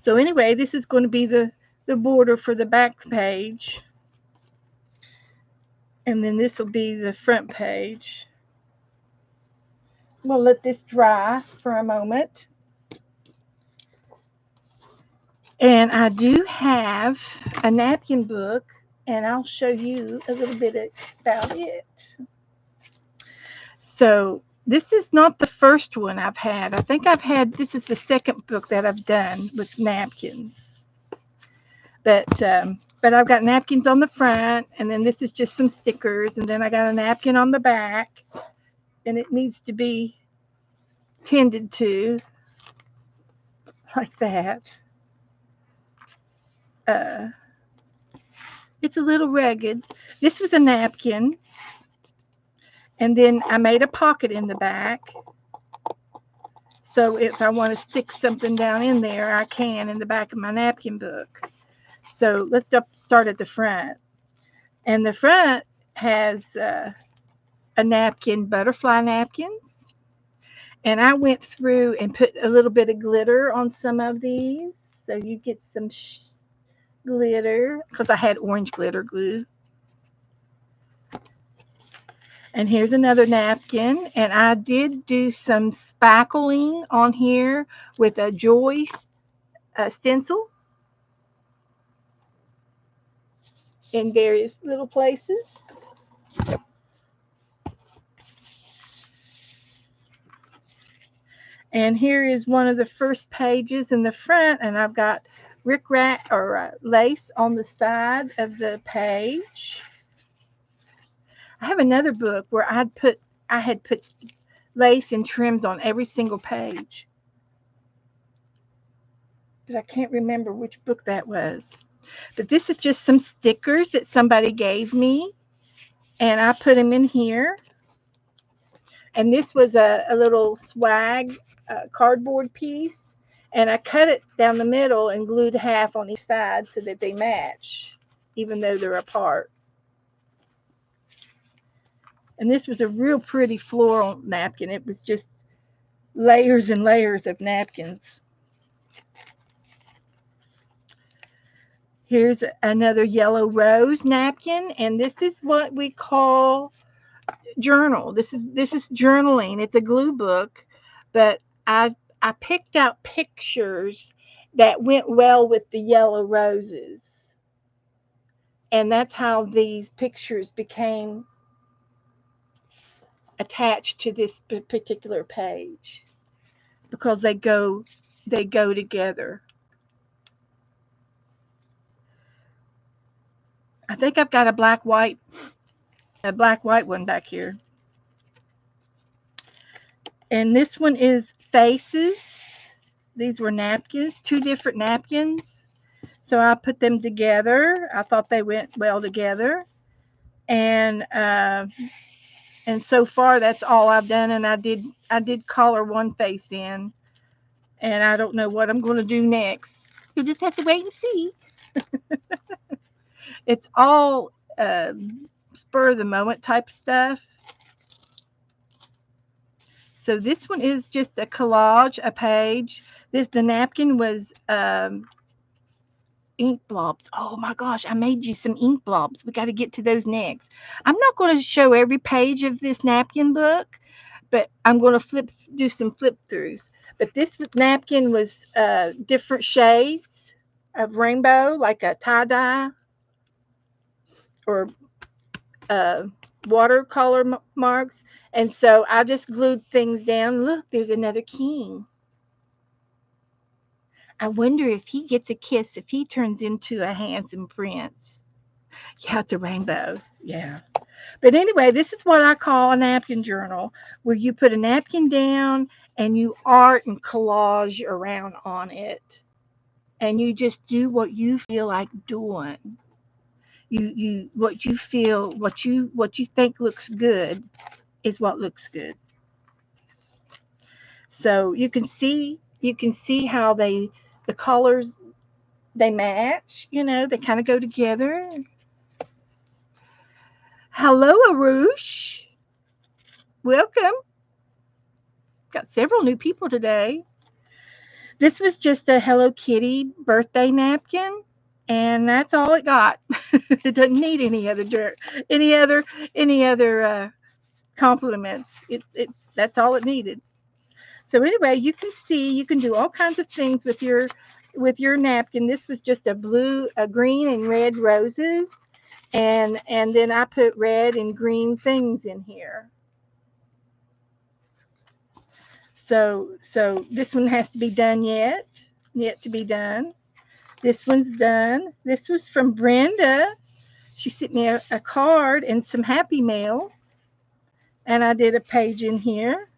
A: So anyway, this is going to be the border for the back page. And then this will be the front page. We'll let this dry for a moment. And I do have a napkin book, and I'll show you a little bit about it. So this is not the first one I've had. I think this is the second book that I've done with napkins. But I've got napkins on the front, and then this is just some stickers, and then I got a napkin on the back, and it needs to be tended to like that. Uh, it's a little ragged. This was a napkin, and then I made a pocket in the back. So if I want to stick something down in there, I can in the back of my napkin book. So let's start at the front. And the front has a napkin, butterfly napkins. And I went through and put a little bit of glitter on some of these. So you get some glitter because I had orange glitter glue. And here's another napkin. And I did do some spackling on here with a Joyce stencil in various little places. And here is one of the first pages in the front, and I've got rickrack or lace on the side of the page. I have another book where I had put lace and trims on every single page, but I can't remember which book that was. But this is just some stickers that somebody gave me, and I put them in here. And this was a little swag cardboard piece, and I cut it down the middle and glued half on each side so that they match, even though they're apart. And this was a real pretty floral napkin. It was just layers and layers of napkins. Here's another yellow rose napkin, and this is what we call journal. This is journaling. It's a glue book, but I picked out pictures that went well with the yellow roses. And that's how these pictures became attached to this particular page, because they go together. I think I've got a black white one back here. And this one is faces. These were napkins, two different napkins. So I put them together. I thought they went well together. And so far that's all I've done. And I did color one face in, and I don't know what I'm going to do next. You'll just have to wait and see. It's all spur of the moment type stuff. So this one is just a collage, a page. The napkin was ink blobs. Oh my gosh, I made you some ink blobs. We got to get to those next. I'm not going to show every page of this napkin book, but I'm going to do some flip throughs. But this napkin was different shades of rainbow, like a tie dye or uh, watercolor marks. And so I just glued things down. Look, there's another king. I wonder if he gets a kiss, if he turns into a handsome prince. Yeah, the rainbow. Yeah. But anyway, this is what I call a napkin journal, where you put a napkin down and you art and collage around on it. And you just do what you feel like doing. You what you feel, what you think looks good is what looks good. So you can see how the colors, they match, they kind of go together. Hello, Arush. Welcome. Got several new people today. This was just a Hello Kitty birthday napkin, and that's all it got. It doesn't need any other dirt, any other compliments. It's that's all it needed. So anyway, you can do all kinds of things with your napkin. This was just a green and red roses, and then I put red and green things in here. So this one has to be done yet to be done. This one's done. This was from Brenda. She sent me a card and some happy mail, and I did a page in here.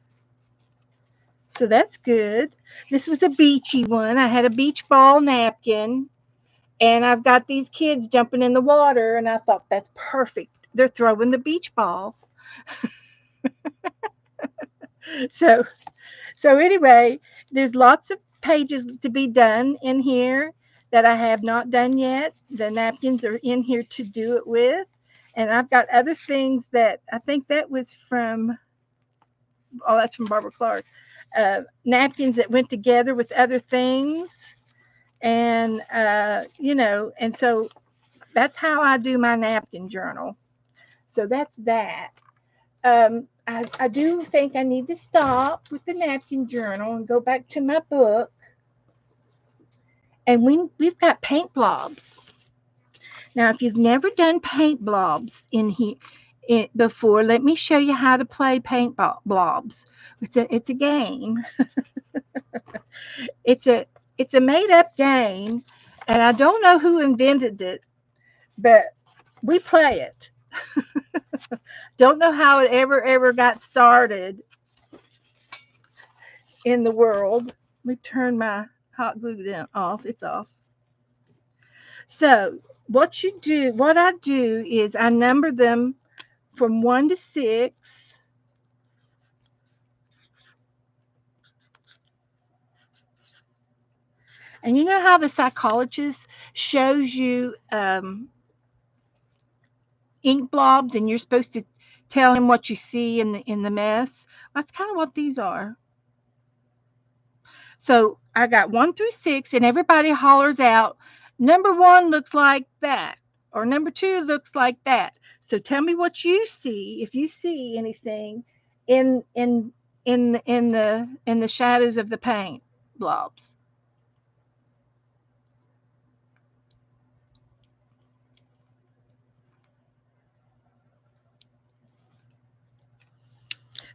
A: So that's good. This was a beachy one. I had a beach ball napkin, and I've got these kids jumping in the water, and I thought that's perfect. They're throwing the beach ball. So So anyway, there's lots of pages to be done in here that I have not done yet. The napkins are in here to do it with. And I've got other things that I think that was from, oh, that's from Barbara Clark. Napkins that went together with other things. And so that's how I do my napkin journal. So that's that. I do think I need to stop with the napkin journal and go back to my book. And we've got paint blobs. Now, if you've never done paint blobs in here before, let me show you how to play paint blobs. It's a game. It's a made up game, and I don't know who invented it, but we play it. Don't know how it ever got started in the world. Let me turn my hot glue gun off. It's off. So what I do is I number them from 1 to 6. And you know how the psychologist shows you ink blobs, and you're supposed to tell him what you see in the mess? That's kind of what these are. So I got 1 through 6, and everybody hollers out, number 1 looks like that, or number 2 looks like that. So tell me what you see, if you see anything in in the shadows of the paint blobs.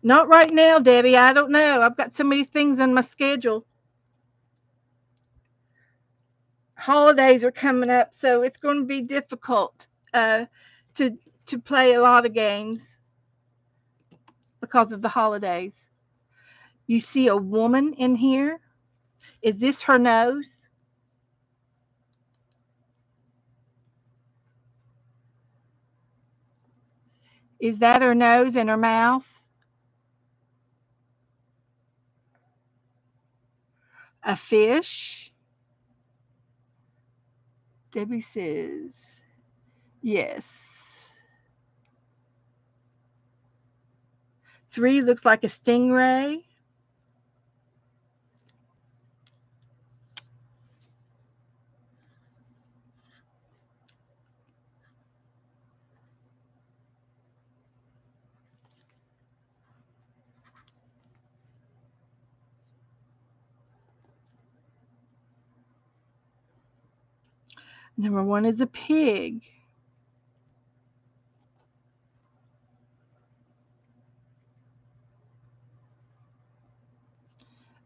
A: Not right now, Debbie. I don't know. I've got so many things on my schedule. Holidays are coming up, so it's going to be difficult to play a lot of games because of the holidays. You see a woman in here? Is this her nose? Is that her nose and her mouth? A fish? Debbie says yes. 3 looks like a stingray. Number 1 is a pig.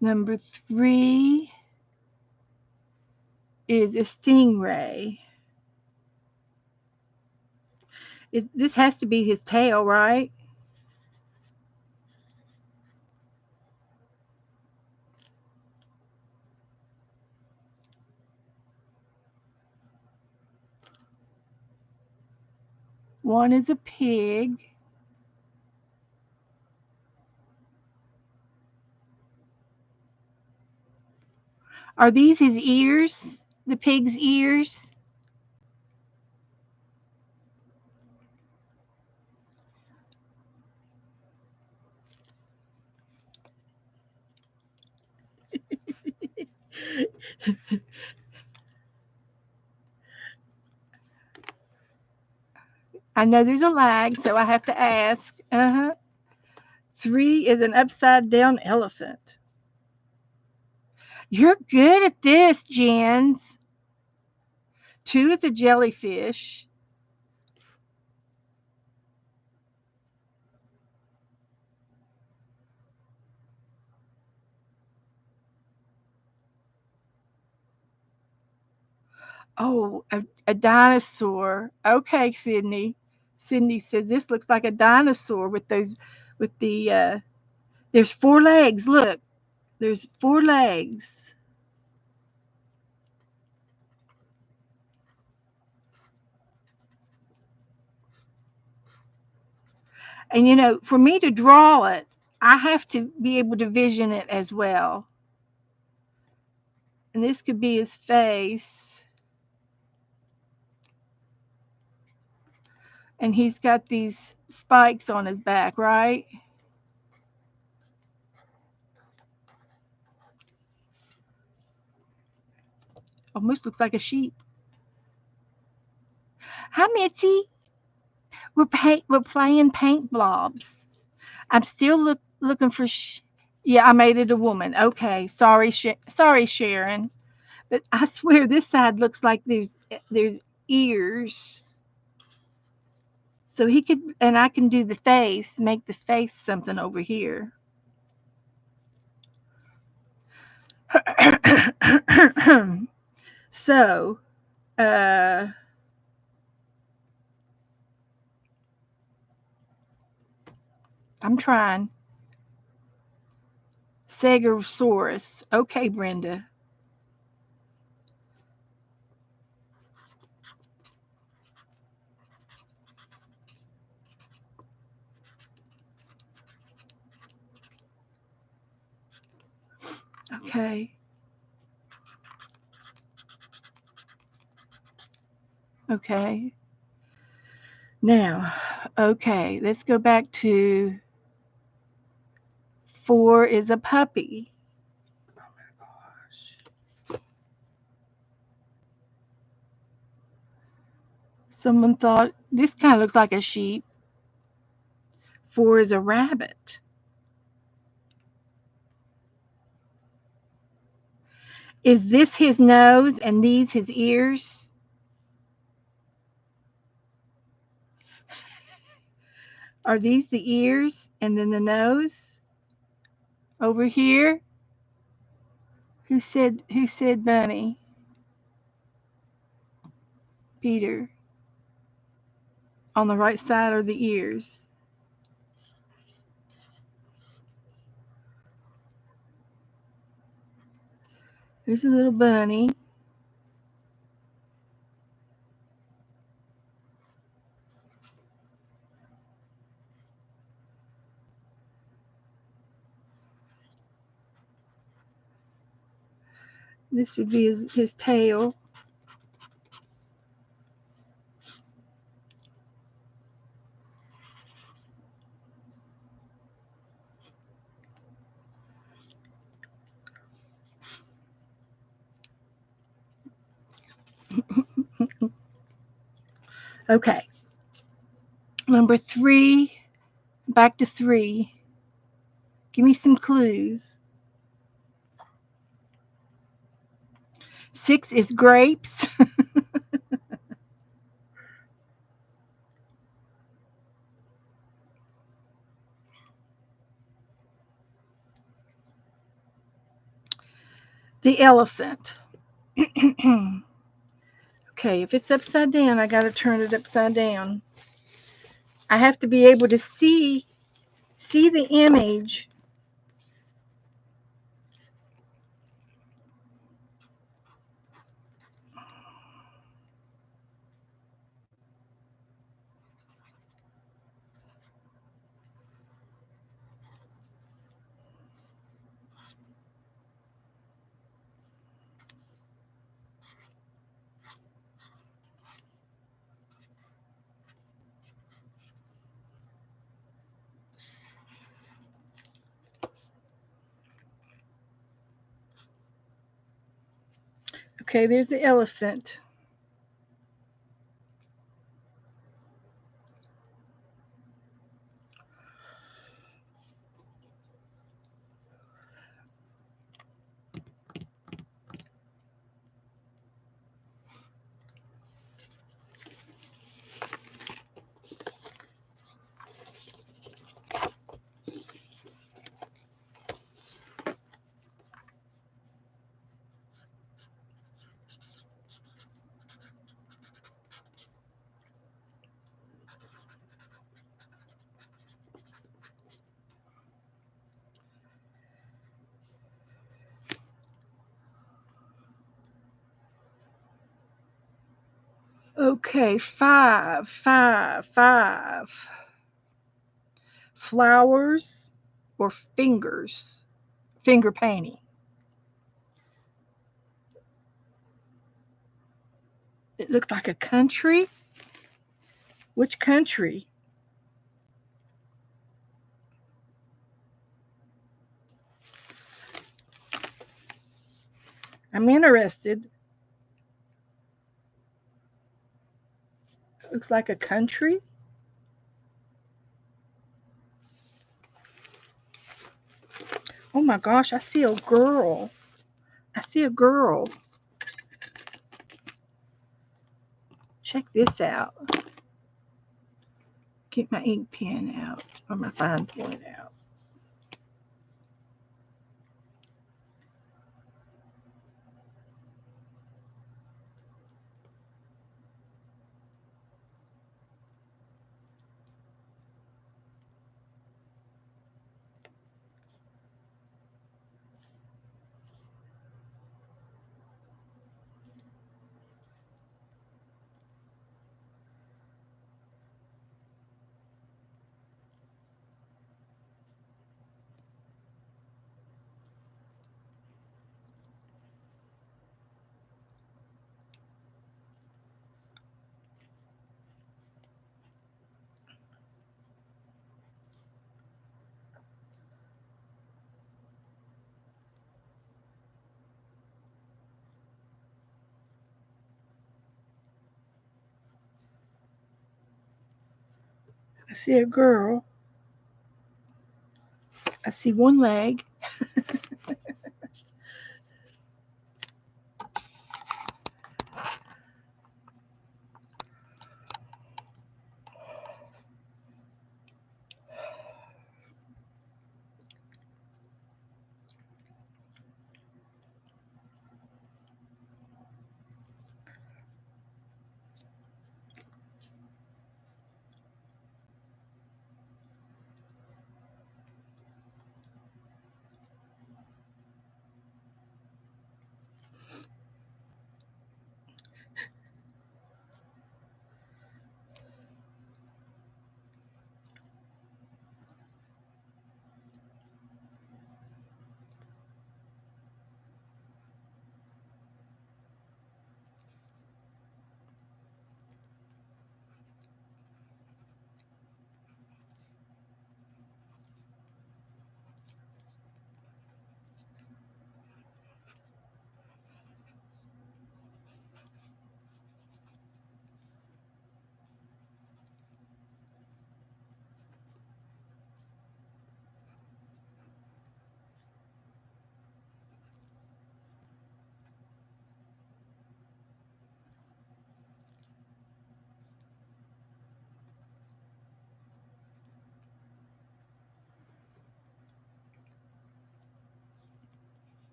A: Number 3 is a stingray. This has to be his tail, right? One is a pig. Are these his ears? The pig's ears? I know there's a lag, so I have to ask. 3 is an upside down elephant. You're good at this, Jens. 2 is a jellyfish. Oh, a dinosaur. Okay, Sydney. Sydney says this looks like a dinosaur with there's 4 legs. Look, there's 4 legs. And for me to draw it, I have to be able to vision it as well. And this could be his face. And he's got these spikes on his back, right? Almost looks like a sheep. Hi, Mitzi. We're playing paint blobs. I'm still looking for. Yeah, I made it a woman. Okay, sorry, Sharon. But I swear this side looks like there's ears. So he could, and I can do the face, make the face something over here. So, I'm trying. Stegosaurus. Okay, Brenda. Okay. Okay. Now, okay, let's go back to 4 is a puppy. Someone thought this kind of looks like a sheep. 4 is a rabbit. Is this his nose and these his ears? Are these the ears and then the nose over here? Who said bunny? Peter. On the right side are the ears. There's a little bunny. This would be his tail. Okay. Number 3. Back to 3. Give me some clues. 6 is grapes. The elephant. Okay, if it's upside down, I got to turn it upside down. I have to be able to see the image. Okay, there's the elephant. Okay, 5, 5, 5. Flowers or fingers? Finger painting. It looks like a country. Which country? I'm interested. Looks like a country. Oh my gosh, I see a girl. I see a girl. Check this out. Get my ink pen out or my fine point out. see a girl. I see one leg.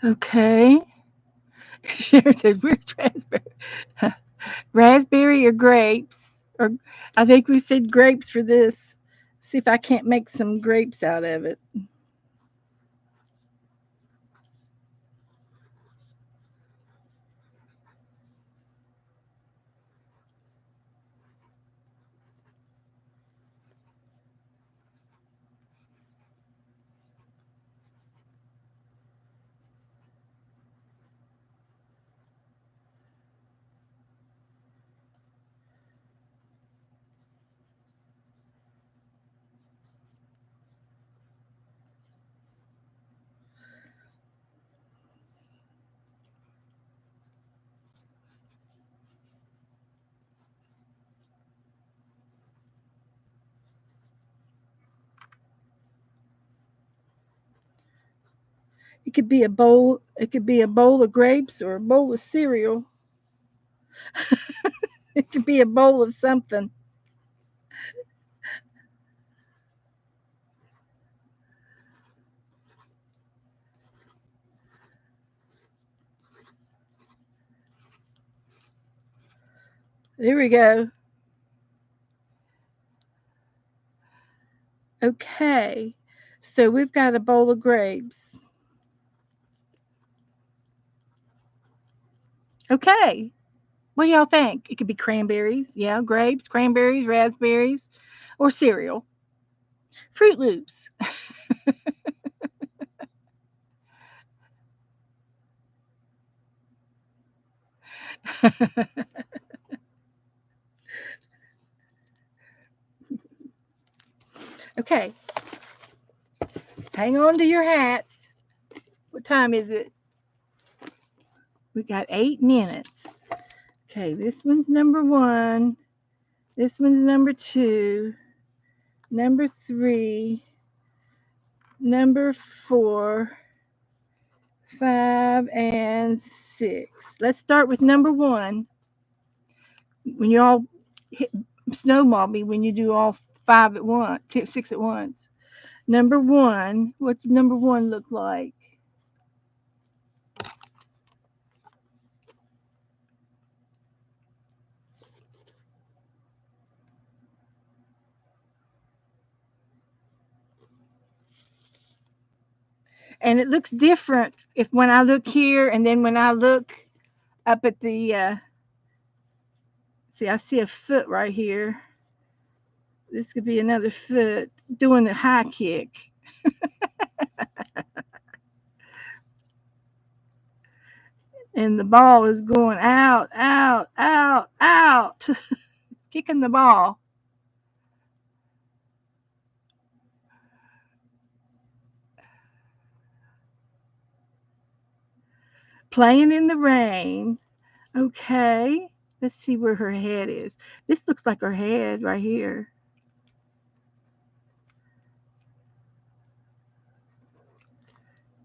A: Okay. Sharon says, "Where's raspberry? Raspberry or grapes? Or I think we said grapes for this. See if I can't make some grapes out of it." It could be a bowl. It could be a bowl of grapes or a bowl of cereal. It could be a bowl of something. There we go. Okay. So we've got a bowl of grapes. Okay. What do y'all think? It could be cranberries. Yeah, grapes, cranberries, raspberries, or cereal. Fruit Loops. Okay. Hang on to your hats. What time is it? We got 8 minutes. Okay, this one's number one. This one's number two. Number three. Number four. 5 and 6. Let's start with number one. When you all hit, snowball me when you do all 5 at once, 6 at once. Number one, what's number one look like? And it looks different if when I look here and then when I look up at the see, I see a foot right here. This could be another foot doing the high kick. And the ball is going out, out, out, out, kicking the ball. Playing in the rain. Okay. Let's see where her head is. This looks like her head right here.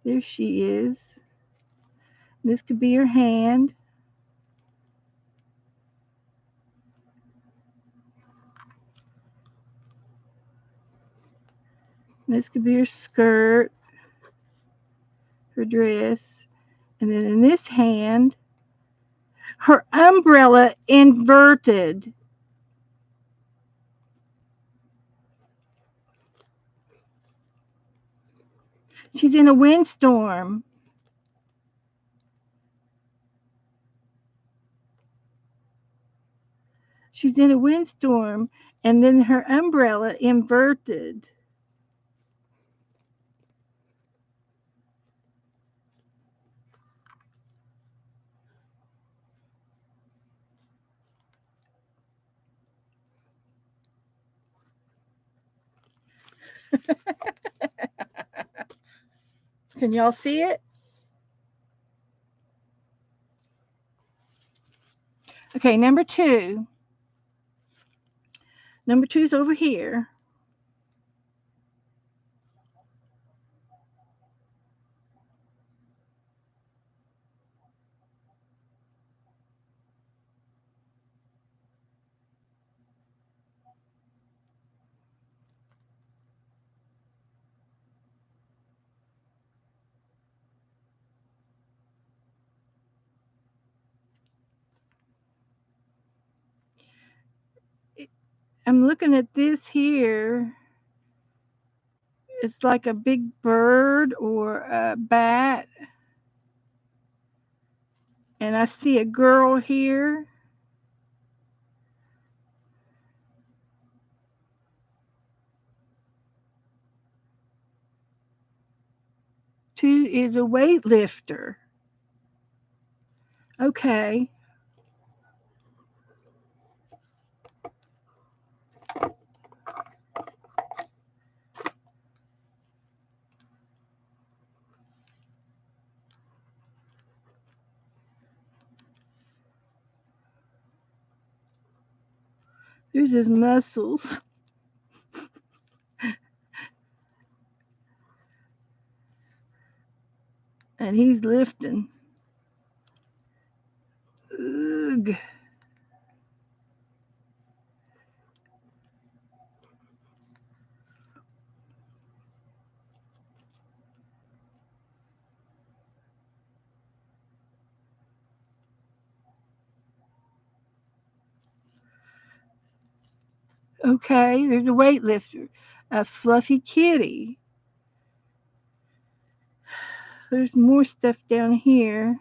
A: There she is. This could be her hand. This could be her skirt, her dress. And then in this hand, her umbrella inverted. She's in a windstorm. She's in a windstorm, and then her umbrella inverted. Can y'all see it? Okay, number two. Number two's over here. I'm looking at this here. It's like a big bird or a bat. And I see a girl here. Two is a weightlifter. Okay. There's his muscles. And he's lifting. Ugh. Okay, there's a weightlifter. A fluffy kitty. There's more stuff down here.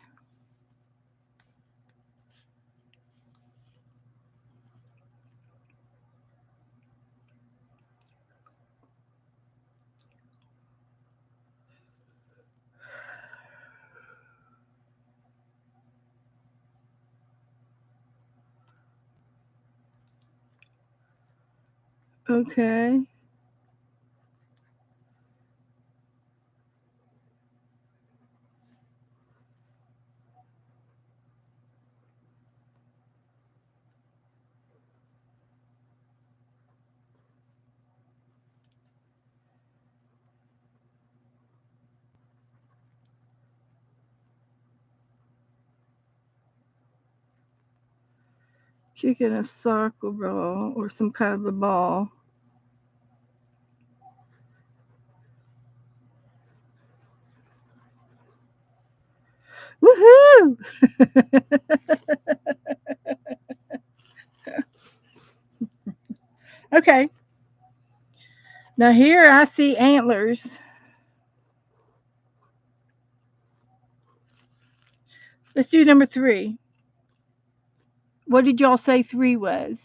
A: Okay. Kicking a soccer ball or some kind of a ball. Woohoo! Okay. Now here I see antlers. Let's do number three. What did y'all say three was?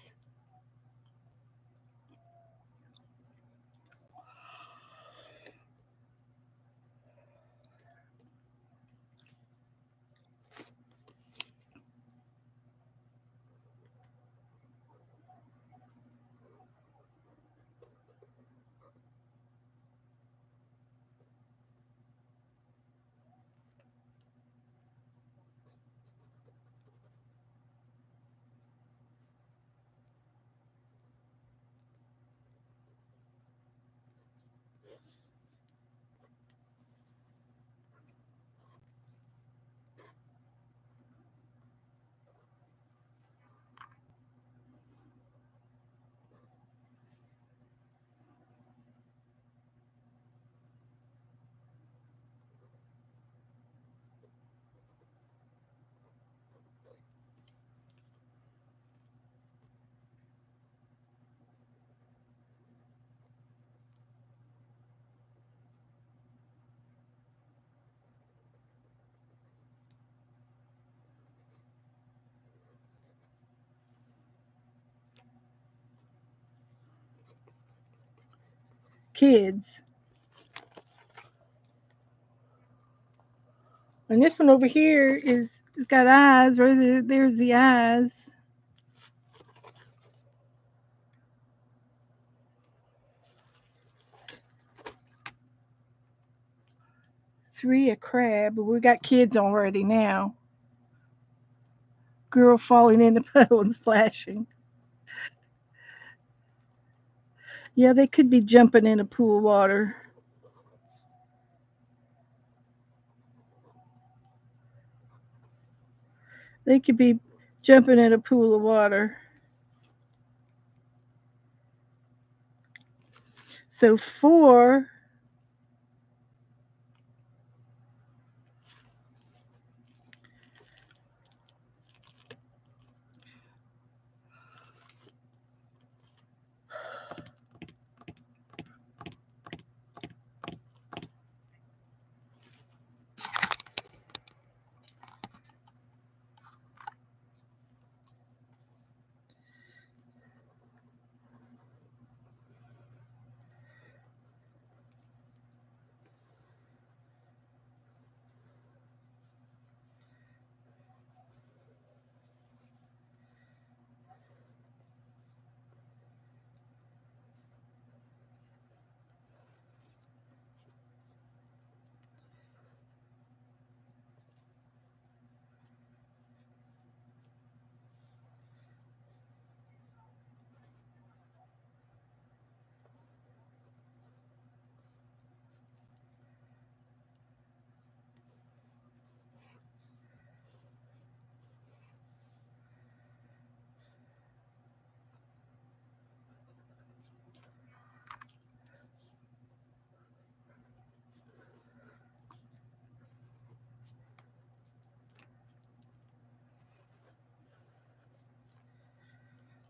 A: kids. And this one over here it's got eyes. Right there, there's the eyes. Three a crab, but we got kids already now. Girl falling in the puddle and splashing. Yeah, they could be jumping in a pool of water. They could be jumping in a pool of water. So four.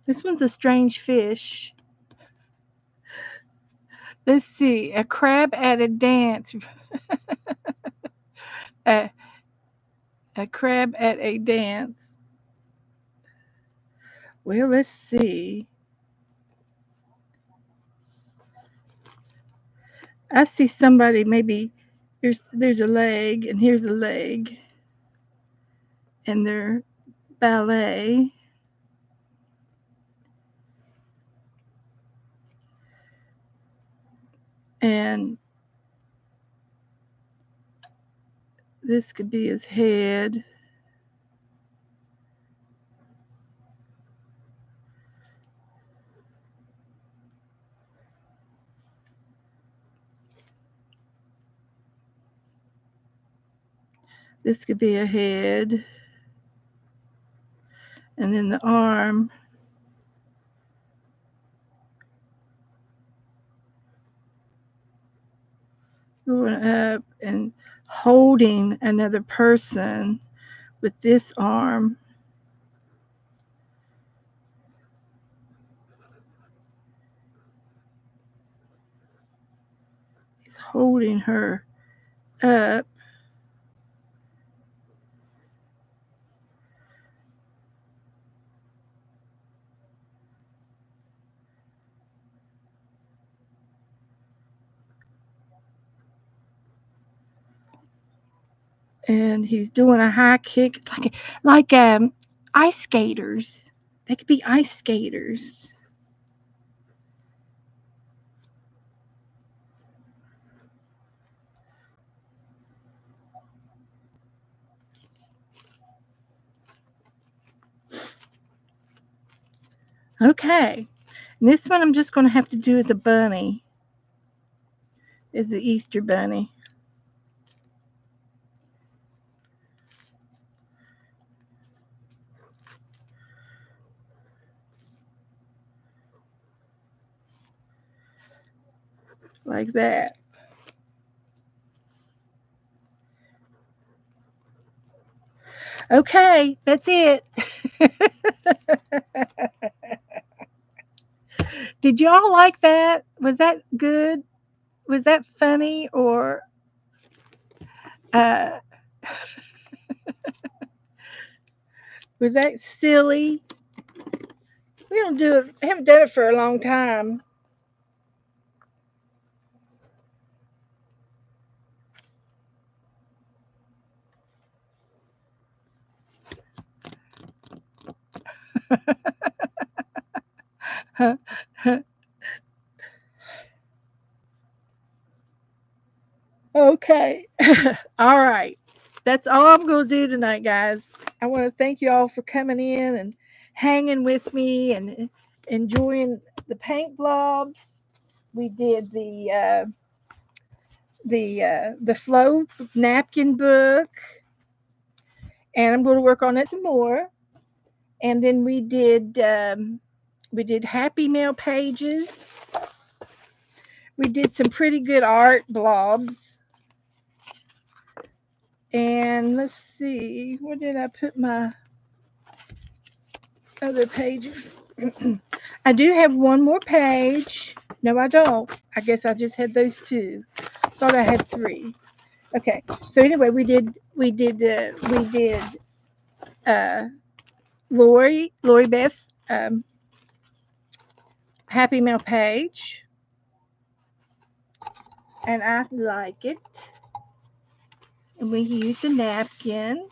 A: This one's a strange fish. Let's see. A crab at a dance. A, a crab at a dance. Well, let's see. I see somebody maybe there's a leg and here's a leg and they're ballet and this could be his head. This could be a head. And then the arm. Going up and holding another person with this arm. He's holding her up. And he's doing a high kick like ice skaters. They could be ice skaters. Okay. And this one I'm just going to have to do as a bunny. Is the Easter bunny. Like that. Okay, that's it. Did y'all like that? Was that good? Was that funny or uh, was that silly? We don't do it. I haven't done it for a long time. Okay. All right. That's all I'm going to do tonight, guys. I want to thank you all for coming in and hanging with me and enjoying the paint blobs. We did the flow napkin book, and I'm going to work on it some more. And then we did Happy Mail pages. We did some pretty good art blobs. And let's see, where did I put my other pages? I do have one more page. No, I don't. I guess I just had those two. Thought I had three. Okay. So anyway, we did uh, Lori Beth's Happy Mail page, and I like it. And we used a napkin,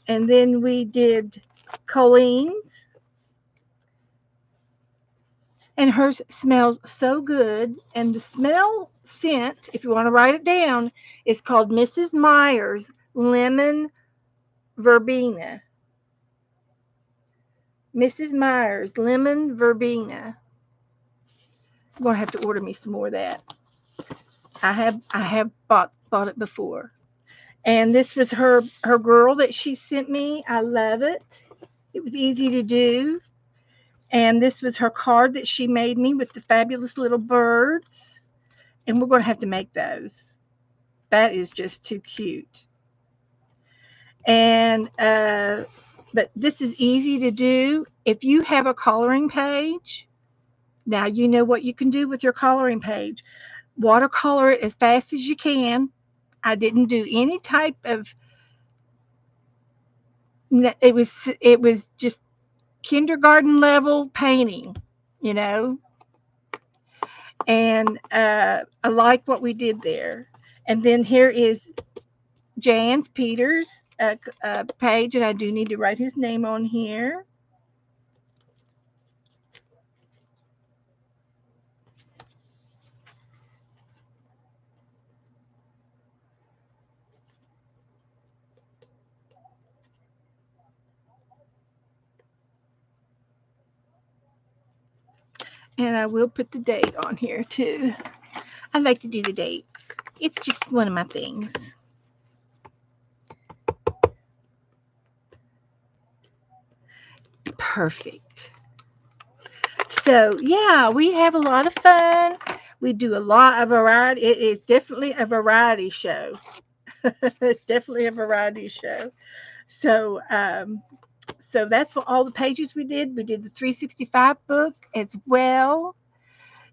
A: and then we did Colleen's, and hers smells so good. And the smell scent, if you want to write it down, is called Mrs. Myers Lemon Verbena. Mrs. Myers Lemon Verbena. I'm gonna have to order me some more of that. I have bought it before. And this was her girl that she sent me. I love it. It was easy to do. And this was her card that she made me with the fabulous little birds. And we're going to have to make those. That is just too cute. And but this is easy to do. If you have a coloring page, now you know what you can do with your coloring page. Watercolor it as fast as you can. I didn't do any type of. It was just kindergarten level painting, you know. And I like what we did there. And then here is Jan's Peters page, and I do need to write his name on here. And I will put the date on here too. I like to do the dates. It's just one of my things. Perfect. So yeah, we have a lot of fun. We do a lot of variety. It is definitely a variety show. It's definitely a variety show. So so that's what all the pages we did. We did the 365 book as well.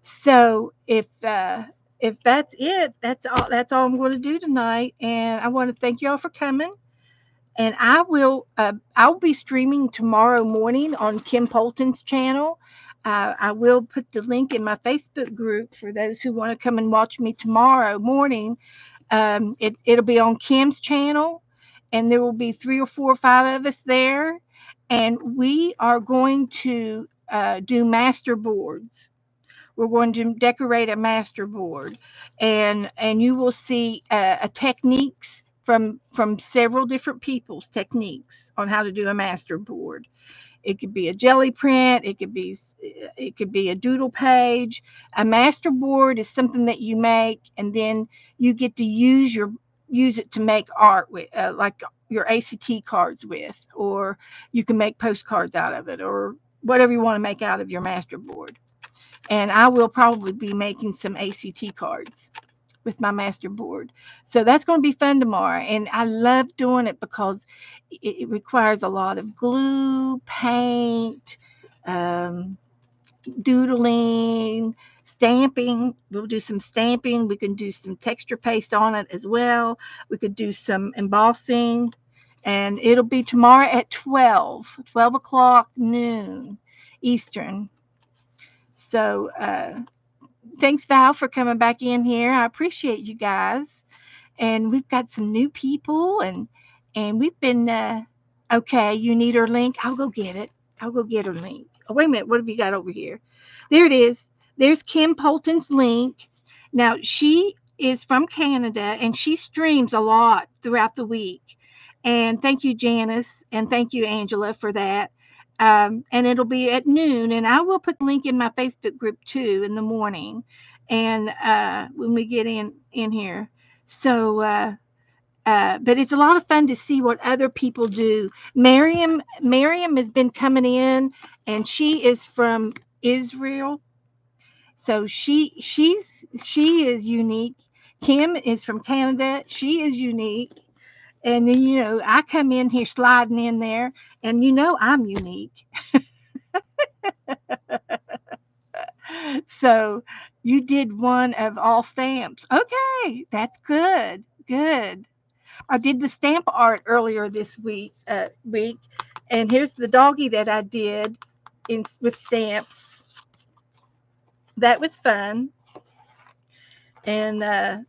A: So if that's it, that's all. That's all I'm going to do tonight. And I want to thank you all for coming. And I'll be streaming tomorrow morning on Kim Polton's channel. I will put the link in my Facebook group for those who want to come and watch me tomorrow morning. It'll be on Kim's channel, and there will be 3 or 4 or 5 of us there, and we are going to do master boards. We're going to decorate a master board, and you will see a techniques from several different people's techniques on how to do a master board. It could be a jelly print. It could be a doodle page. A master board is something that you make, and then you get to use it to make art with, like your ACT cards with, or you can make postcards out of it, or whatever you want to make out of your master board. And I will probably be making some ACT cards with my master board. So that's going to be fun tomorrow. And I love doing it because it requires a lot of glue, paint, um, doodling, stamping. We'll do some stamping. We can do some texture paste on it as well. We could do some embossing. And it'll be tomorrow at 12 o'clock noon Eastern. So thanks, Val, for coming back in here. I appreciate you guys. And we've got some new people, and we've been Okay, you need her link? I'll go get it. I'll go get her link. Oh, wait a minute. What have you got over here? There it is. There's Kim Polton's link. Now, she is from Canada and she streams a lot throughout the week. And thank you, Janice. And thank you, Angela, for that. And it'll be at noon. And I will put the link in my Facebook group too in the morning. And when we get in here. So, but it's a lot of fun to see what other people do. Miriam has been coming in, and she is from Israel, so she is unique. Kim is from Canada. She is unique. And then I come in here sliding in there, and I'm unique. So you did one of all stamps. Okay, that's good. Good. I did the stamp art earlier this week, and here's the doggy that I did with stamps. That was fun, and I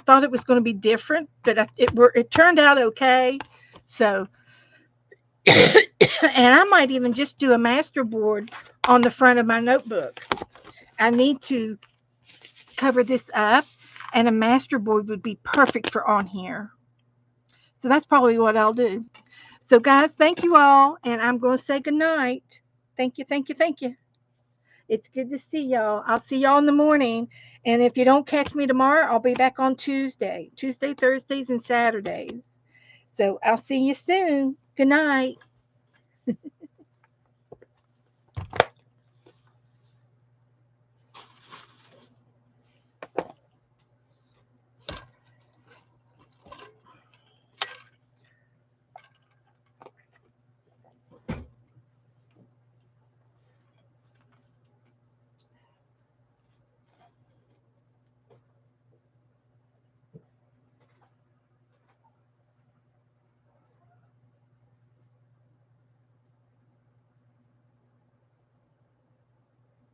A: thought it was going to be different, but it turned out okay. So, and I might even just do a master board on the front of my notebook. I need to cover this up, and a master board would be perfect for on here. So that's probably what I'll do. So, guys, thank you all, and I'm going to say good night. Thank you, thank you, thank you. It's good to see y'all. I'll see y'all in the morning. And if you don't catch me tomorrow, I'll be back on Tuesday, Thursdays, and Saturdays. So I'll see you soon. Good night.